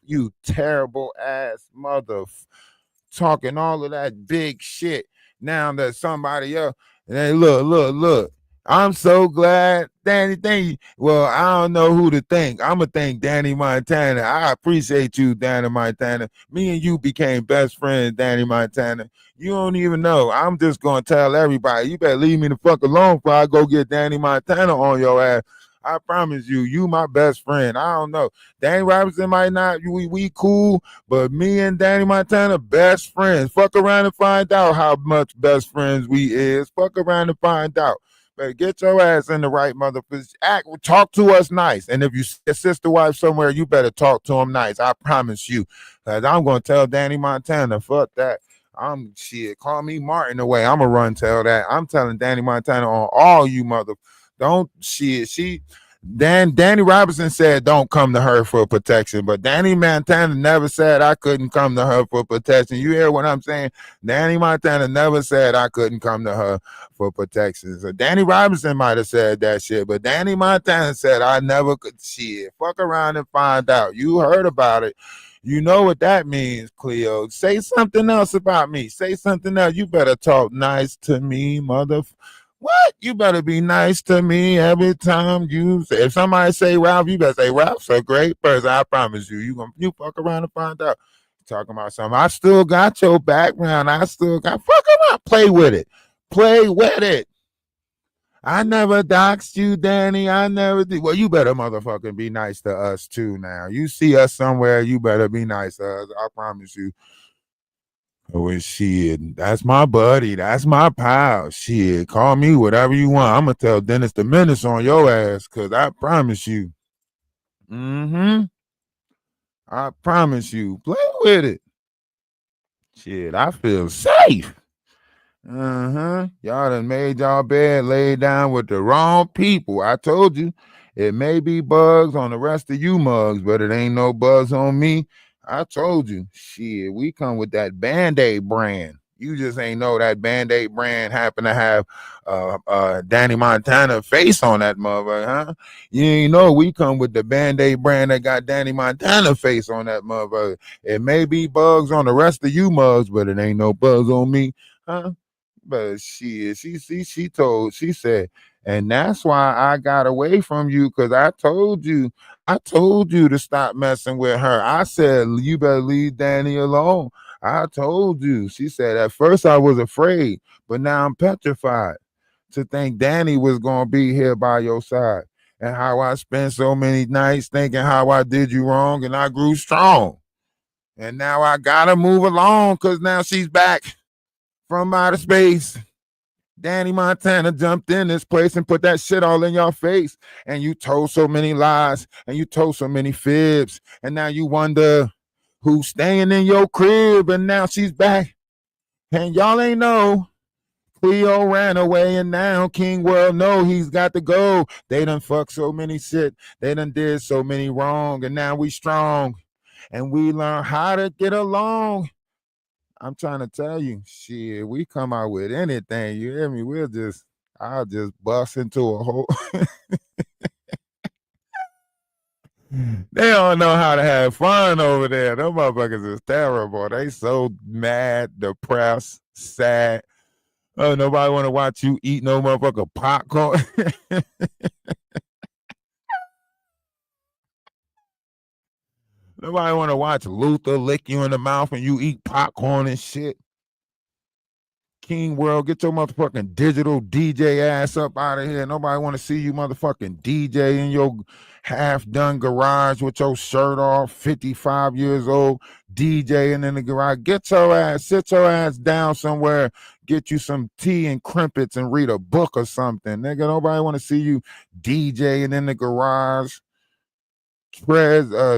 You terrible ass mother, talking all of that big shit. Now that somebody else, hey, look. I'm so glad, Danny. Thank you. Well, I don't know who to thank. I'm gonna thank Danny Montana. I appreciate you, Danny Montana. Me and you became best friends, Danny Montana. You don't even know. I'm just gonna tell everybody. You better leave me the fuck alone before I go get Danny Montana on your ass. I promise you my best friend. I don't know. Danny Robinson might not, we cool, but me and Danny Montana, best friends. Fuck around and find out how much best friends we is. Fuck around and find out. Better get your ass in the right motherfucker. Talk to us nice. And if you see a sister wife somewhere, you better talk to him nice. I promise you. Because I'm going to tell Danny Montana, fuck that. Call me Martin away. I'm going to run tell that. I'm telling Danny Montana on all you motherfuckers. Don't Danny Robinson said don't come to her for protection, but Danny Montana never said I couldn't come to her for protection. You hear what I'm saying? Danny Montana never said I couldn't come to her for protection. So Danny Robinson might have said that shit, but Danny Montana said I never could. Shit, fuck around and find out. You heard about it. You know what that means, Cleo. Say something else about me. Say something else. You better talk nice to me, What? You better be nice to me every time you say. If somebody say Ralph, you better say Ralph's a great person. I promise you. You fuck around and find out. Talking about something. I still got your background. I still got fuck around. Play with it. Play with it. I never doxed you, Danny. I never did. Well, you better motherfucking be nice to us too now. You see us somewhere, you better be nice to us. I promise you. Oh, shit, that's my buddy. That's my pal. Shit, call me whatever you want. I'm going to tell Dennis the Menace on your ass because I promise you. I promise you. Play with it. Shit, I feel safe. Y'all done made y'all bed, laid down with the wrong people. I told you, it may be bugs on the rest of you mugs, but it ain't no bugs on me. I told you, shit, we come with that Band-Aid brand. You just ain't know that Band-Aid brand happen to have Danny Montana face on that motherfucker, huh? You ain't know we come with the Band-Aid brand that got Danny Montana face on that motherfucker. It may be bugs on the rest of you mugs, but it ain't no bugs on me, huh? But she said, and that's why I got away from you, because I told you to stop messing with her. I said, you better leave Danny alone. I told you. She said, at first I was afraid, but now I'm petrified to think Danny was going to be here by your side, and how I spent so many nights thinking how I did you wrong, and I grew strong. And now I got to move along because now she's back from outer space. Danny Montana jumped in this place and put that shit all in your face. And you told so many lies and you told so many fibs. And now you wonder who's staying in your crib. And now she's back. And y'all ain't know. Cleo ran away and now King World know he's got to go. They done fucked so many shit. They done did so many wrong. And now we strong. And we learn how to get along. I'm trying to tell you, shit, we come out with anything, you hear me? I'll just bust into a whole. They don't know how to have fun over there. Them motherfuckers is terrible. They so mad, depressed, sad. Oh, nobody want to watch you eat no motherfucker popcorn. Nobody want to watch Luther lick you in the mouth and you eat popcorn and shit. King World, get your motherfucking digital DJ ass up out of here. Nobody want to see you motherfucking DJ in your half-done garage with your shirt off, 55 years old, DJing in the garage. Get your ass, sit your ass down somewhere, get you some tea and crimpets and read a book or something. Nigga, nobody want to see you DJing in the garage.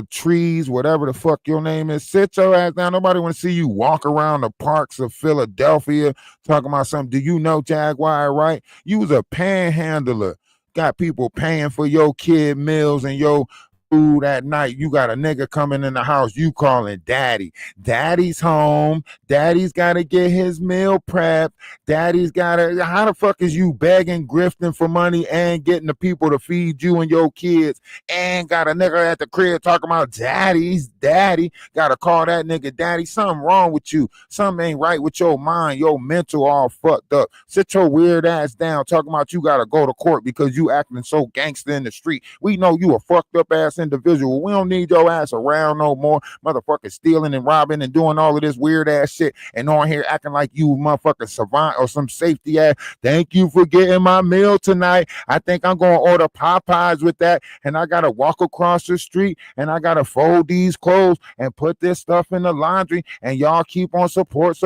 Trees, whatever the fuck your name is, sit your ass down. Nobody want to see you walk around the parks of Philadelphia talking about something. Do you know Jaguar, right? You was a panhandler. Got people paying for your kid meals and your food at night. You got a nigga coming in the house, you calling daddy. Daddy's home. Daddy's got to get his meal prepped. Daddy's got to, how the fuck is you begging, grifting for money and getting the people to feed you and your kids and got a nigga at the crib talking about daddy? Got to call that nigga daddy. Something wrong with you. Something ain't right with your mind. Your mental all fucked up. Sit your weird ass down talking about you got to go to court because you acting so gangster in the street. We know you a fucked up ass individual. We don't need your ass around no more. Motherfucker stealing and robbing and doing all of this weird ass shit and on here acting like you motherfucking savant or some safety ass. Thank you for getting my meal tonight. I think I'm going to order Popeyes with that, and I got to walk across the street and I got to fold these clothes and put this stuff in the laundry, and y'all keep on support,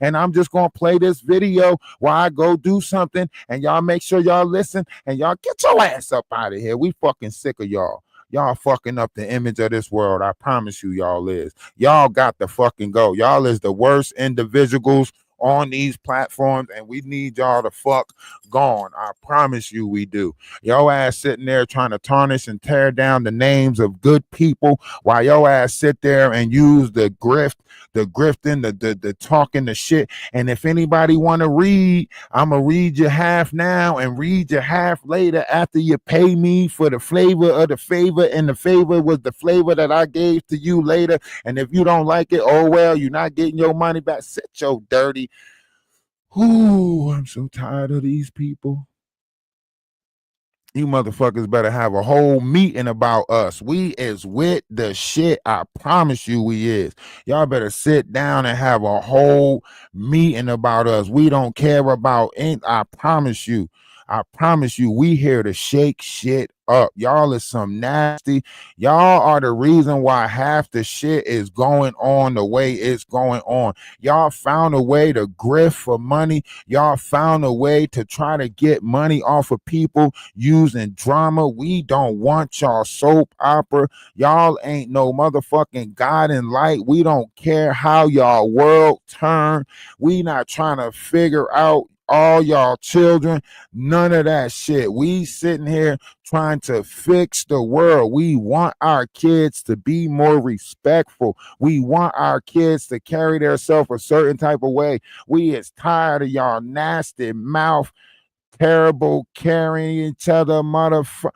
and I'm just going to play this video while I go do something, and y'all make sure y'all listen, and y'all get your ass up out of here. We fucking sick of y'all. Y'all fucking up the image of this world. I promise you, y'all is. Y'all got to fucking go. Y'all is the worst individuals on these platforms, and we need y'all to fuck gone. I promise you we do. Your ass sitting there trying to tarnish and tear down the names of good people while your ass sit there and use the grifting, the talking, the shit. And if anybody want to read, I'm going to read you half now and read you half later after you pay me for the flavor of the favor, and the favor was the flavor that I gave to you later. And if you don't like it, oh well, you're not getting your money back. Sit your dirty. Ooh, I'm so tired of these people. You motherfuckers better have a whole meeting about us. We is with the shit. I promise you we is. Y'all better sit down and have a whole meeting about us. We don't care about ink. I promise you. I promise you, we here to shake shit up. Y'all is some nasty. Y'all are the reason why half the shit is going on the way it's going on. Y'all found a way to grift for money. Y'all found a way to try to get money off of people using drama. We don't want y'all soap opera. Y'all ain't no motherfucking God in light. We don't care how y'all world turn. We not trying to figure out all y'all children. None of that shit. We sitting here trying to fix the world. We want our kids to be more respectful. We want our kids to carry themselves a certain type of way. We is tired of y'all nasty mouth, terrible, carrying each other, motherfucker.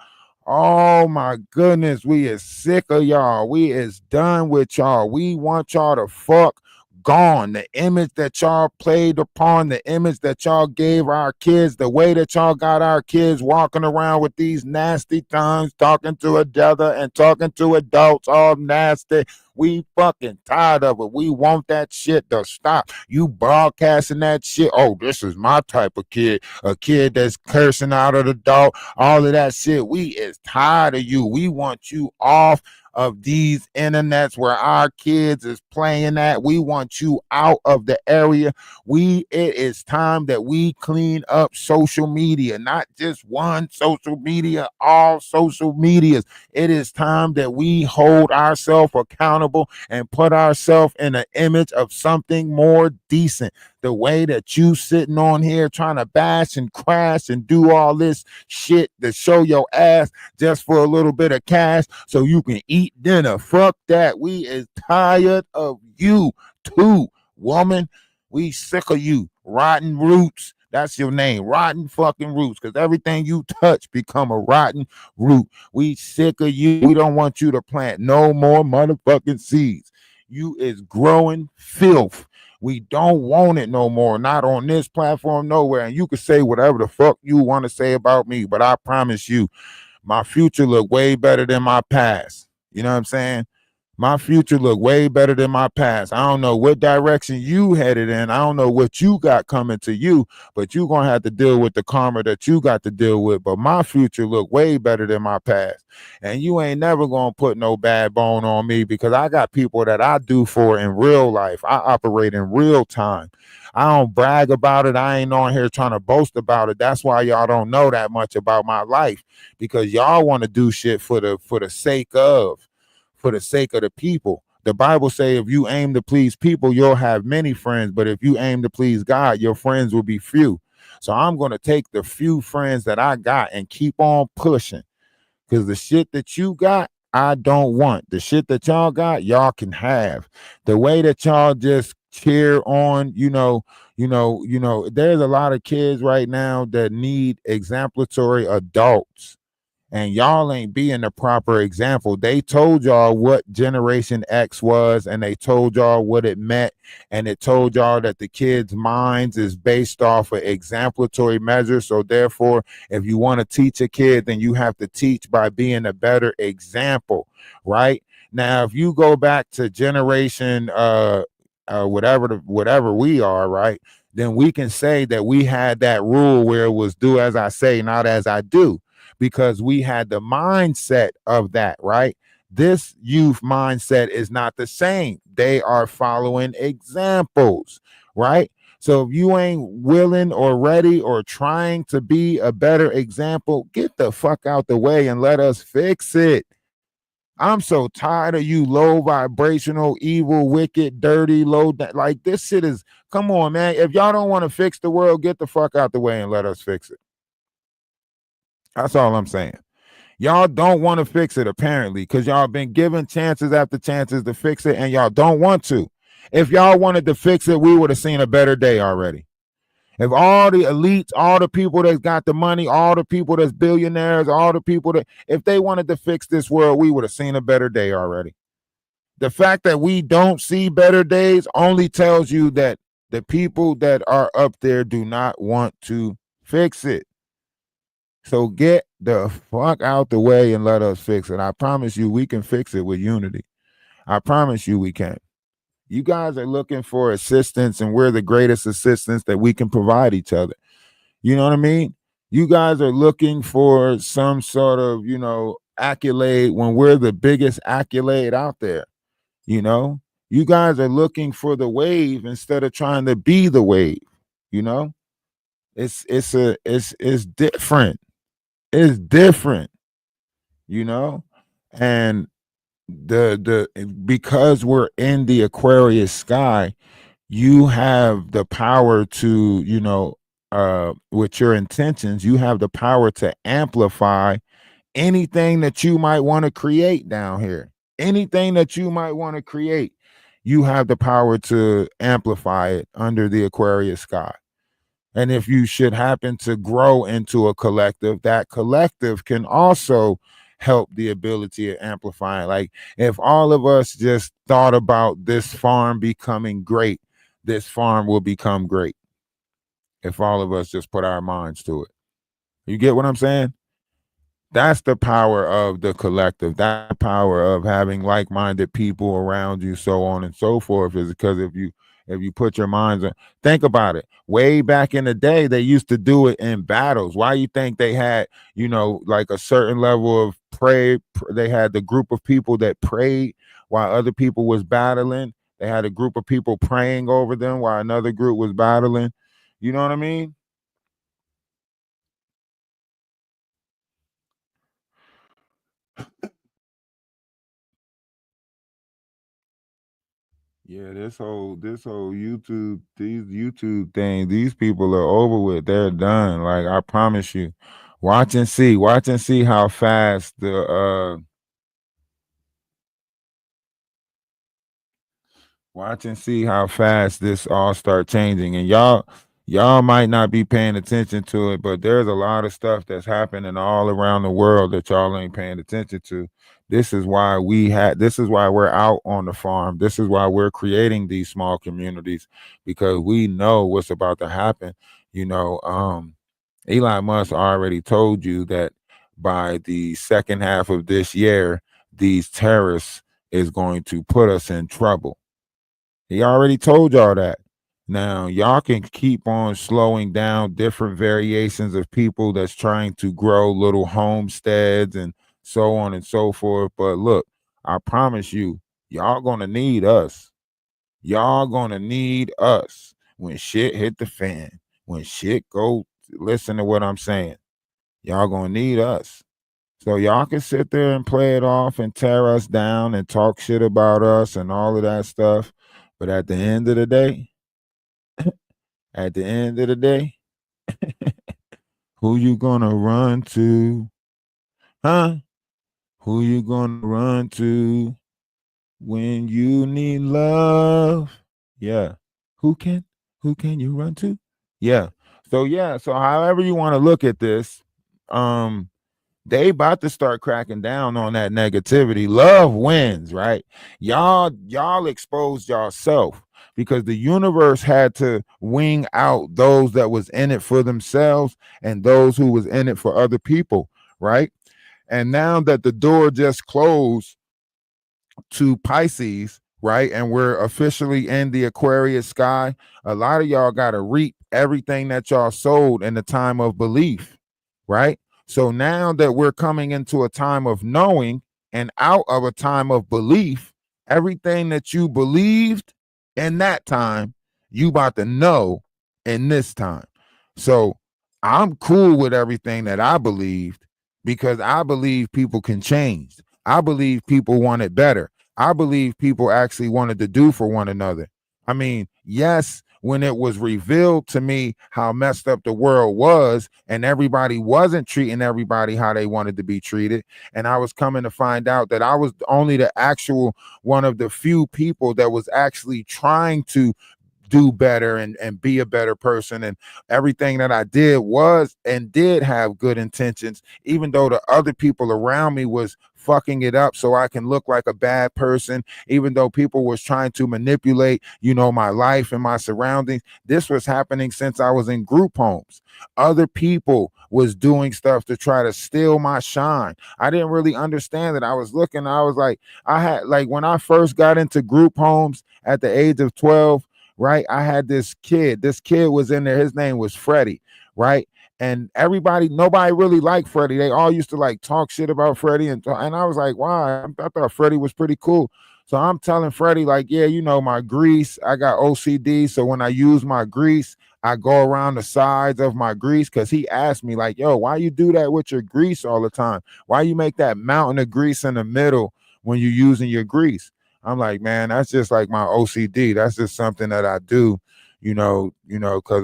Oh my goodness, we is sick of y'all. We is done with y'all. We want y'all to fuck gone. The image that y'all played upon, the image that y'all gave our kids, the way that y'all got our kids walking around with these nasty tongues, talking to each other and talking to adults, all nasty. We fucking tired of it. We want that shit to stop. You broadcasting that shit. Oh, this is my type of kid. A kid that's cursing out of the dog. All of that shit. We is tired of you. We want you off of these internets where our kids is playing at. We want you out of the area. It is time that we clean up social media, not just one social media, all social medias. It is time that we hold ourselves accountable and put ourselves in an image of something more decent. The way that you sitting on here trying to bash and crash and do all this shit to show your ass just for a little bit of cash so you can eat dinner. Fuck that. We is tired of you too, woman. We sick of you. Rotten Roots. That's your name. Rotten fucking Roots. Because everything you touch become a rotten root. We sick of you. We don't want you to plant no more motherfucking seeds. You is growing filth. We don't want it no more. Not on this platform, nowhere. And you can say whatever the fuck you want to say about me, but I promise you, my future look way better than my past. You know what I'm saying? My future look way better than my past. I don't know what direction you headed in. I don't know what you got coming to you, but you're going to have to deal with the karma that you got to deal with. But my future look way better than my past. And you ain't never going to put no bad bone on me because I got people that I do for in real life. I operate in real time. I don't brag about it. I ain't on here trying to boast about it. That's why y'all don't know that much about my life, because y'all want to do shit for the sake of the people. The Bible say if you aim to please people, you'll have many friends. But if you aim to please God, your friends will be few. So I'm going to take the few friends that I got and keep on pushing, because the shit that you got, I don't want. The shit that y'all got, y'all can have. The way that y'all just cheer on, there's a lot of kids right now that need exemplary adults. And y'all ain't being the proper example. They told y'all what Generation X was, and they told y'all what it meant, and it told y'all that the kids' minds is based off of exemplary measures. So therefore, if you want to teach a kid, then you have to teach by being a better example, right? Now, if you go back to generation whatever we are, right, then we can say that we had that rule where it was do as I say, not as I do, because we had the mindset of that, right? This youth mindset is not the same. They are following examples, right? So if you ain't willing or ready or trying to be a better example, get the fuck out the way and let us fix it. I'm so tired of you low vibrational, evil, wicked, dirty, like this shit is, come on, man. If y'all don't want to fix the world, get the fuck out the way and let us fix it. That's all I'm saying. Y'all don't want to fix it, apparently, because y'all been given chances after chances to fix it, and y'all don't want to. If y'all wanted to fix it, we would have seen a better day already. If all the elites, all the people that's got the money, all the people that's billionaires, all the people that, if they wanted to fix this world, we would have seen a better day already. The fact that we don't see better days only tells you that the people that are up there do not want to fix it. So get the fuck out the way and let us fix it. I promise you we can fix it with unity. I promise you we can. You guys are looking for assistance, and we're the greatest assistance that we can provide each other. You know what I mean? You guys are looking for some sort of, accolade when we're the biggest accolade out there. You know, you guys are looking for the wave instead of trying to be the wave. You know, it's different. It's different. You know, and because we're in the Aquarius sky, you have the power to, with your intentions, you have the power to amplify anything that you might want to create down here. Anything that you might want to create, you have the power to amplify it under the Aquarius sky. And if you should happen to grow into a collective, that collective can also help the ability of amplifying. Like if all of us just thought about this farm becoming great, this farm will become great. If all of us just put our minds to it. You get what I'm saying? That's the power of the collective. That power of having like-minded people around you, so on and so forth, is because if you put your minds on, think about it. Way back in the day, they used to do it in battles. Why you think they had, like a certain level of pray? They had the group of people that prayed while other people was battling. They had a group of people praying over them while another group was battling. You know what I mean? Yeah, this whole YouTube thing, these people are over with. They're done. Like I promise you. Watch and see. Watch and see how fast watch and see how fast this all start changing. And y'all might not be paying attention to it, but there's a lot of stuff that's happening all around the world that y'all ain't paying attention to. This is why we're out on the farm. This is why we're creating these small communities, because we know what's about to happen. Elon Musk already told you that by the second half of this year, these terrorists is going to put us in trouble. He already told y'all that. Now, y'all can keep on slowing down different variations of people that's trying to grow little homesteads and so on and so forth. But look, I promise you, y'all gonna need us. Y'all gonna need us when shit hit the fan. When shit go, listen to what I'm saying. Y'all gonna need us. So y'all can sit there and play it off and tear us down and talk shit about us and all of that stuff. But at the end of the day, at the end of the day, who you gonna run to? Huh? Who you gonna run to when you need love? Yeah. Who can you run to? Yeah. So however you want to look at this, they about to start cracking down on that negativity. Love wins, right? Y'all exposed yourself because the universe had to wing out those that was in it for themselves and those who was in it for other people, right? And now that the door just closed to Pisces, right? And we're officially in the Aquarius sky. A lot of y'all got to reap everything that y'all sowed in the time of belief, right? So now that we're coming into a time of knowing and out of a time of belief, everything that you believed in that time, you about to know in this time. So I'm cool with everything that I believed because I believe people can change. I believe people want it better. I believe people actually wanted to do for one another. I mean, yes, when it was revealed to me how messed up the world was and everybody wasn't treating everybody how they wanted to be treated, and I was coming to find out that I was only the actual one of the few people that was actually trying to do better and be a better person, and everything that I did was and did have good intentions, even though the other people around me was fucking it up so I can look like a bad person, even though people was trying to manipulate my life and my surroundings. This was happening since I was in group homes. Other people was doing stuff to try to steal my shine. I didn't really understand it. I was looking, I was like, when I first got into group homes at the age of 12, right? I had this kid. This kid was in there. His name was Freddie, right? And nobody really liked Freddie. They all used to like talk shit about Freddie, and I was like, why? I thought Freddie was pretty cool. So I'm telling Freddie, like, yeah, my grease, I got OCD. So when I use my grease, I go around the sides of my grease, because he asked me, like, yo, why you do that with your grease all the time? Why you make that mountain of grease in the middle when you're using your grease? I'm like, man, that's just like my OCD. That's just something that I do, because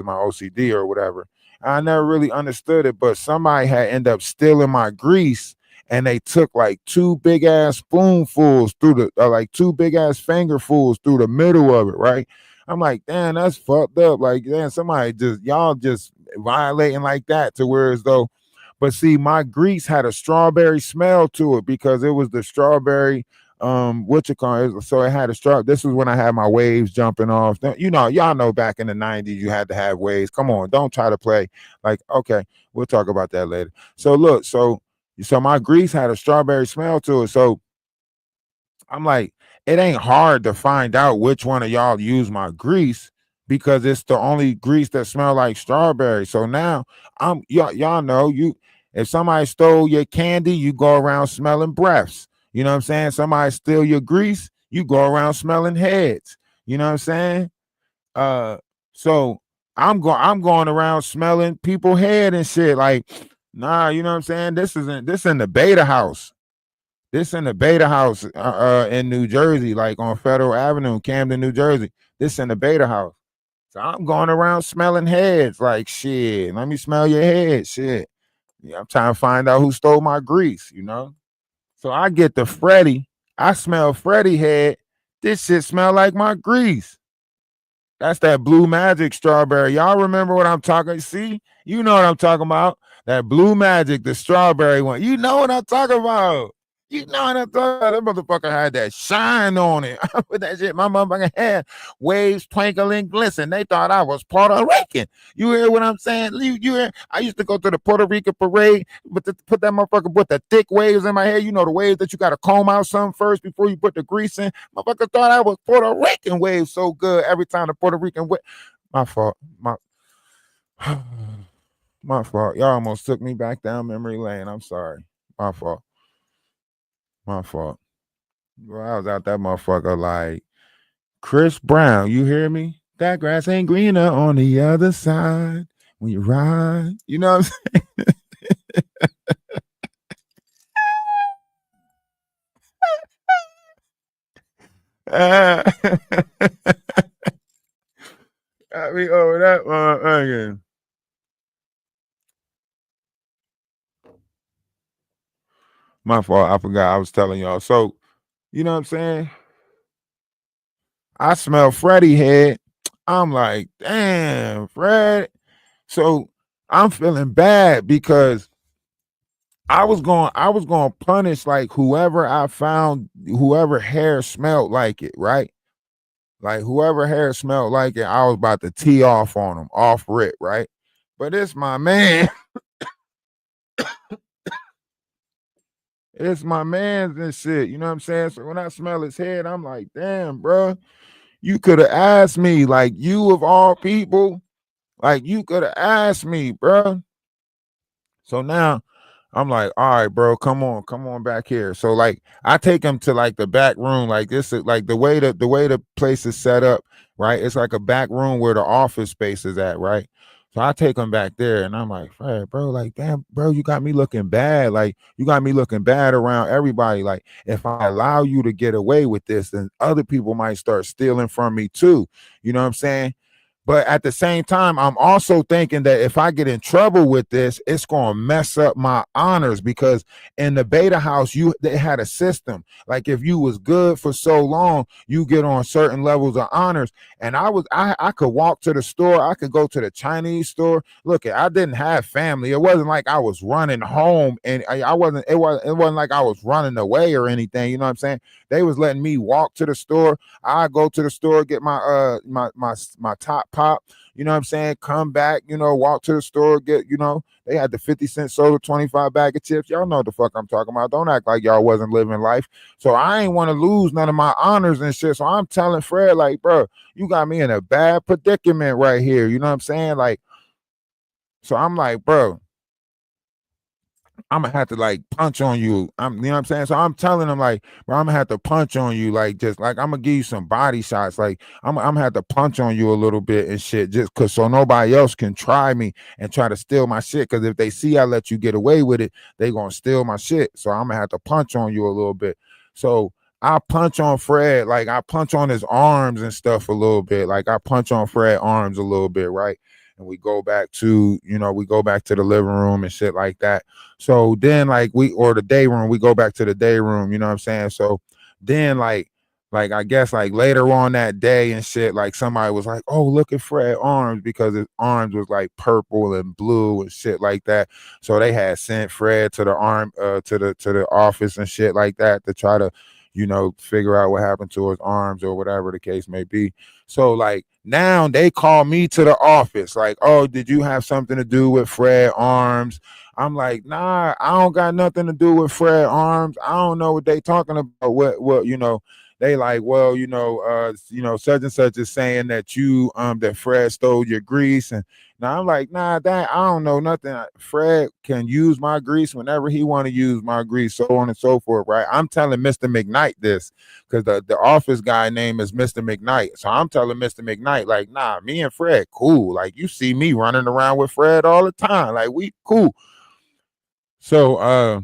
of my OCD or whatever. I never really understood it, but somebody had ended up stealing my grease, and they took like two big ass spoonfuls through like two big ass fingerfuls through the middle of it, right? I'm like, damn, that's fucked up. Like, damn, y'all just violating like that, to where as though, but see, my grease had a strawberry smell to it, because it was the strawberry, what you call it. So it had a straw. This is when I had my waves jumping off. Y'all know back in the 90s, you had to have waves. Come on, don't try to play. Like, okay, we'll talk about that later. So look, so my grease had a strawberry smell to it. So I'm like, it ain't hard to find out which one of y'all use my grease, because it's the only grease that smell like strawberry. So now y'all know, if somebody stole your candy, you go around smelling breaths. You know what I'm saying? Somebody steal your grease, you go around smelling heads. You know what I'm saying? So I'm going around smelling people head and shit. Like, nah, you know what I'm saying? This in the beta house. This in the beta house in New Jersey, like on Federal Avenue, Camden, New Jersey. This in the beta house. So I'm going around smelling heads, like, shit, let me smell your head, shit. Yeah, I'm trying to find out who stole my grease, So I get to Freddie. I smell Freddie head. This shit smell like my grease. That's that Blue Magic strawberry. Y'all remember what I'm talking? See? You know what I'm talking about. That Blue Magic, the strawberry one. You know what I'm talking about. You know what I'm talking about. That motherfucker had that shine on it. With that shit, my motherfucking head, waves twinkling, glisten. They thought I was Puerto Rican. You hear what I'm saying? You hear? I used to go to the Puerto Rican parade, but to put that motherfucker with the thick waves in my hair. You know the waves that you got to comb out some first before you put the grease in. Motherfucker thought I was Puerto Rican waves so good every time the Puerto Rican wave. My fault. My fault. Y'all almost took me back down memory lane. I'm sorry. My fault. Well, I was out that motherfucker like Chris Brown. You hear me? That grass ain't greener on the other side when you ride. You know what I'm saying? Got me over that motherfucker. My fault. I forgot. I was telling y'all. So, you know what I'm saying? I smell Freddie head. I'm like, damn, Fred. So I'm feeling bad, because I was going to punish like whoever I found, whoever hair smelled like it, right? Like whoever hair smelled like it, I was about to tee off on them, off rip, right? But it's my man. It's my man's and shit. You know what I'm saying? So when I smell his head, I'm like, damn, bro, you could have asked me, like, you of all people, like, you could have asked me, bro. So now I'm like, all right, bro, come on back here. So like I take him to like the back room, like this is like the way the place is set up, right? It's like a back room where the office space is at, right? So I take him back there, and I'm like, Fred, bro, like, damn, bro, you got me looking bad. Like, you got me looking bad around everybody. Like, if I allow you to get away with this, then other people might start stealing from me too. You know what I'm saying? But at the same time, I'm also thinking that if I get in trouble with this, it's going to mess up my honors, because in the beta house, they had a system. Like if you was good for so long, you get on certain levels of honors. And I could walk to the store. I could go to the Chinese store. Look, I didn't have family. It wasn't like I was running home, and it wasn't like I was running away or anything. You know what I'm saying? They was letting me walk to the store. I go to the store, get my my top pop, you know what I'm saying? Come back, walk to the store, get, they had the 50-cent soda, 25 bag of chips. Y'all know what the fuck I'm talking about. Don't act like y'all wasn't living life. So I ain't want to lose none of my honors and shit. So I'm telling Fred, like, bro, you got me in a bad predicament right here. You know what I'm saying? Like, So I'm like, bro, I'm gonna have to like punch on you. You know what I'm saying? So I'm telling him like, bro, I'm gonna have to punch on you, like just like I'm gonna give you some body shots. Like I'm gonna have to punch on you a little bit and shit, just cause so nobody else can try me and try to steal my shit. Cause if they see I let you get away with it, they gonna steal my shit. So I'm gonna have to punch on you a little bit. So I punch on Fred, like I punch on his arms and stuff a little bit. Like I punch on Fred's arms a little bit, right? And we go back to, we go back to the living room and shit like that. So then like or the day room, we go back to the day room, you know what I'm saying? So then like I guess like later on that day and shit, like somebody was like, oh, look at Fred's arms, because his arms was like purple and blue and shit like that. So they had sent Fred to the to the office and shit like that to try to, figure out what happened to his arms or whatever the case may be. So like now they call me to the office, like, oh, did you have something to do with Fred's arms? I'm like, nah, I don't got nothing to do with Fred's arms. I don't know what they talking about. What they like, well, such and such is saying that that Fred stole your grease. And now I'm like, nah, that I don't know nothing. Fred can use my grease whenever he want to use my grease, so on and so forth, right? I'm telling Mr. McKnight this because the office guy name is Mr. McKnight. So I'm telling Mr. McKnight, like, nah, me and Fred cool. Like, you see me running around with Fred all the time. Like, we cool. So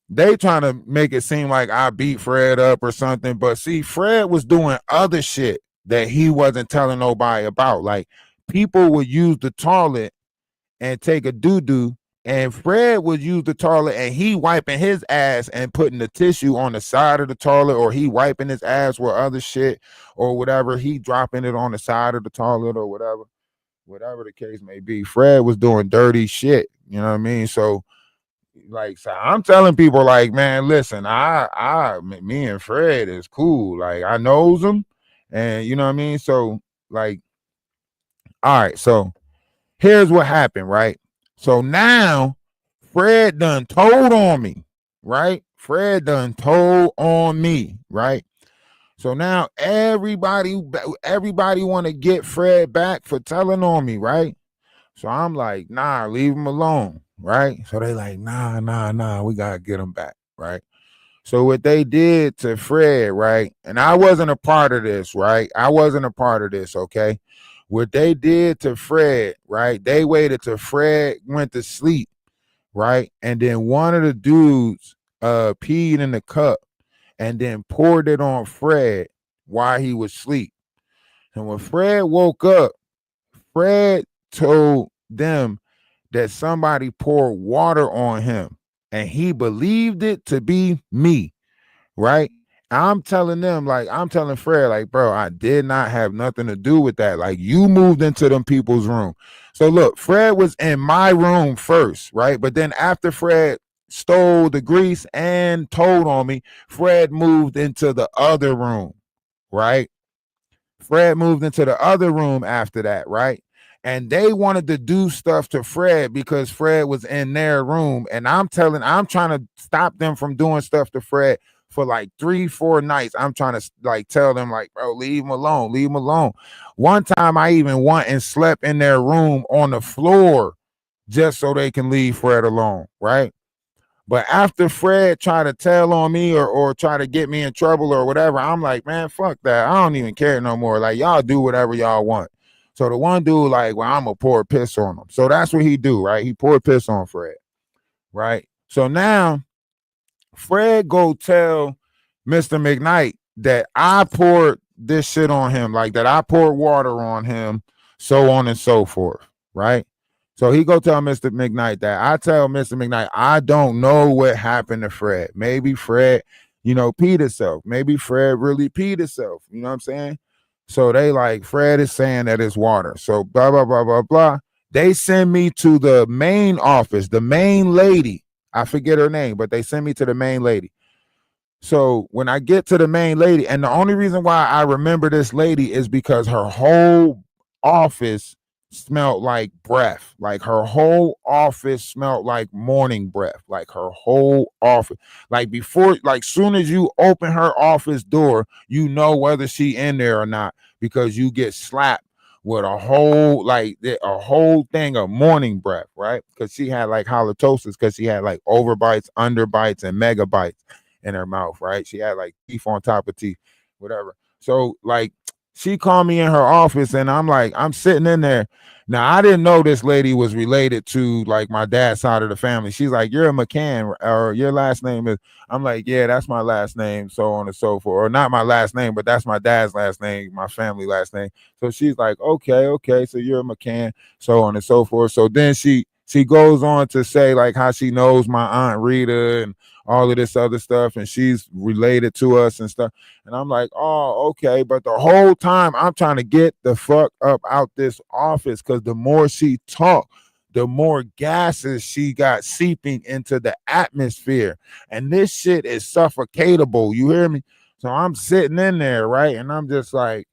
they trying to make it seem like I beat Fred up or something, but see, Fred was doing other shit that he wasn't telling nobody about. Like, people would use the toilet and take a doo-doo, and Fred would use the toilet and he wiping his ass and putting the tissue on the side of the toilet, or he wiping his ass with other shit or whatever, he dropping it on the side of the toilet or whatever the case may be. Fred was doing dirty shit, you know what I mean? So I'm telling people, like, man, listen, me and Fred is cool. Like, I knows him, and you know what I mean? So, like, all right, so here's what happened, right? So now Fred done told on me, right? Fred done told on me, right? So now everybody want to get Fred back for telling on me, right? So I'm like, nah, leave him alone, right? So they like, nah, we gotta get him back, right? So what they did to Fred, right? And I wasn't a part of this, right? I wasn't a part of this, okay? What they did to Fred, right? They waited till Fred went to sleep, right? And then one of the dudes peed in the cup and then poured it on Fred while he was asleep. And when Fred woke up, Fred told them that somebody poured water on him, and he believed it to be me, right? I'm telling them, like, I'm telling Fred, like, bro, I did not have nothing to do with that. Like, you moved into them people's room. So look, Fred was in my room first, right? But then after Fred stole the grease and told on me, Fred moved into the other room, right? Fred moved into the other room after that, right? And they wanted to do stuff to Fred because Fred was in their room. And I'm trying to stop them from doing stuff to Fred for like 3-4 nights. I'm trying to like tell them, like, bro, leave him alone, leave him alone. One time I even went and slept in their room on the floor just so they can leave Fred alone, right? But after Fred tried to tell on me or try to get me in trouble or whatever, I'm like, man, fuck that. I don't even care no more. Like, y'all do whatever y'all want. So the one dude, like, well, I'm going to pour piss on him. So that's what he do, right? He poured piss on Fred, right? So now Fred go tell Mr. McKnight that I poured this shit on him, like that I poured water on him, so on and so forth, right? So he go tell Mr. McKnight that. I tell Mr. McKnight, I don't know what happened to Fred. Maybe Fred, peed himself. Maybe Fred really peed himself. You know what I'm saying? So they like, Fred is saying that it's water. So blah, blah, blah, blah, blah. They send me to the main office, the main lady. I forget her name, but they send me to the main lady. So when I get to the main lady, and the only reason why I remember this lady is because her whole office smelled like breath. Like her whole office smelled like morning breath. Like her whole office. Like before, like soon as you open her office door, you know whether she in there or not because you get slapped with a whole thing of morning breath, right? Because she had like halitosis, because she had like overbites, underbites, and megabites in her mouth, right? She had like teeth on top of teeth, whatever. So like she called me in her office, and I'm sitting in there. Now I didn't know this lady was related to like my dad's side of the family. She's like, "You're a McCann, or your last name is." I'm like, "Yeah, that's my last name," so on and so forth. Or not my last name, but that's my dad's last name, my family last name. So she's like, okay, so you're a McCann, so on and so forth. So then she goes on to say like how she knows my aunt Rita and all of this other stuff, and she's related to us and stuff. And I'm like, oh, okay. But the whole time I'm trying to get the fuck up out this office, because the more she talked, the more gases she got seeping into the atmosphere. And this shit is suffocatable. You hear me? So I'm sitting in there, right? And I'm just like,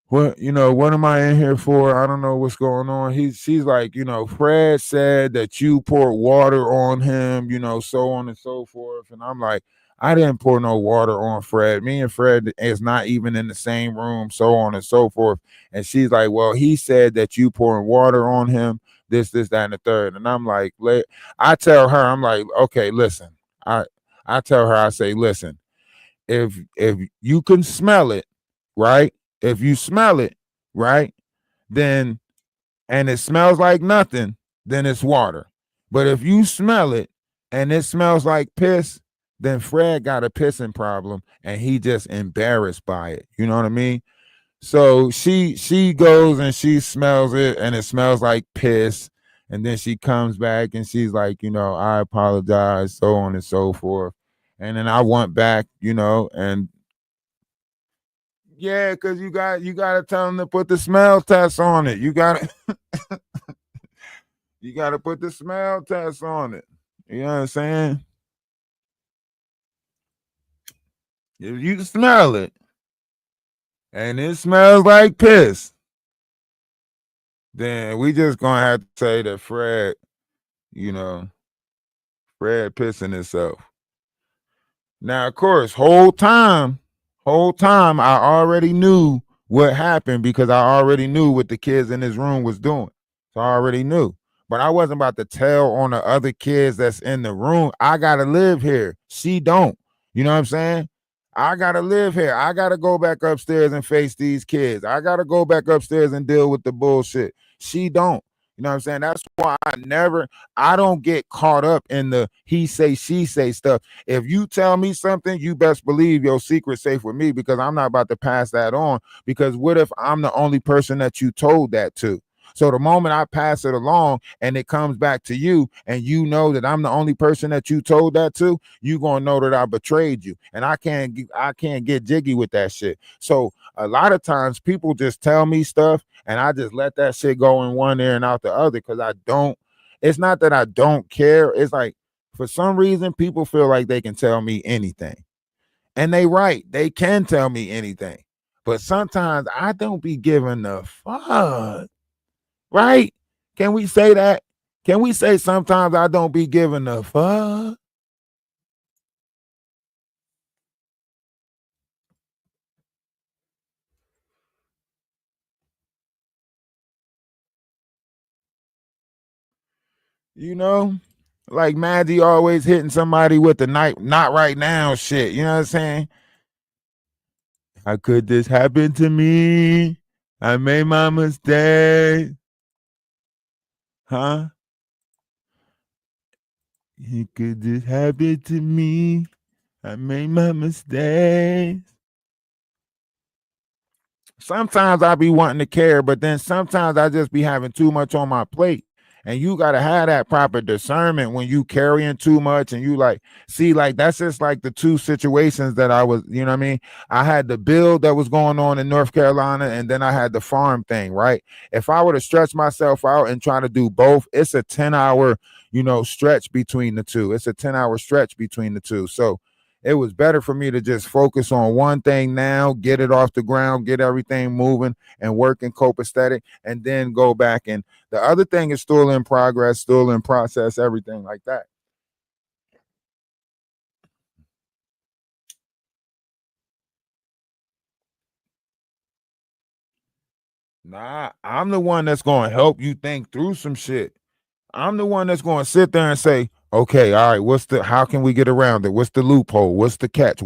what am I in here for? I don't know what's going on. She's like, Fred said that you poured water on him, so on and so forth. And I'm like, I didn't pour no water on Fred. Me and Fred is not even in the same room, so on and so forth. And she's like, well, he said that you pouring water on him, this, that, and the third. And I'm like, I tell her, I'm like, okay, listen. I tell her, I say, listen, if you can smell it, right? If you smell it, right, then and it smells like nothing, then it's water. But if you smell it and it smells like piss, then Fred got a pissing problem and he just embarrassed by it. You know what I mean? So she goes and she smells it and it smells like piss. And then she comes back and she's like, I apologize, so on and so forth. And then I went back, and yeah, because you gotta tell them to put the smell test on it. You gotta put the smell test on it. You know what I'm saying? If you smell it and it smells like piss, then we just gonna have to say that you know, Fred pissing himself. Now, of course, whole time, I already knew what happened because I already knew what the kids in this room was doing. So I already knew. But I wasn't about to tell on the other kids that's in the room. I gotta live here. She don't. You know what I'm saying? I gotta live here. I gotta go back upstairs and face these kids. I gotta go back upstairs and deal with the bullshit. She don't. You know what I'm saying? That's why I don't get caught up in the he say, she say stuff. If you tell me something, you best believe your secret's safe with me, because I'm not about to pass that on. Because what if I'm the only person that you told that to? So the moment I pass it along and it comes back to you, and you know that I'm the only person that you told that to, you gonna know that I betrayed you, and I can't get jiggy with that shit. So a lot of times people just tell me stuff, and I just let that shit go in one ear and out the other, because I don't. It's not that I don't care. It's like, for some reason, people feel like they can tell me anything. And they right. They can tell me anything. But sometimes I don't be giving a fuck. Right? Can we say that? Can we say sometimes I don't be giving a fuck? You know? Like Maggie always hitting somebody with the knife, not right now shit. You know what I'm saying? How could this happen to me? I made my mistake. Huh? How could this happen to me? I made my mistake. Sometimes I be wanting to care, but then sometimes I just be having too much on my plate. And you gotta have that proper discernment when you carrying too much, and you like, see, like that's just like the two situations that I was, you know what I mean? I had the build that was going on in North Carolina, and then I had the farm thing, right? If I were to stretch myself out and try to do both, it's a 10-hour, stretch between the two. It's a 10-hour stretch between the two. So it was better for me to just focus on one thing now, get it off the ground, get everything moving and working copacetic, and then go back. And the other thing is still in progress, still in process, everything like that. Nah, I'm the one that's going to help you think through some shit. I'm the one that's going to sit there and say, okay, all right, how can we get around it? What's the loophole? What's the catch?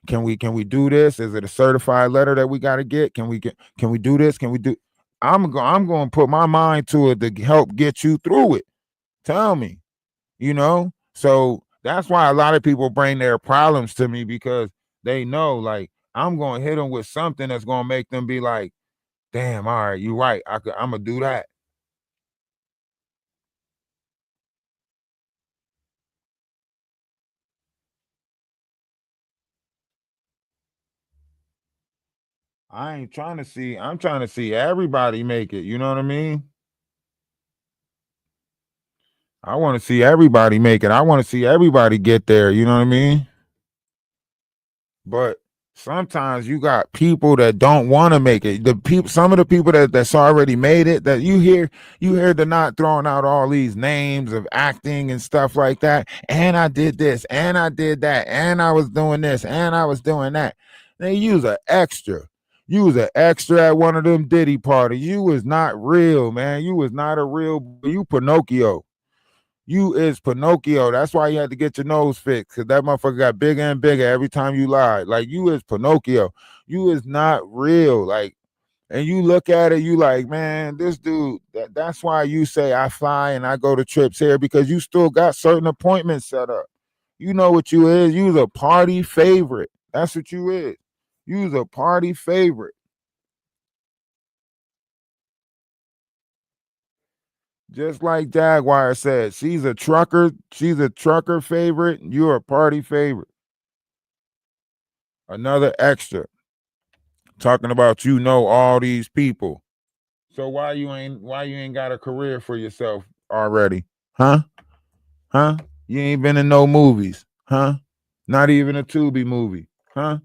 Can we do this? Is it a certified letter that we got to get? Can we do this? Can we do? I'm going to put my mind to it to help get you through it. Tell me, So that's why a lot of people bring their problems to me, because they know, like, I'm going to hit them with something that's going to make them be like, damn, all right, you're right. I'm going to do that. I'm trying to see everybody make it. You know what I mean? I want to see everybody make it. I want to see everybody get there. You know what I mean? But sometimes you got people that don't want to make it. Some of the people that's already made it, that you hear they're not throwing out all these names of acting and stuff like that. And I did this, and I did that, and I was doing this, and I was doing that. They use an extra. You was an extra at one of them Diddy parties. You was not real, man. You was not a real. You Pinocchio. You is Pinocchio. That's why you had to get your nose fixed, because that motherfucker got bigger and bigger every time you lied. Like, you is Pinocchio. You is not real. Like, and you look at it, you like, man, this dude, that's why you say I fly and I go to trips here, because you still got certain appointments set up. You know what you is. You's a party favorite. That's what you is. You's a party favorite. Just like Jaguar said, she's a trucker favorite. You're a party favorite. Another extra. Talking about all these people. So why you ain't got a career for yourself already? Huh? Huh? You ain't been in no movies. Huh? Not even a Tubi movie. Huh?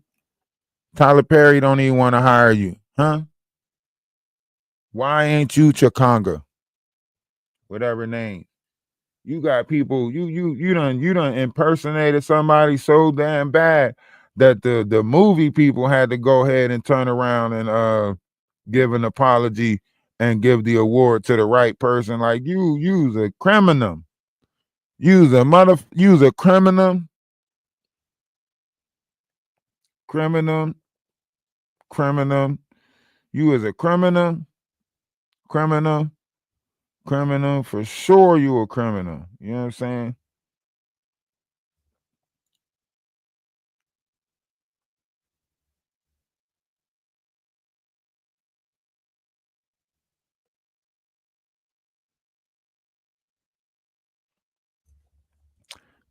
Tyler Perry don't even want to hire you. Huh? Why ain't you Chakanga? Whatever name. You got people, you done impersonated somebody so damn bad that the movie people had to go ahead and turn around and give an apology and give the award to the right person. Like, you's a criminal. You's a criminal. Criminal. You is a criminal. Criminal. For sure you a criminal. You know what I'm saying?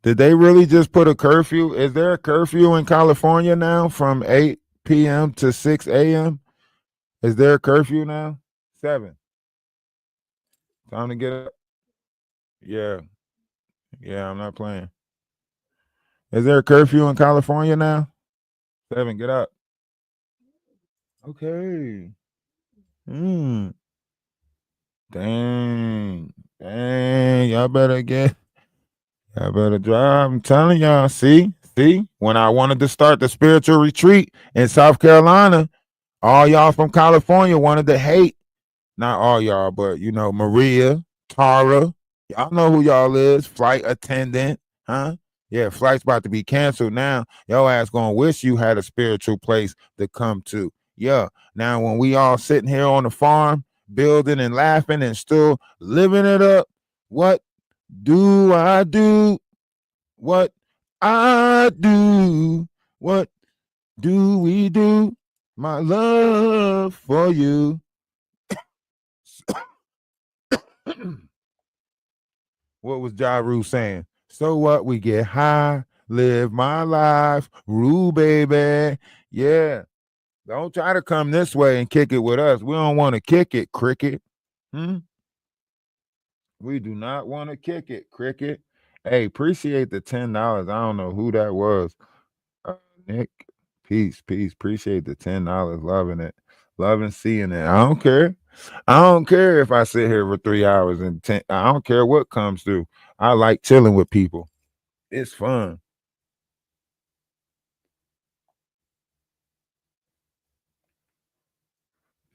Did they really just put a curfew? Is there a curfew in California now from 8 p.m. to 6 a.m.? Is there a curfew now? 7. Time to get up. Yeah. Yeah, I'm not playing. Is there a curfew in California now? 7, get up. Okay. Dang. Y'all better drive. I'm telling y'all. See? When I wanted to start the spiritual retreat in South Carolina, all y'all from California wanted to hate. Not all y'all, but Maria, Tara. Y'all know who y'all is. Flight attendant. Huh? Yeah, flight's about to be canceled now. Your ass gonna wish you had a spiritual place to come to. Yeah. Now when we all sitting here on the farm, building and laughing and still living it up, what do I do? What I do? What do we do? My love for you. What was Ja Rule saying? So what? We get high, live my life, rule, baby. Yeah. Don't try to come this way and kick it with us. We don't want to kick it, cricket. We do not want to kick it, cricket. Hey, appreciate the $10. I don't know who that was. Nick, peace. Appreciate the $10. Loving it. Loving seeing it. I don't care. I don't care if I sit here for 3 hours and 10. I don't care what comes through. I like chilling with people. It's fun.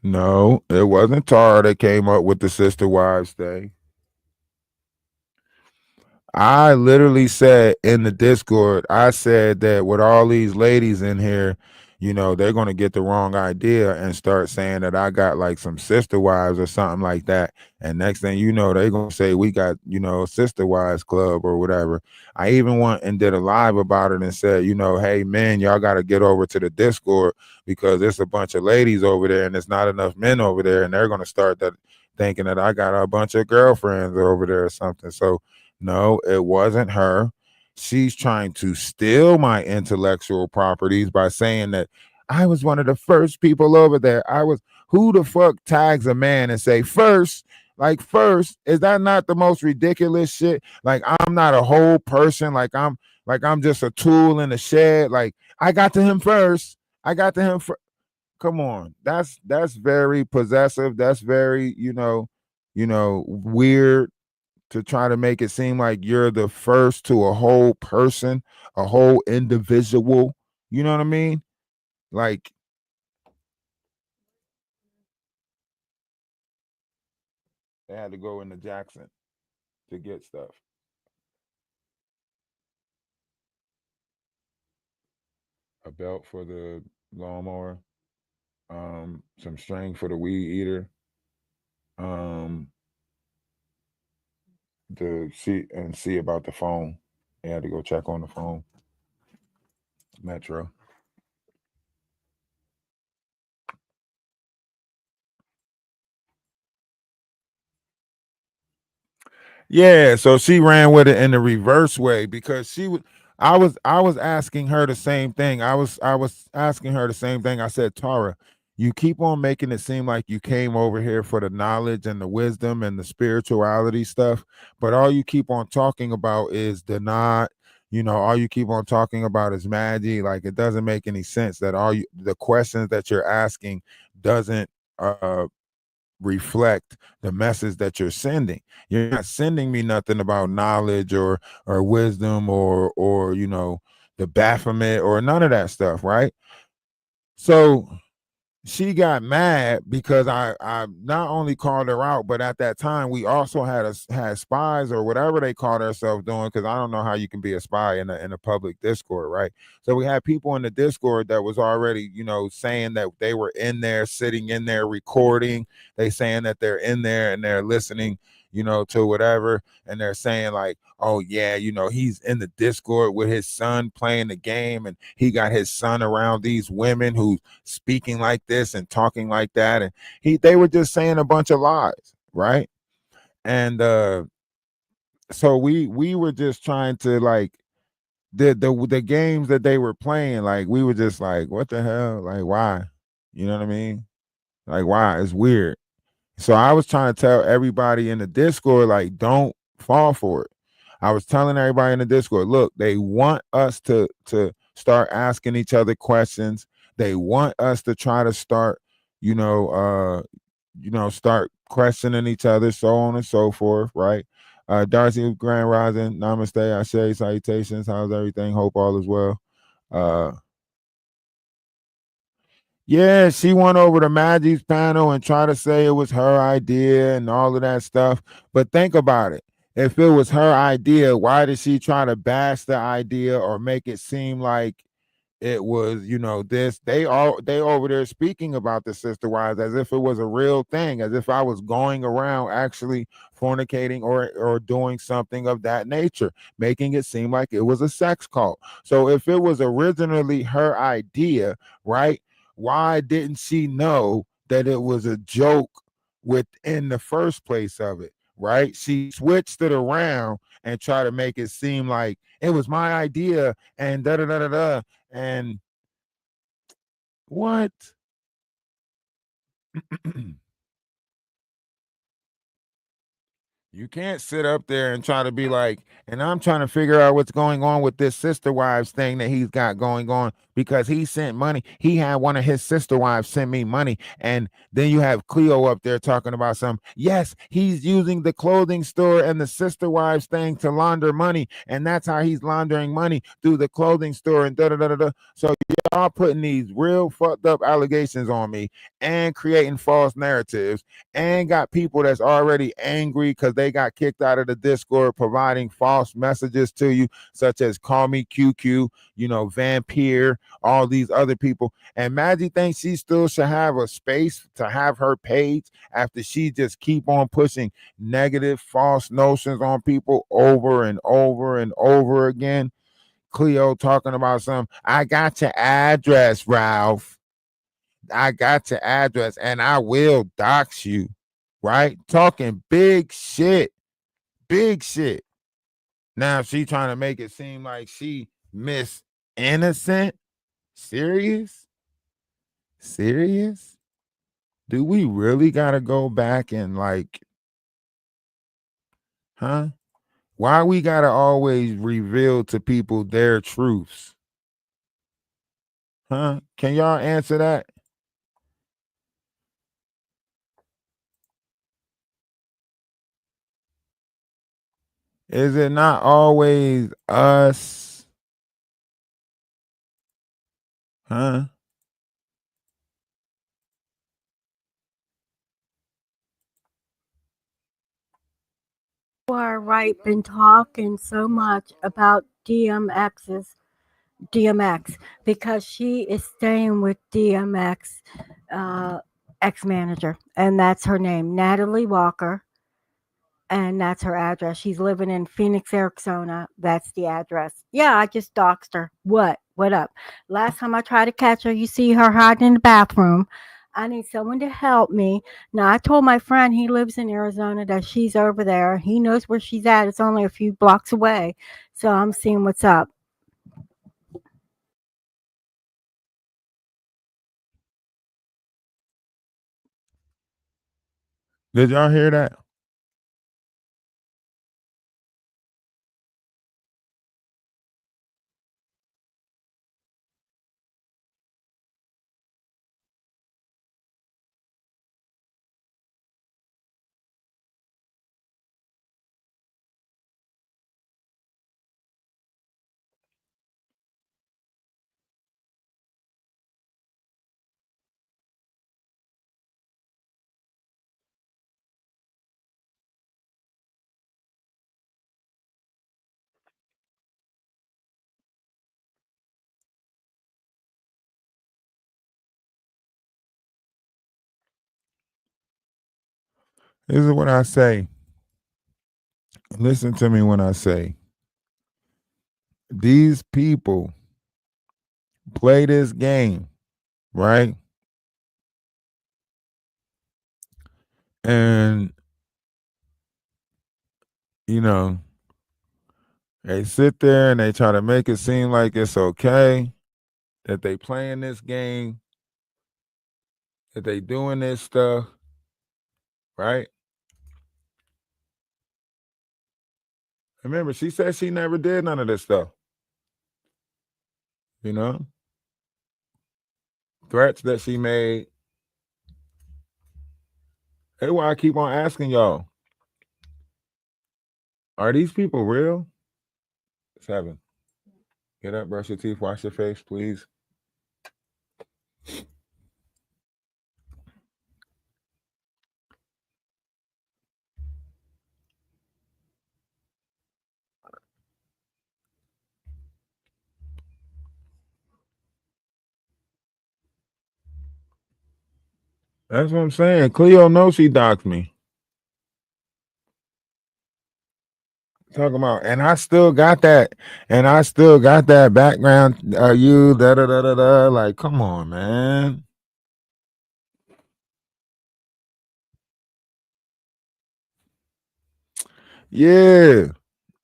No, it wasn't Tara that came up with the sister wives thing. I literally said in the Discord, I said that with all these ladies in here, they're going to get the wrong idea and start saying that I got like some sister wives or something like that. And next thing you know, they're going to say we got, a sister wives club or whatever. I even went and did a live about it and said, hey, man, y'all got to get over to the Discord because there's a bunch of ladies over there and there's not enough men over there. And they're going to start that thinking that I got a bunch of girlfriends over there or something. So, no, it wasn't her. She's trying to steal my intellectual properties by saying that I was one of the first people over there. Who the fuck tags a man and say first? Like first, is that not the most ridiculous shit? Like I'm not a whole person. Like I'm just a tool in the shed. Like I got to him first. I got to him first. Come on. That's very possessive. That's very, weird to try to make it seem like you're the first to a whole person, a whole individual. You know what I mean? Like, they had to go into Jackson to get stuff. A belt for the lawnmower, some string for the weed eater, um, to see about the phone. They had to go check on the phone. Metro. Yeah, so she ran with it in the reverse way because I was asking her the same thing. I was asking her the same thing. I said, Tara, you keep on making it seem like you came over here for the knowledge and the wisdom and the spirituality stuff, but all you keep on talking about is the not, all you keep on talking about is magic. Like it doesn't make any sense that the questions that you're asking doesn't reflect the message that you're sending. You're not sending me nothing about knowledge or wisdom or the Baphomet or none of that stuff, right? So she got mad because I not only called her out, but at that time we also had spies or whatever they call themselves doing. Because I don't know how you can be a spy in a public Discord, right? So we had people in the Discord that was already saying that they were in there, sitting in there, recording. They saying that they're in there and they're listening, to whatever, and they're saying like, oh yeah, he's in the Discord with his son playing the game, and he got his son around these women who speaking like this and talking like that, and they were just saying a bunch of lies, right? And so we were just trying to like the games that they were playing, like we were just like, what the hell, like why, you know what I mean, like why, it's weird. So I was trying to tell everybody in the Discord, like, don't fall for it. I was telling everybody in the Discord, look, they want us to start asking each other questions. They want us to try to start, start questioning each other, so on and so forth, right? Darcy Grand Rising, Namaste, Ashe, salutations. How's everything? Hope all is well. Yeah, she went over to Maggie's panel and tried to say it was her idea and all of that stuff. But think about it. If it was her idea, why did she try to bash the idea or make it seem like it was, this? They over there speaking about the sister wives as if it was a real thing, as if I was going around actually fornicating or doing something of that nature, making it seem like it was a sex cult. So if it was originally her idea, right? Why didn't she know that it was a joke within the first place of it, right? She switched it around and tried to make it seem like it was my idea and da da da da da. And what? You can't sit up there and try to be like, and I'm trying to figure out what's going on with this sister wives thing that he's got going on. because he sent money. He had one of his sister wives send me money. And then you have Cleo up there talking about some, yes, he's using the clothing store and the sister wives thing to launder money. And that's how he's laundering money, through the clothing store and da da da da. So y'all putting these real fucked up allegations on me and creating false narratives, and got people that's already angry because they got kicked out of the Discord, providing false messages to you, such as call me QQ, Vampire, all these other people. And Maggie thinks she still should have a space to have her page after she just keep on pushing negative false notions on people over and over and over again. Cleo talking about some, I got your address, Ralph. I got your address and I will dox you, right? Talking big shit. Big shit. Now she trying to make it seem like she Miss Innocent. Serious? Serious? Do we really gotta go back and why we gotta always reveal to people their truths? Can y'all answer that? Is it not always us? Huh? Are right been talking so much about DMX because she is staying with DMX ex-manager, and that's her name, Natalie Walker, and that's her address. She's living in Phoenix, Arizona. That's the address. Yeah, I just doxed her. What up? Last time I tried to catch her, you see her hiding in the bathroom. I need someone to help me. Now, I told my friend, he lives in Arizona, that she's over there. He knows where she's at. It's only a few blocks away. So I'm seeing what's up. Did y'all hear that? This is what I say. Listen to me when I say, these people play this game, right? And, they sit there and they try to make it seem like it's okay that they playing this game, that they doing this stuff, right? Remember, she said she never did none of this stuff. Threats that she made. That's why I keep on asking y'all, are these people real? 7. Get up, brush your teeth, wash your face, please. That's what I'm saying. Cleo knows she doxed me. Talking about, and I still got that background. You da da da da da. Like, come on, man. Yeah,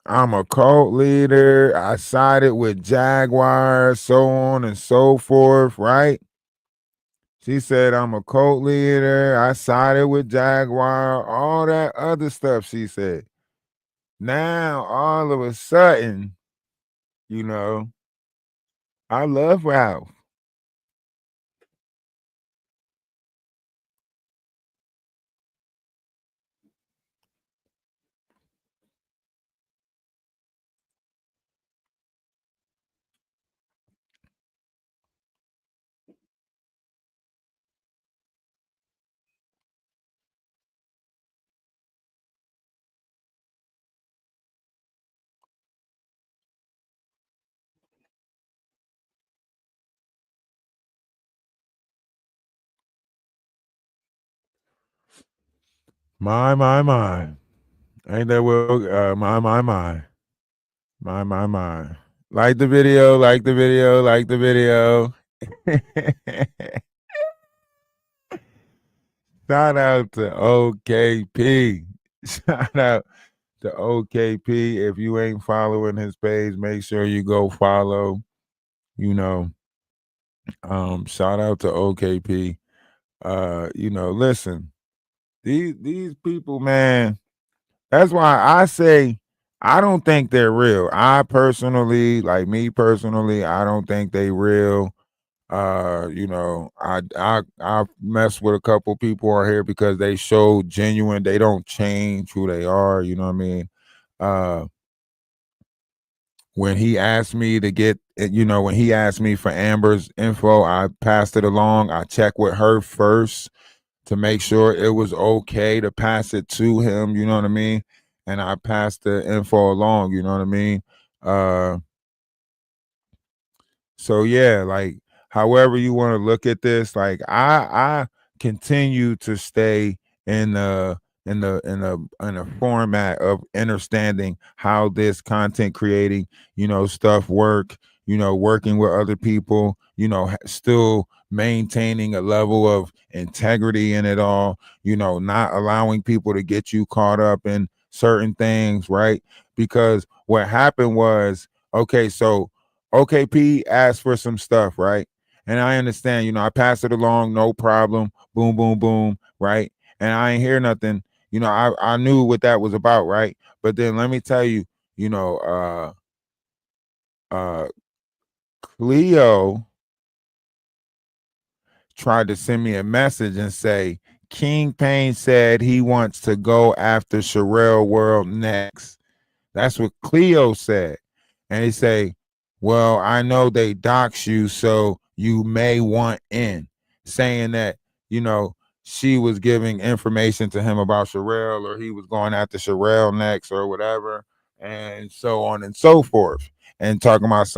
I'm a cult leader. I sided with Jaguar, so on and so forth. Right? She said I'm a cult leader. I sided with Jaguar. All that other stuff she said. Now all of a sudden, I love Ralph. My. Ain't that well? My. My. Like the video, like the video, like the video. Shout out to OKP. Shout out to OKP. If you ain't following his page, make sure you go follow. You know, shout out to OKP. Listen, these people, man, that's why I say I don't think they're real. I personally, like me personally, I don't think they real. I mess with a couple people on here because they show genuine, they don't change who they are, you know what I mean? When he asked me to get, when he asked me for Amber's info, I passed it along. I checked with her first to make sure it was okay to pass it to him, you know what I mean? And I passed the info along, you know what I mean? So yeah, like however you want to look at this, like I continue to stay in the format of understanding how this content creating, stuff work, working with other people, still maintaining a level of integrity in it all, not allowing people to get you caught up in certain things, right? Because what happened was, okay, so OKP asked for some stuff, right? And I understand, I passed it along, no problem. Boom, boom, boom, right? And I ain't hear nothing. I knew what that was about, right? But then let me tell you, Cleo tried to send me a message and say, King Payne said he wants to go after Sherelle World next. That's what Cleo said. And he say, well, I know they dox you, so you may want in. Saying that, she was giving information to him about Sherelle, or he was going after Sherelle next or whatever, and so on and so forth. And talking about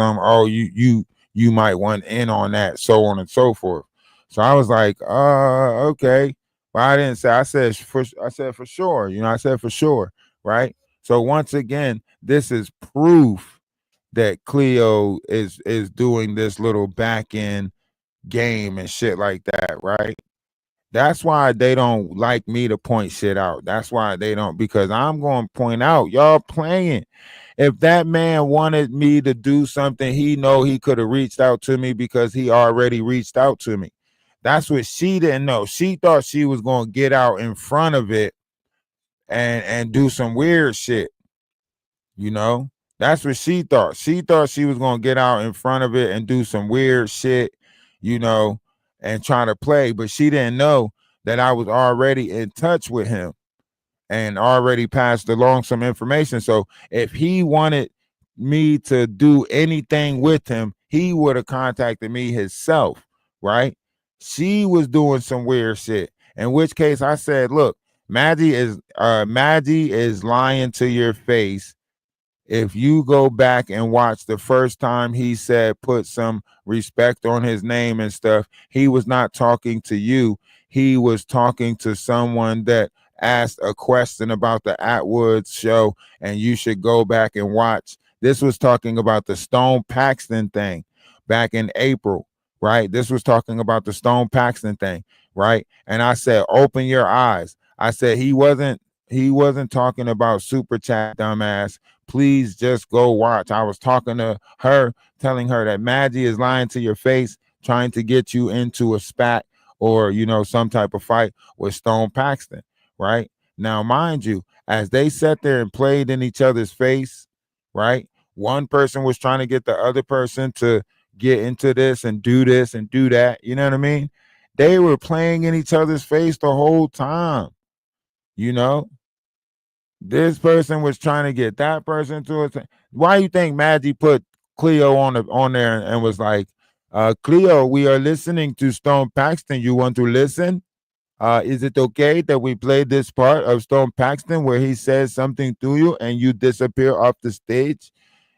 you might want in on that, so on and so forth. So I was like, okay. But I didn't say, I said for sure, I said for sure, right? So once again, this is proof that Cleo is doing this little back end game and shit like that, right? That's why they don't like me to point shit out. That's why they don't, because I'm going to point out y'all playing. If that man wanted me to do something, he know he could have reached out to me because he already reached out to me. That's what she didn't know. She thought she was going to get out in front of it and do some weird shit. That's what she thought. She thought she was going to get out in front of it and do some weird shit, and try to play. But she didn't know that I was already in touch with him and already passed along some information. So if he wanted me to do anything with him, he would have contacted me himself, right? She was doing some weird shit. In which case I said, look, Maggie is lying to your face. If you go back and watch the first time he said put some respect on his name and stuff, he was not talking to you. He was talking to someone that asked a question about the Atwood show, and you should go back and watch. This was talking about the Stone Paxton thing back in April, right? This was talking about the Stone Paxton thing, right? And I said, open your eyes. I said he wasn't talking about super chat, dumbass. Please just go watch. I was talking to her, telling her that Maggie is lying to your face, trying to get you into a spat or, some type of fight with Stone Paxton, right? Now, mind you, as they sat there and played in each other's face, right? One person was trying to get the other person to get into this and do that. You know what I mean? They were playing in each other's face the whole time. You know, this person was trying to get that person to it. Why you think Maggie put Cleo on there and was like, Cleo, we are listening to Stone Paxton. You want to listen? Is it okay that we play this part of Stone Paxton where he says something to you and you disappear off the stage?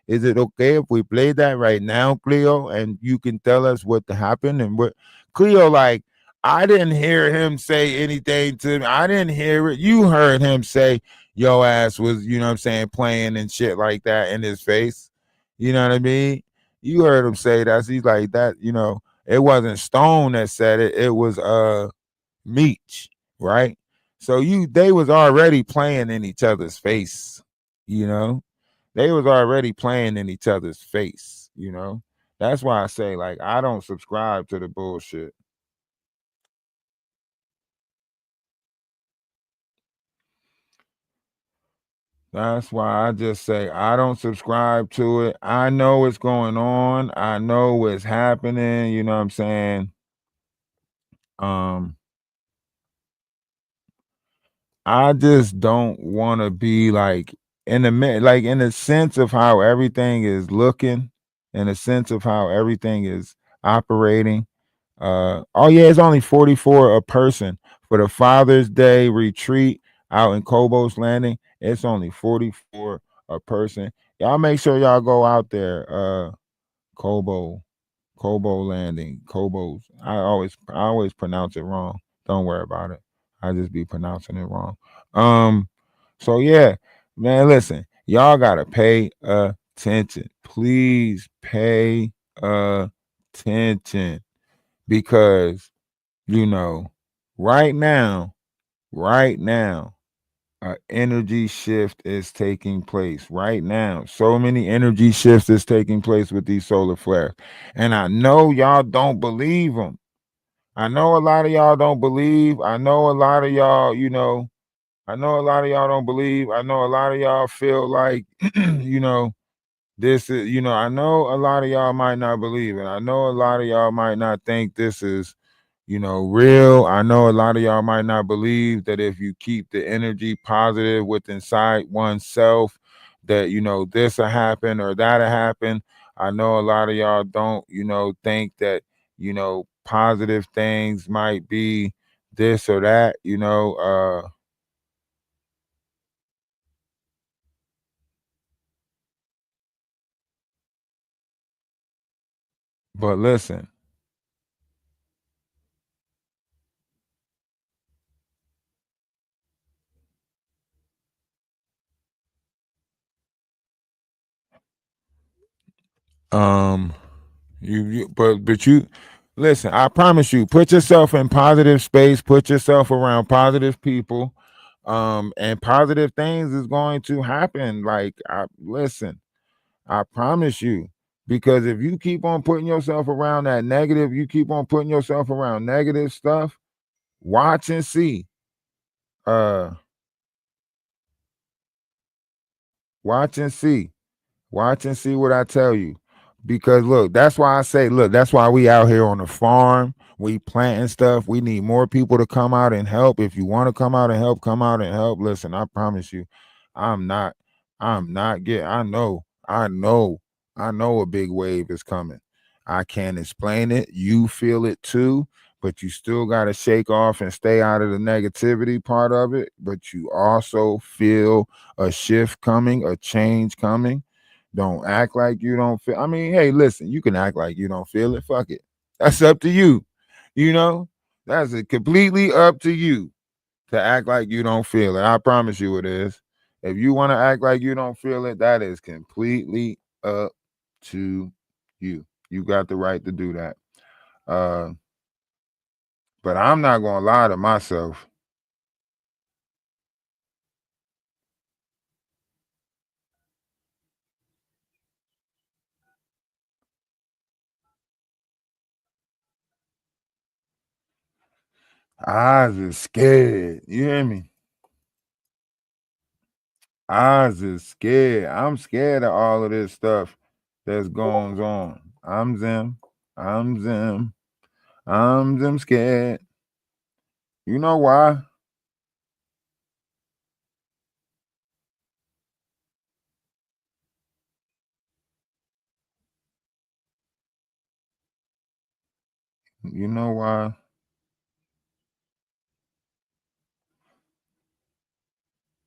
Is it okay if we play that right now, Cleo, and you can tell us what happened? And what Cleo, like, I didn't hear him say anything to me. I didn't hear it. You heard him say yo ass was, you know what I'm saying, playing and shit like that in his face. You know what I mean? You heard him say that. He's like that, you know, it wasn't Stone that said it, it was Meech, right? So they was already playing in each other's face, you know. They was already playing in each other's face, you know. That's why I say, like, I don't subscribe to the bullshit. That's why I just say I don't subscribe to it. I know what's going on. I know what's happening, you know what I'm saying? I just don't want to be like in the sense of how everything is looking, in the sense of how everything is operating. Oh yeah, it's only 44 a person for the Father's Day retreat out in Cobos Landing. It's only 44 a person. Y'all make sure y'all go out there. Cobo, Cobo Landing, Cobos. I always pronounce it wrong. Don't worry about it. I just be pronouncing it wrong. So yeah, man, listen, y'all gotta pay attention. Please pay attention because you know, right now, energy shift is taking place right now. So many energy shifts is taking place with these solar flares. And I know y'all don't believe them. I know a lot of y'all don't believe. I know a lot of y'all, you know, I know a lot of y'all don't believe. I know a lot of y'all feel like, you know, this is, you know, I know a lot of y'all might not believe it. I know a lot of y'all might not think this is, you know, real. I know a lot of y'all might not believe that if you keep the energy positive with inside oneself, that, you know, this will happen or that'll happen. I know a lot of y'all don't, you know, think that, you know, positive things might be this or that, you know. But listen, um, but you listen, I promise you, put yourself in positive space, put yourself around positive people, and positive things is going to happen. Like, listen, I promise you, because if you keep on putting yourself around that negative, you keep on putting yourself around negative stuff, watch and see. Uh, watch and see. Watch and see what I tell you. Because look, that's why I say, look, that's why we out here on the farm. We planting stuff. We need more people to come out and help. If you want to come out and help, come out and help. Listen, I promise you, I'm not, I'm not getting, I know a big wave is coming. I can't explain it. You feel it too, but you still got to shake off and stay out of the negativity part of it. But you also feel a shift coming, a change coming. Don't act like you don't feel. I mean, hey, listen, you can act like you don't feel it. Fuck it. That's up to you. You know, that's completely up to you to act like you don't feel it. I promise you it is. If you want to act like you don't feel it, that is completely up to you. You got the right to do that. But I'm not gonna lie to myself. I was just scared. You hear me? I was just scared. I'm scared of all of this stuff that's going on. I'm Zim. I'm Zim. I'm Zim scared. You know why? You know why?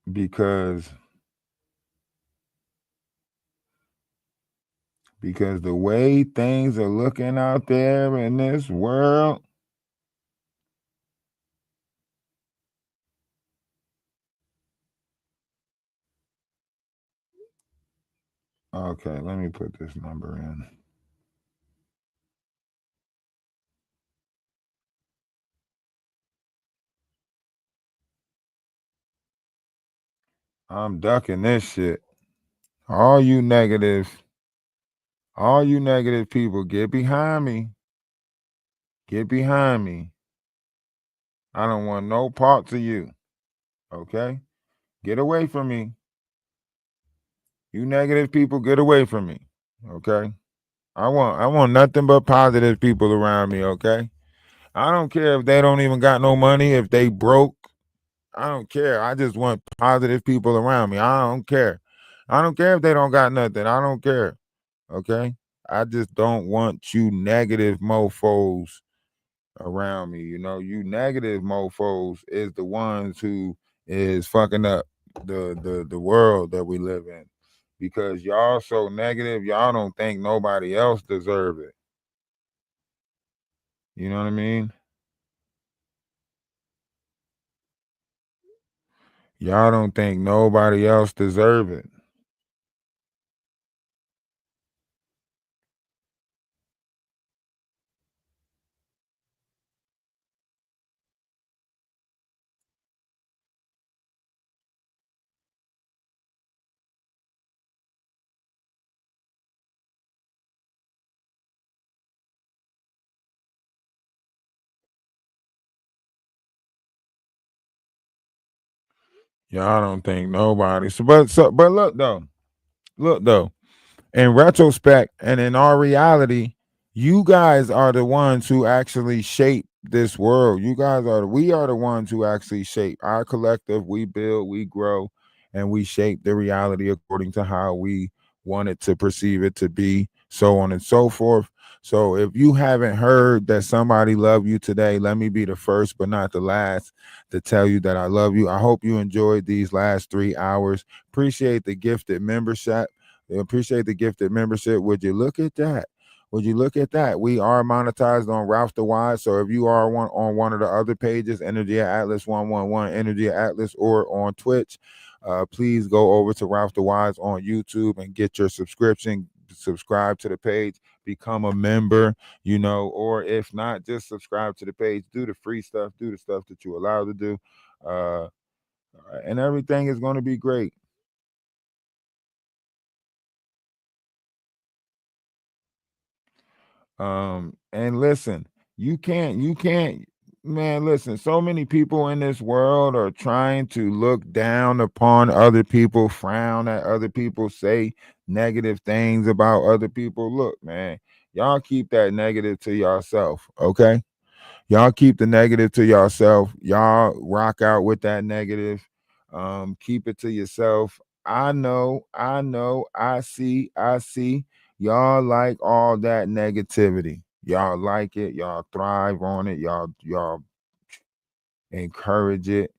Because the way things are looking out there in this world, okay, let me put this number in. I'm ducking this shit. All you negative people, get behind me. Get behind me. I don't want no parts of you. Okay? Get away from me. You negative people, get away from me. Okay? I want nothing but positive people around me, okay? I don't care if they don't even got no money, if they broke. I don't care. I just want positive people around me. I don't care. I don't care if they don't got nothing. I don't care. Okay? I just don't want you negative mofos around me. You negative mofos is the ones who is fucking up the world that we live in. Because y'all so negative, y'all don't think nobody else deserve it. You know what I mean? Y'all don't think nobody else deserve it. Y'all don't think nobody. But look though. In retrospect and in our reality, you guys are the ones who actually shape this world. We are the ones who actually shape our collective. We build, we grow, and we shape the reality according to how we wanted to perceive it to be, so on and so forth. So if you haven't heard that somebody loved you today, let me be the first but not the last to tell you that I love you. I hope you enjoyed these last 3 hours. Appreciate the gifted membership. Appreciate the gifted membership. Would you look at that? Would you look at that? We are monetized on Ralph DaWise. So if you are on one of the other pages, Energy Atlas 111, Energy Atlas, or on Twitch, please go over to Ralph DaWise on YouTube and get your subscription. Subscribe to the page, become a member, or if not, just subscribe to the page. Do the free stuff, do the stuff that you're allowed to do, and everything is going to be great. And listen, you can't, man, listen, so many people in this world are trying to look down upon other people, frown at other people, say negative things about other people. Look, man, y'all keep that negative to yourself, okay? Y'all keep the negative to yourself. Y'all rock out with that negative. Keep it to yourself. I know, I see. Y'all like all that negativity. Y'all like it. Y'all thrive on it. Y'all encourage it.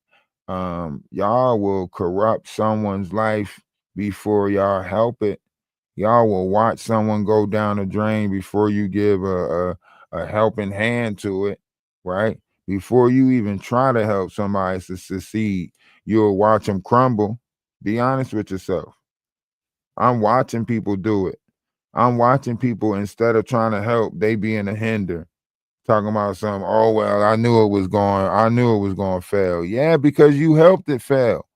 Y'all will corrupt someone's life before y'all help it. Y'all will watch someone go down the drain before you give a helping hand to it, right? Before you even try to help somebody to succeed, you'll watch them crumble. Be honest with yourself. I'm watching people do it. I'm watching people, instead of trying to help, they being a hinder. Talking about something, oh well, I knew it was going to fail. Yeah, because you helped it fail.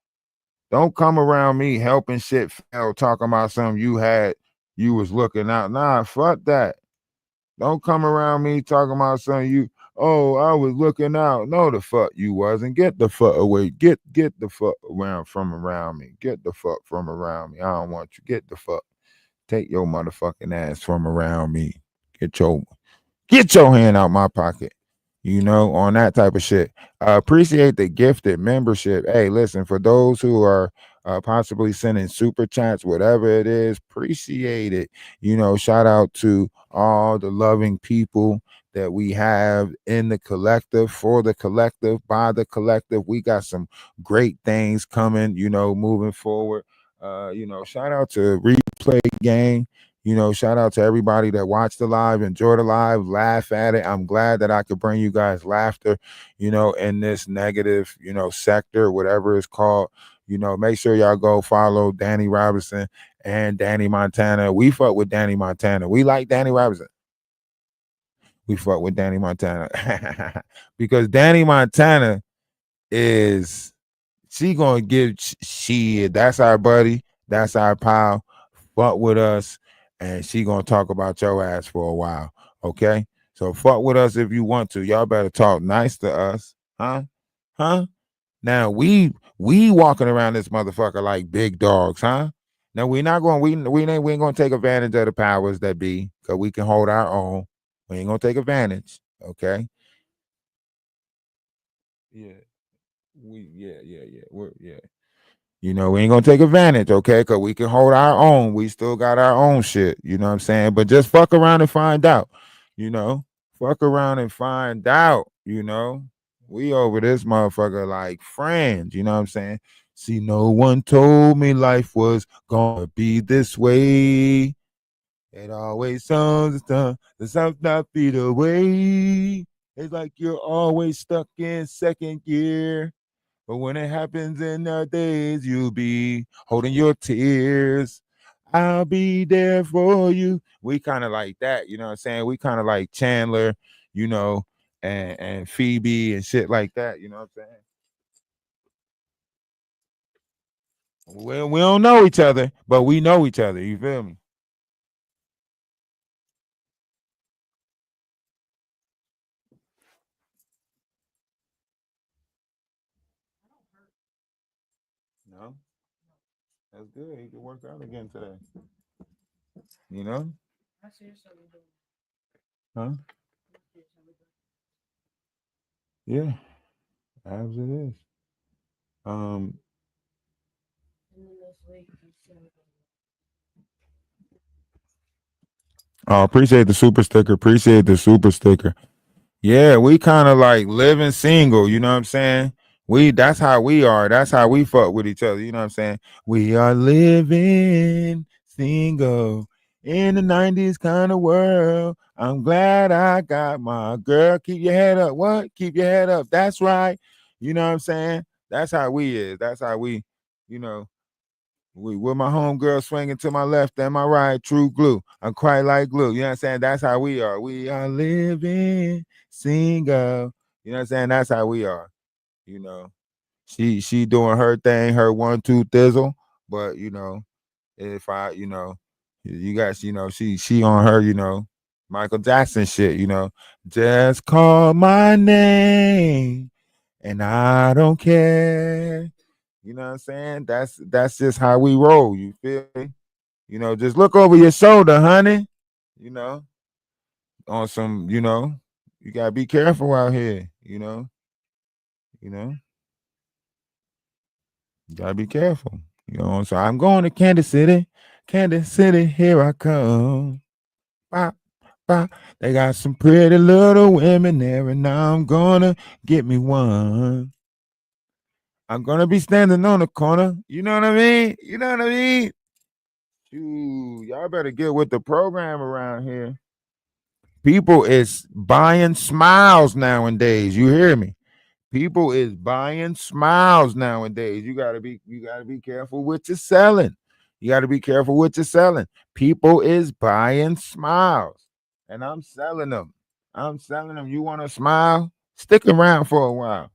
Don't come around me helping shit fail, talking about something you was looking out. Nah, fuck that. Don't come around me talking about something I was looking out. No, the fuck you wasn't. Get the fuck away. Get the fuck from around me. Get the fuck from around me. I don't want you. Get the fuck. Take your motherfucking ass from around me. Get your hand out my pocket. On that type of shit. Appreciate the gifted membership. Hey, listen, for those who are possibly sending super chats, whatever it is, appreciate it. Shout out to all the loving people that we have in the collective, for the collective, by the collective. We got some great things coming, moving forward. Shout out to Replay Gang. Shout out to everybody that watched the live, enjoy the live, laugh at it. I'm glad that I could bring you guys laughter, in this negative, sector, whatever it's called. Make sure y'all go follow Danny Robinson and Danny Montana. We fuck with Danny Montana. We like Danny Robinson. We fuck with Danny Montana because Danny Montana is, she gonna give shit. That's our buddy. That's our pal. Fuck with us, and she gonna talk about your ass for a while. Okay, so fuck with us if you want to. Y'all better talk nice to us, huh? Now we walking around this motherfucker like big dogs, huh? Now we ain't gonna take advantage of the powers that be, because we can hold our own. We ain't gonna take advantage, okay? Yeah, we ain't gonna take advantage, okay? Because we can hold our own. We still got our own shit. You know what I'm saying? But just fuck around and find out. Fuck around and find out. We over this motherfucker like friends. You know what I'm saying? See, no one told me life was gonna be this way. It always sounds the sounds not feet away. It's like you're always stuck in second gear. But when it happens in the days, you'll be holding your tears. I'll be there for you. We kind of like that, you know what I'm saying? We kind of like Chandler, and Phoebe and shit like that, you know what I'm saying? Well, we don't know each other, but we know each other. You feel me? No, that's good. He can work out again today. You know? Huh? Yeah, as it is. Oh, appreciate the super sticker. Appreciate the super sticker. Yeah, we kind of like living single, you know what I'm saying? That's how we are. That's how we fuck with each other, you know what I'm saying? We are living single in the 90s kind of world. I'm glad I got my girl. Keep your head up. What? Keep your head up. That's right. You know what I'm saying? That's how we is. That's how we, you know, we with my homegirl swinging to my left and my right, true glue. I'm quite like glue. You know what I'm saying? That's how we are. We are living single. You know what I'm saying? That's how we are. You know, she doing her thing, her 1-2 thizzle. But if I, you guys, she on her, Michael Jackson shit. Just call my name and I don't care. You know what I'm saying? That's just how we roll. You feel me? Just look over your shoulder, honey. On some, you gotta be careful out here. You gotta be careful. So I'm going to Kansas City. Kansas City, here I come. Bop, bop. They got some pretty little women there, and now I'm gonna get me one. I'm gonna be standing on the corner. You know what I mean? You know what I mean? Y'all better get with the program around here. People is buying smiles nowadays. You hear me? People is buying smiles nowadays. You gotta be careful what you're selling. You gotta be careful what you're selling. People is buying smiles, and I'm selling them. You want to smile? Stick around for a while,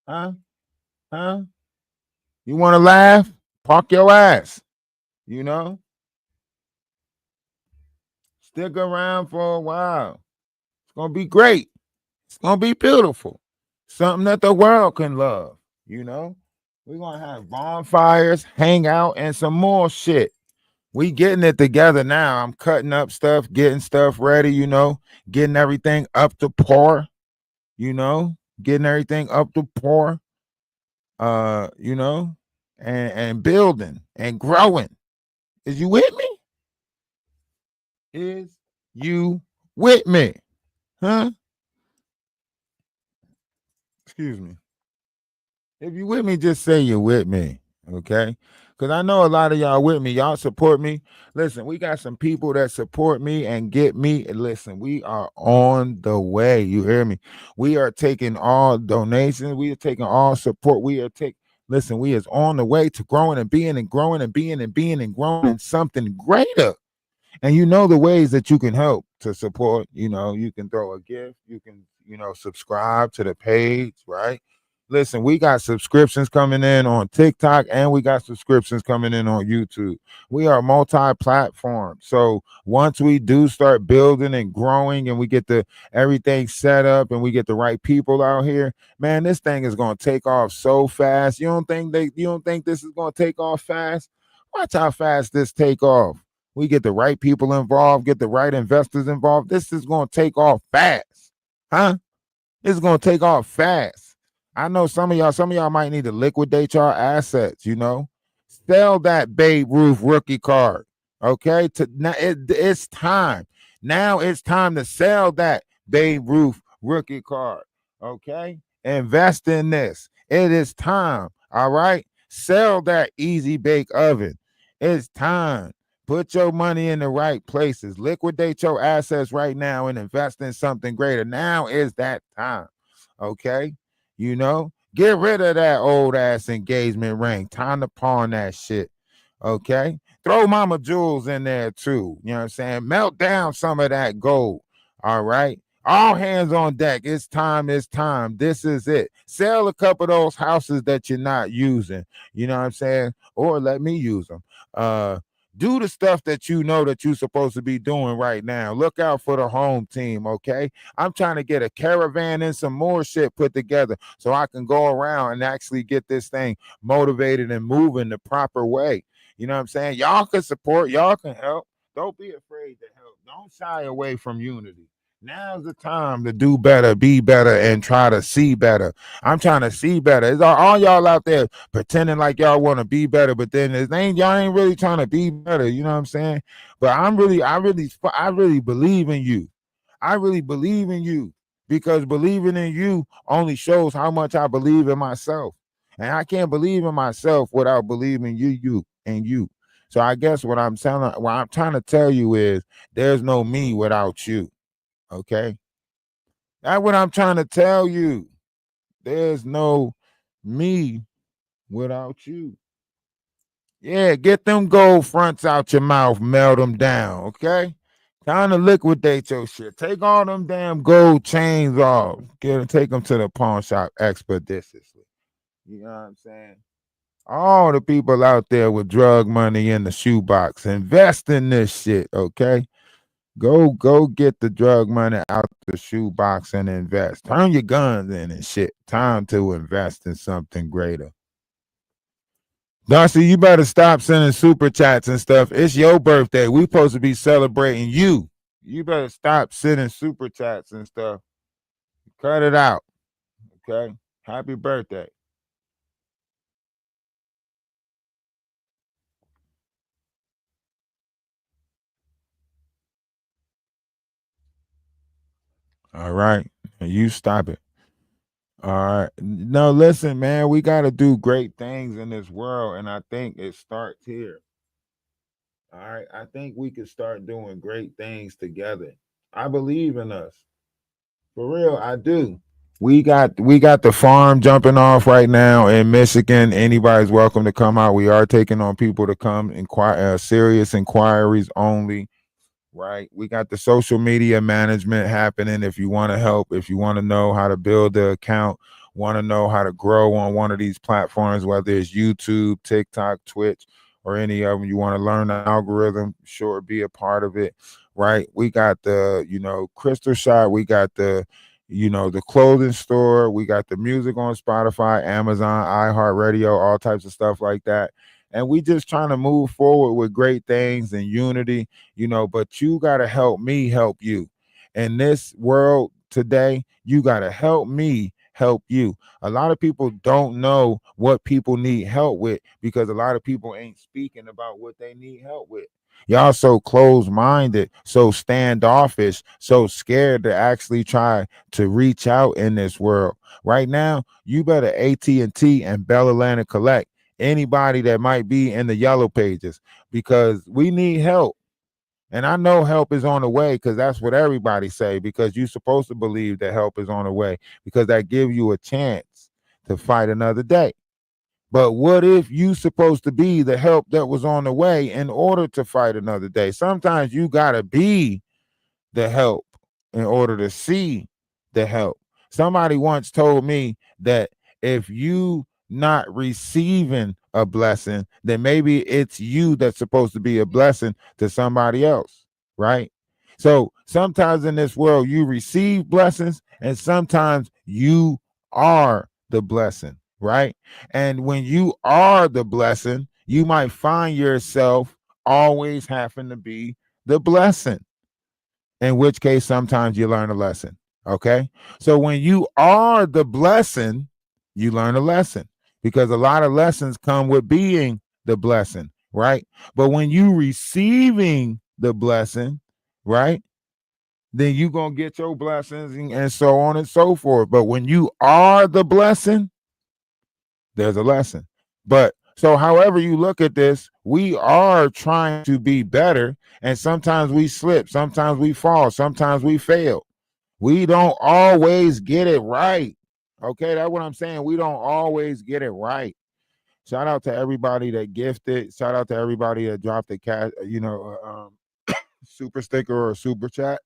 huh? Huh? You want to laugh? Park your ass. Stick around for a while. It's gonna be great. It's gonna be beautiful. Something that the world can love. We're gonna have bonfires, hang out, and some more shit. We getting it together now. I'm cutting up stuff, getting stuff ready, getting everything up to par, getting everything up to par, uh, you know, and building and growing. Is you with me? Is you with me? Huh? Excuse me. If you with me, just say you're with me. Okay? Because I know a lot of y'all with me. Y'all support me. Listen, we got some people that support me and get me. And listen, we are on the way. You hear me? We are taking all donations. We are taking all support. Listen, we is on the way to growing and being and growing and being and being and growing in something greater. And you know the ways that you can help to support. You can throw a gift. You can, subscribe to the page, right? Listen, we got subscriptions coming in on TikTok and we got subscriptions coming in on YouTube. We are multi-platform. So once we do start building and growing and we get everything set up and we get the right people out here, man, this thing is going to take off so fast. You don't think this is going to take off fast? Watch how fast this take off. We get the right people involved, get the right investors involved. This is going to take off fast. Huh? It's going to take off fast. I know some of y'all might need to liquidate your assets, Sell that Babe Ruth rookie card. Okay? It's time. Now it's time to sell that Babe Ruth rookie card. Okay? Invest in this. It is time. All right? Sell that Easy Bake Oven. It's time. Put your money in the right places. Liquidate your assets right now and invest in something greater. Now is that time. Okay? Get rid of that old ass engagement ring. Time to pawn that shit. Okay? Throw Mama Jewels in there too. You know what I'm saying? Melt down some of that gold. All right? All hands on deck. It's time. It's time. This is it. Sell a couple of those houses that you're not using. You know what I'm saying? Or let me use them. Do the stuff that you know that you're supposed to be doing right now. Look out for the home team, okay? I'm trying to get a caravan and some more shit put together so I can go around and actually get this thing motivated and moving the proper way. You know what I'm saying? Y'all can support, y'all can help. Don't be afraid to help. Don't shy away from unity. Now's the time to do better, be better, and try to see better. I'm trying to see better. It's all y'all out there pretending like y'all want to be better, but then y'all ain't really trying to be better. You know what I'm saying? But I really believe in you. I really believe in you because believing in you only shows how much I believe in myself, and I can't believe in myself without believing you. So I guess what I'm trying to tell you is there's no me without you. Okay, that's what I'm trying to tell you. There's no me without you. Yeah, get them gold fronts out your mouth, melt them down, okay? Time to liquidate your shit. Take all them damn gold chains off. Take them to the pawn shop expeditiously. You know what I'm saying? All the people out there with drug money in the shoebox, invest in this shit, okay? Go get the drug money out the shoebox and invest. Turn your guns in and shit. Time to invest in something greater. Darcy, you better stop sending super chats and stuff. It's your birthday. We supposed to be celebrating you. You better stop sending super chats and stuff. Cut it out. Okay? Happy birthday. All right. You stop it. All right. No, listen, man, we got to do great things in this world, and I think it starts here. All right. I think we can start doing great things together. I believe in us. For real, I do. We got the farm jumping off right now in Michigan. Anybody's welcome to come out. We are taking on people to come inquire, serious inquiries only. Right. We got the social media management happening. If you want to help, if you want to know how to build the account, want to know how to grow on one of these platforms, whether it's YouTube, TikTok, Twitch, or any of them, you want to learn the algorithm, sure, be a part of it. Right. We got the, Crystal Shop. We got the, the clothing store. We got the music on Spotify, Amazon, iHeartRadio, all types of stuff like that. and we just trying to move forward with great things and unity, but you got to help me help you. In this world today, you got to help me help you. A lot of people don't know what people need help with because a lot of people ain't speaking about what they need help with. Y'all so closed-minded, so standoffish, so scared to actually try to reach out in this world. Right now, you better AT&T and Bell Atlantic Collect anybody that might be in the yellow pages because we need help. And I know help is on the way because that's what everybody say, because you're supposed to believe that help is on the way because that gives you a chance to fight another day. But what if you supposed to be the help that was on the way in order to fight another day? Sometimes you got to be the help in order to see the help. Somebody once told me that if you not receiving a blessing, then maybe it's you that's supposed to be a blessing to somebody else, right? So sometimes in this world you receive blessings and sometimes you are the blessing, right? And when you are the blessing, you might find yourself always having to be the blessing, in which case sometimes you learn a lesson. Okay. So when you are the blessing, you learn a lesson because a lot of lessons come with being the blessing, right? But when you receiving the blessing, right, then you gonna get your blessings and so on and so forth. But when you are the blessing, there's a lesson. But so however you look at this, we are trying to be better, and sometimes we slip, sometimes we fall, sometimes we fail. We don't always get it right. Okay, that's what I'm saying. We don't always get it right. Shout out to everybody that gifted. Shout out to everybody that dropped a cash, super sticker or a super chat.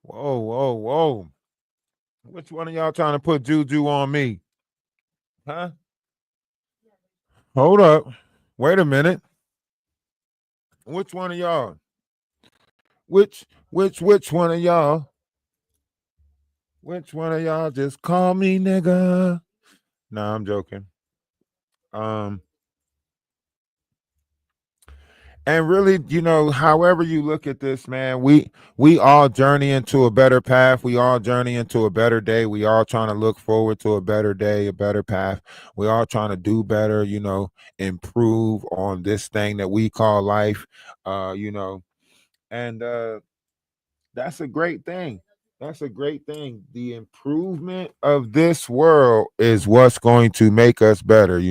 Whoa, whoa, whoa. Which one of y'all trying to put juju on me? Huh? Hold up. Wait a minute. Which one of y'all? Which one of y'all? Which one of y'all just call me nigga? Nah, I'm joking. Um, and really, however you look at this, man, we all journey into a better path. We all journey into a better day. We all trying to look forward to a better day, a better path. We all trying to do better, improve on this thing that we call life. And that's a great thing. That's a great thing. The improvement of this world is what's going to make us better,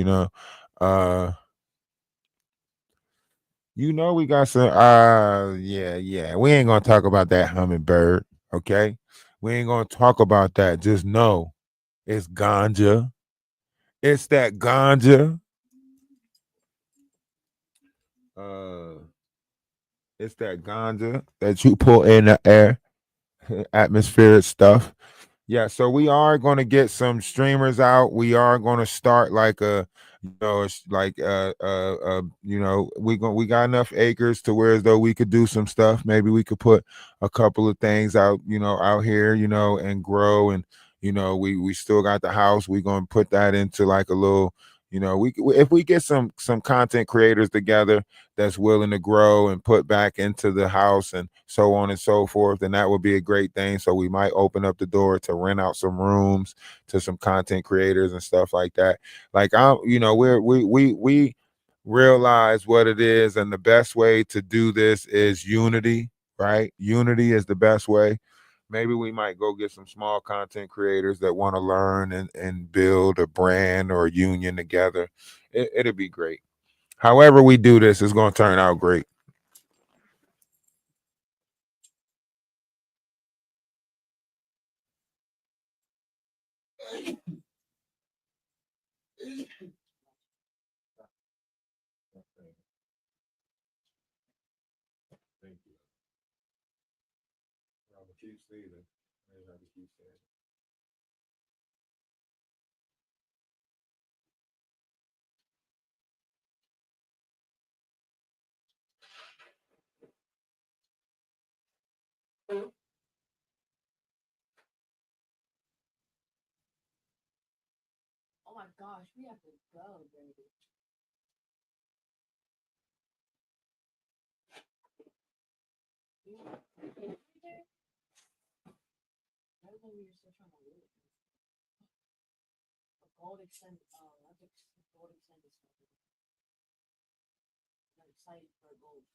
Uh we got some yeah. We ain't gonna talk about that hummingbird, okay? We ain't gonna talk about that. Just know it's ganja. It's that ganja. Uh it's that ganja that you pull in the air, atmospheric stuff. Yeah, so we are going to get some streamers out. We are going to start like it's like we got enough acres to where as though we could do some stuff. Maybe we could put a couple of things out, out here, and grow. And we still got the house. We're going to put that into like a little, if we get some content creators together that's willing to grow and put back into the house and so on and so forth, then that would be a great thing. So we might open up the door to rent out some rooms to some content creators and stuff like that. Like we realize what it is, and the best way to do this is unity, right? Unity is the best way. Maybe we might go get some small content creators that want to learn and build a brand or a union together. It'll be great. However we do this, it's going to turn out great. Thank you. I'm gonna keep seeing it. I have to keep saying it. my gosh, we have to go, baby. Gold extended. Oh, that's gold extended. I'm excited for gold.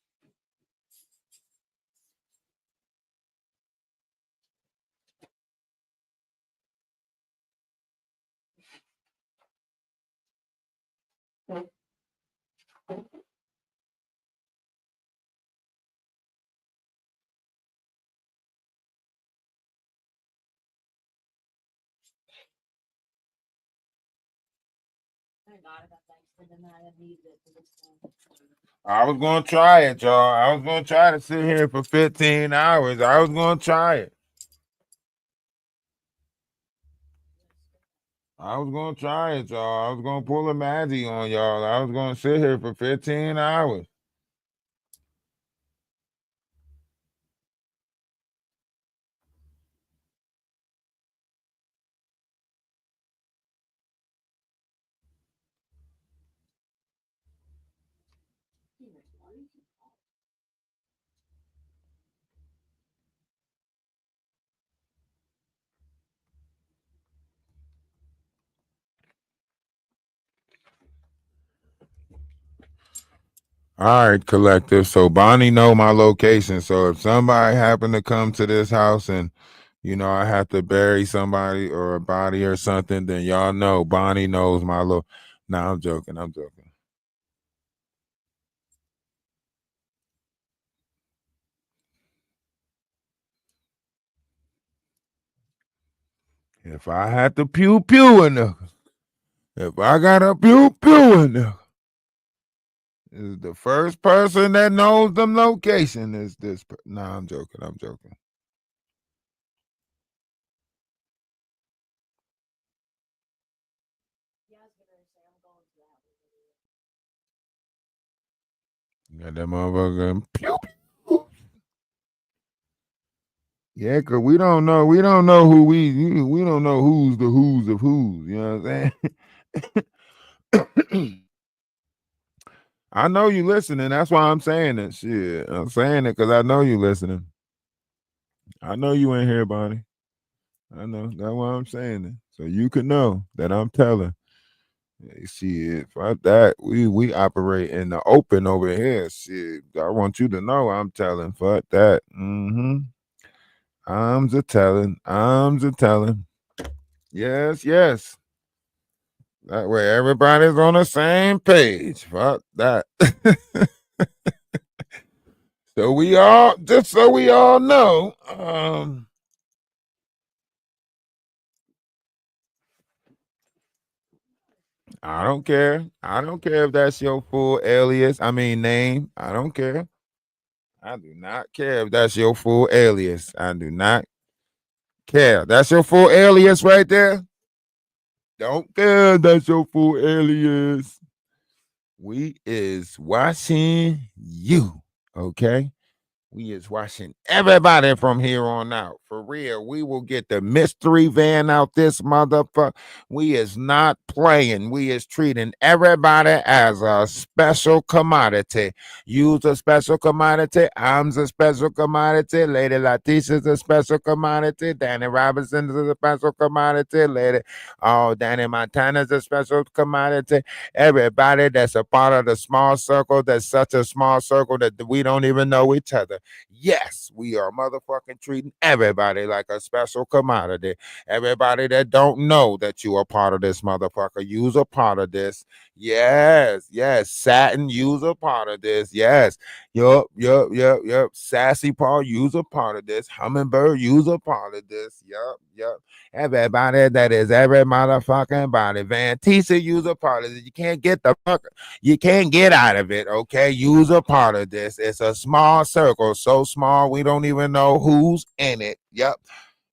I was gonna try it, y'all. I was gonna try to sit here for 15 hours. I was gonna try it. I was gonna try it, y'all. I was gonna pull a magic on y'all. I was gonna sit here for 15 hours. All right, collective. So Bonnie know my location. So if somebody happen to come to this house and I have to bury somebody or a body or something, then y'all know Bonnie knows my little. Nah, I'm joking. I'm joking. If I had to pew pew in there, if I got a pew pew in there, is the first person that knows the location is this. Nah, I'm joking. I'm joking. Got that motherfucker pew pew. Yeah, cause we don't know who we don't know who's the who's of who's. You know what I'm saying? I know you listening. That's why I'm saying it. Shit, I'm saying it because I know you listening. I know you in here, Bonnie. I know. That's why I'm saying it. So you can know that I'm telling. Shit, fuck that. We operate in the open over here. Shit, I want you to know I'm telling. Fuck that. I'm just telling. I'm just telling. Yes, yes. That way everybody's on the same page. Fuck that. So we all know. I don't care. I don't care if that's your full alias. I mean name. I don't care. I do not care if that's your full alias. I do not care. That's your full alias right there. Don't care if that's your full alias. We is watching you. Okay. We is watching everybody from here on out. For real, we will get the mystery van out this motherfucker. We is not playing. We is treating everybody as a special commodity. You's a special commodity. I'm a special commodity. Lady Letitia's a special commodity. Danny Robinson is a special commodity. Danny Montana's a special commodity. Everybody that's a part of the small circle, that's such a small circle that we don't even know each other. Yes, we are motherfucking treating everybody like a special commodity. Everybody that don't know that you are part of this motherfucker, you's a part of this. Yes, yes. Satin, you's a part of this. Yes. Yup. Sassy Paul, you's a part of this. Hummingbird, you's a part of this. Yup. Everybody that is every motherfucking body. Van Tisa, you's a part of this. You can't get out of it, okay? You's a part of this. It's a small circle, so small we don't even know who's in it. Yep.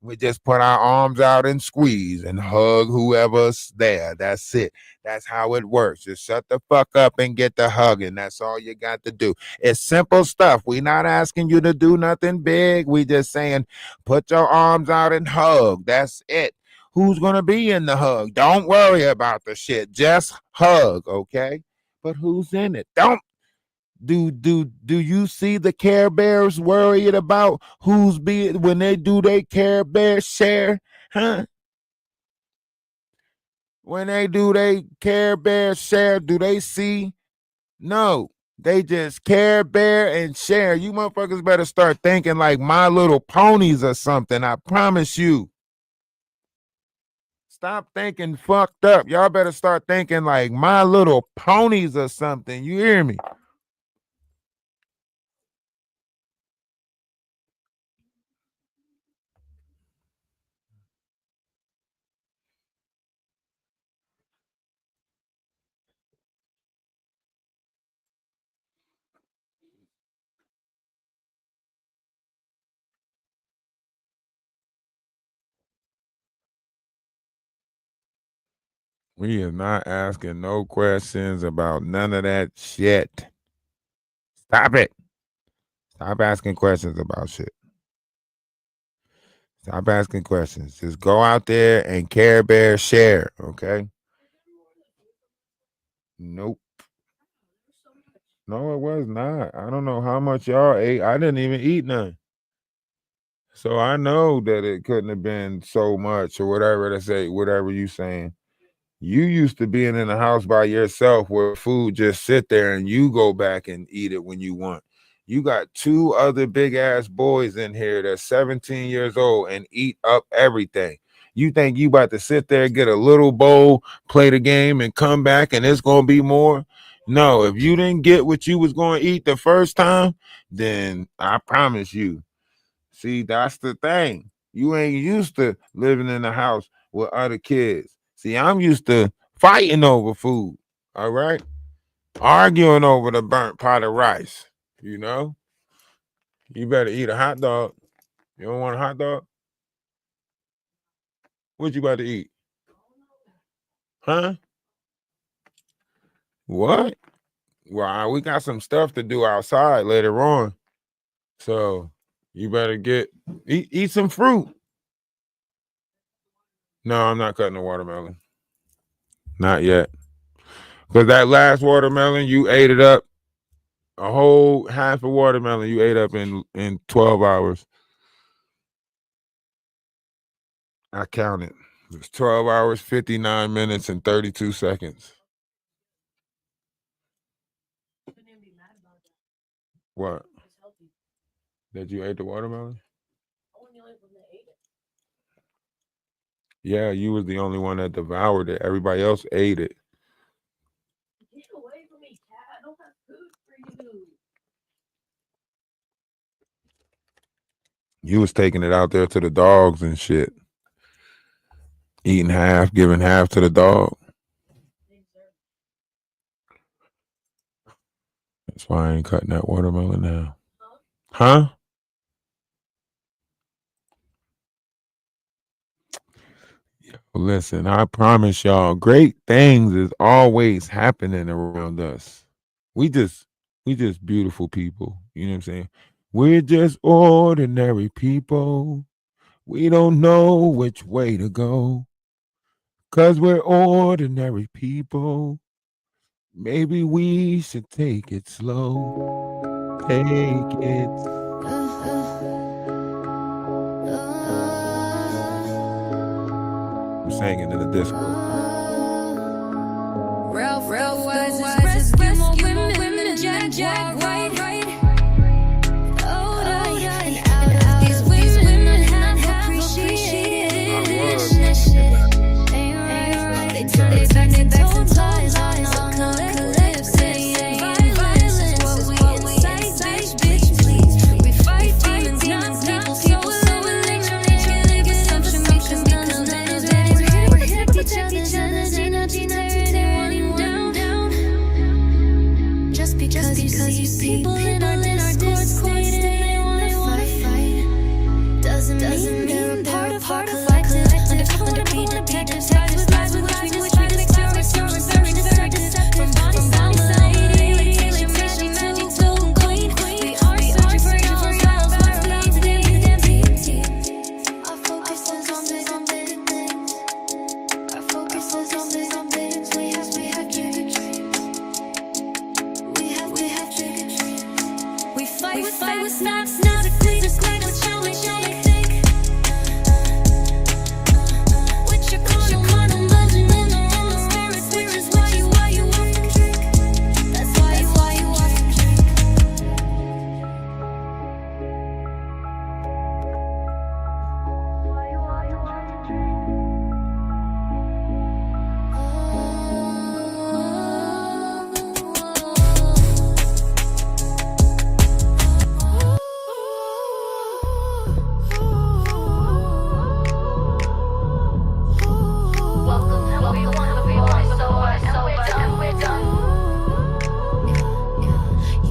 We just put our arms out and squeeze and hug whoever's there. That's it. That's how it works. Just shut the fuck up and get the hugging. That's all you got to do. It's simple stuff. We're not asking you to do nothing big. We just saying put your arms out and hug. That's it. who's going to be in the hug. Don't worry about the shit. Just hug, okay? But who's in it? Don't do you see the Care Bears worried about who's being when they do their Care Bear share? Huh? When they do they Care Bear share, do they see? No. They just Care Bear and share. You motherfuckers better start thinking like My Little Ponies or something. I promise you. Stop thinking fucked up. Y'all better start thinking like My Little Ponies or something. You hear me? We are not asking no questions about none of that shit. Stop it. Stop asking questions about shit. Stop asking questions. Just go out there and Care Bear share, okay? Nope. No, it was not. I don't know how much y'all ate. I didn't even eat none. So I know that it couldn't have been so much or whatever to say, whatever you saying. You used to being in the house by yourself where food just sit there and you go back and eat it when you want. You got two other big ass boys in here that's 17 years old and eat up everything. You think you about to sit there, get a little bowl, play the game, and come back and it's going to be more? No, if you didn't get what you was going to eat the first time, then I promise you. See, that's the thing. You ain't used to living in the house with other kids. See, I'm used to fighting over food, all right? Arguing over the burnt pot of rice, you know? You better eat a hot dog. You don't want a hot dog? What you about to eat? Huh? What? Well, we got some stuff to do outside later on. So you better eat some fruit. No, I'm not cutting the watermelon. Not yet. Because that last watermelon, you ate it up. A whole half a watermelon you ate up in 12 hours. I counted. It was 12 hours, 59 minutes, and 32 seconds. What? That you ate the watermelon? Yeah, you was the only one that devoured it. Everybody else ate it. Get away from me, cat. I don't have food for you. You was taking it out there to the dogs and shit. Eating half, giving half to the dog. That's why I ain't cutting that watermelon now. Huh? Listen, I promise y'all, great things is always happening around us. We just beautiful people. You know what I'm saying? We're just ordinary people. We don't know which way to go. 'Cause we're ordinary people. Maybe we should take it slow. Take it. I'm singing in the Discord. Real wise is rescue more women than Jack White. Oh, yeah. And out these women have appreciated it. Ain't right. They turn their backs and told lies on calypso. Violence is what we incite, bitch, please. We fight demons, not people so electric. Assumption because none of that is right. We're here to protect each other. We fight with facts, not a clean slate. What you make think? With your carnal legend in the spirits, why you off the drink? That's why you off the drink.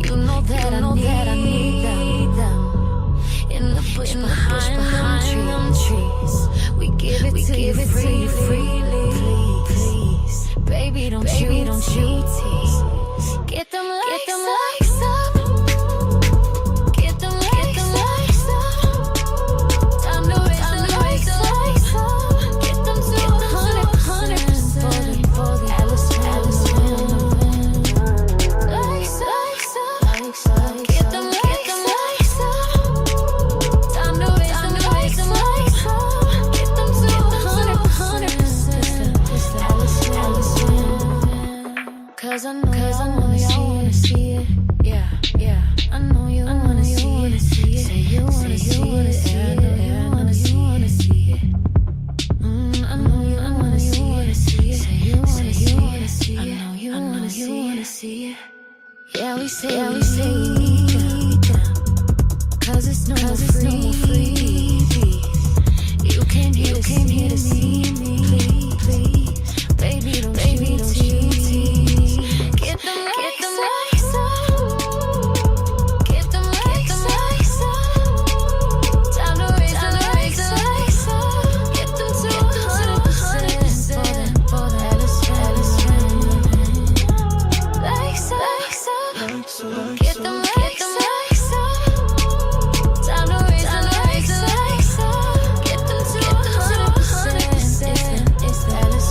You know that I need them in the bush behind them trees. We give it to you freely, please. Baby, don't you tease. Get them likes up. Get them likes up. Time to raise the likes up. Get them to 100% for the Alice likes up. Get them likes up. Time to raise the likes up. Get them to 100%. Alice. Cause I know y'all wanna see it. Yeah. I know you wanna see it. Say you wanna see it. I know you wanna see it. I know you wanna see it. Say you wanna see it. I know you wanna see it. Yeah, we say we need them. Cause it's no free. You came here to see me. Please. Baby, don't you tease. Get them likes up. Get them likes up. Time to raise the likes up. Get them to 100% for the Alice. Likes up. Get them likes up. Time to raise the likes up. Get them to 100%. It's the Alice.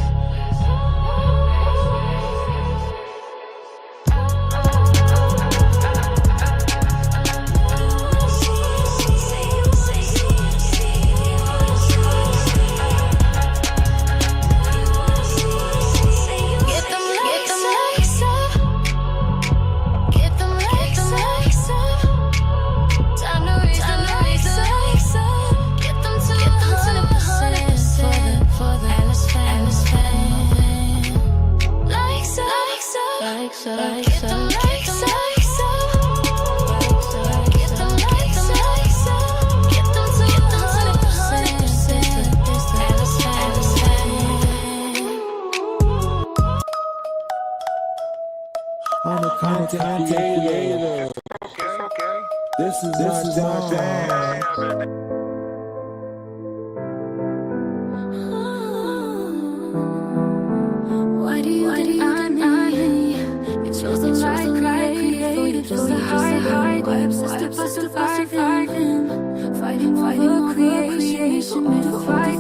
Get them likes up. Get them likes up. Time to raise the likes up. Get them to 100% for the Alice fan. Likes up. Get them likes up. Get them likes up. Get them to 100%. It's the Alice fan. I'm a content creator. Okay. This is my jam. Why do you deny me? You chose the right creator. You chose the hard. Why obsessed to fight him? Fighting over creation. Fight.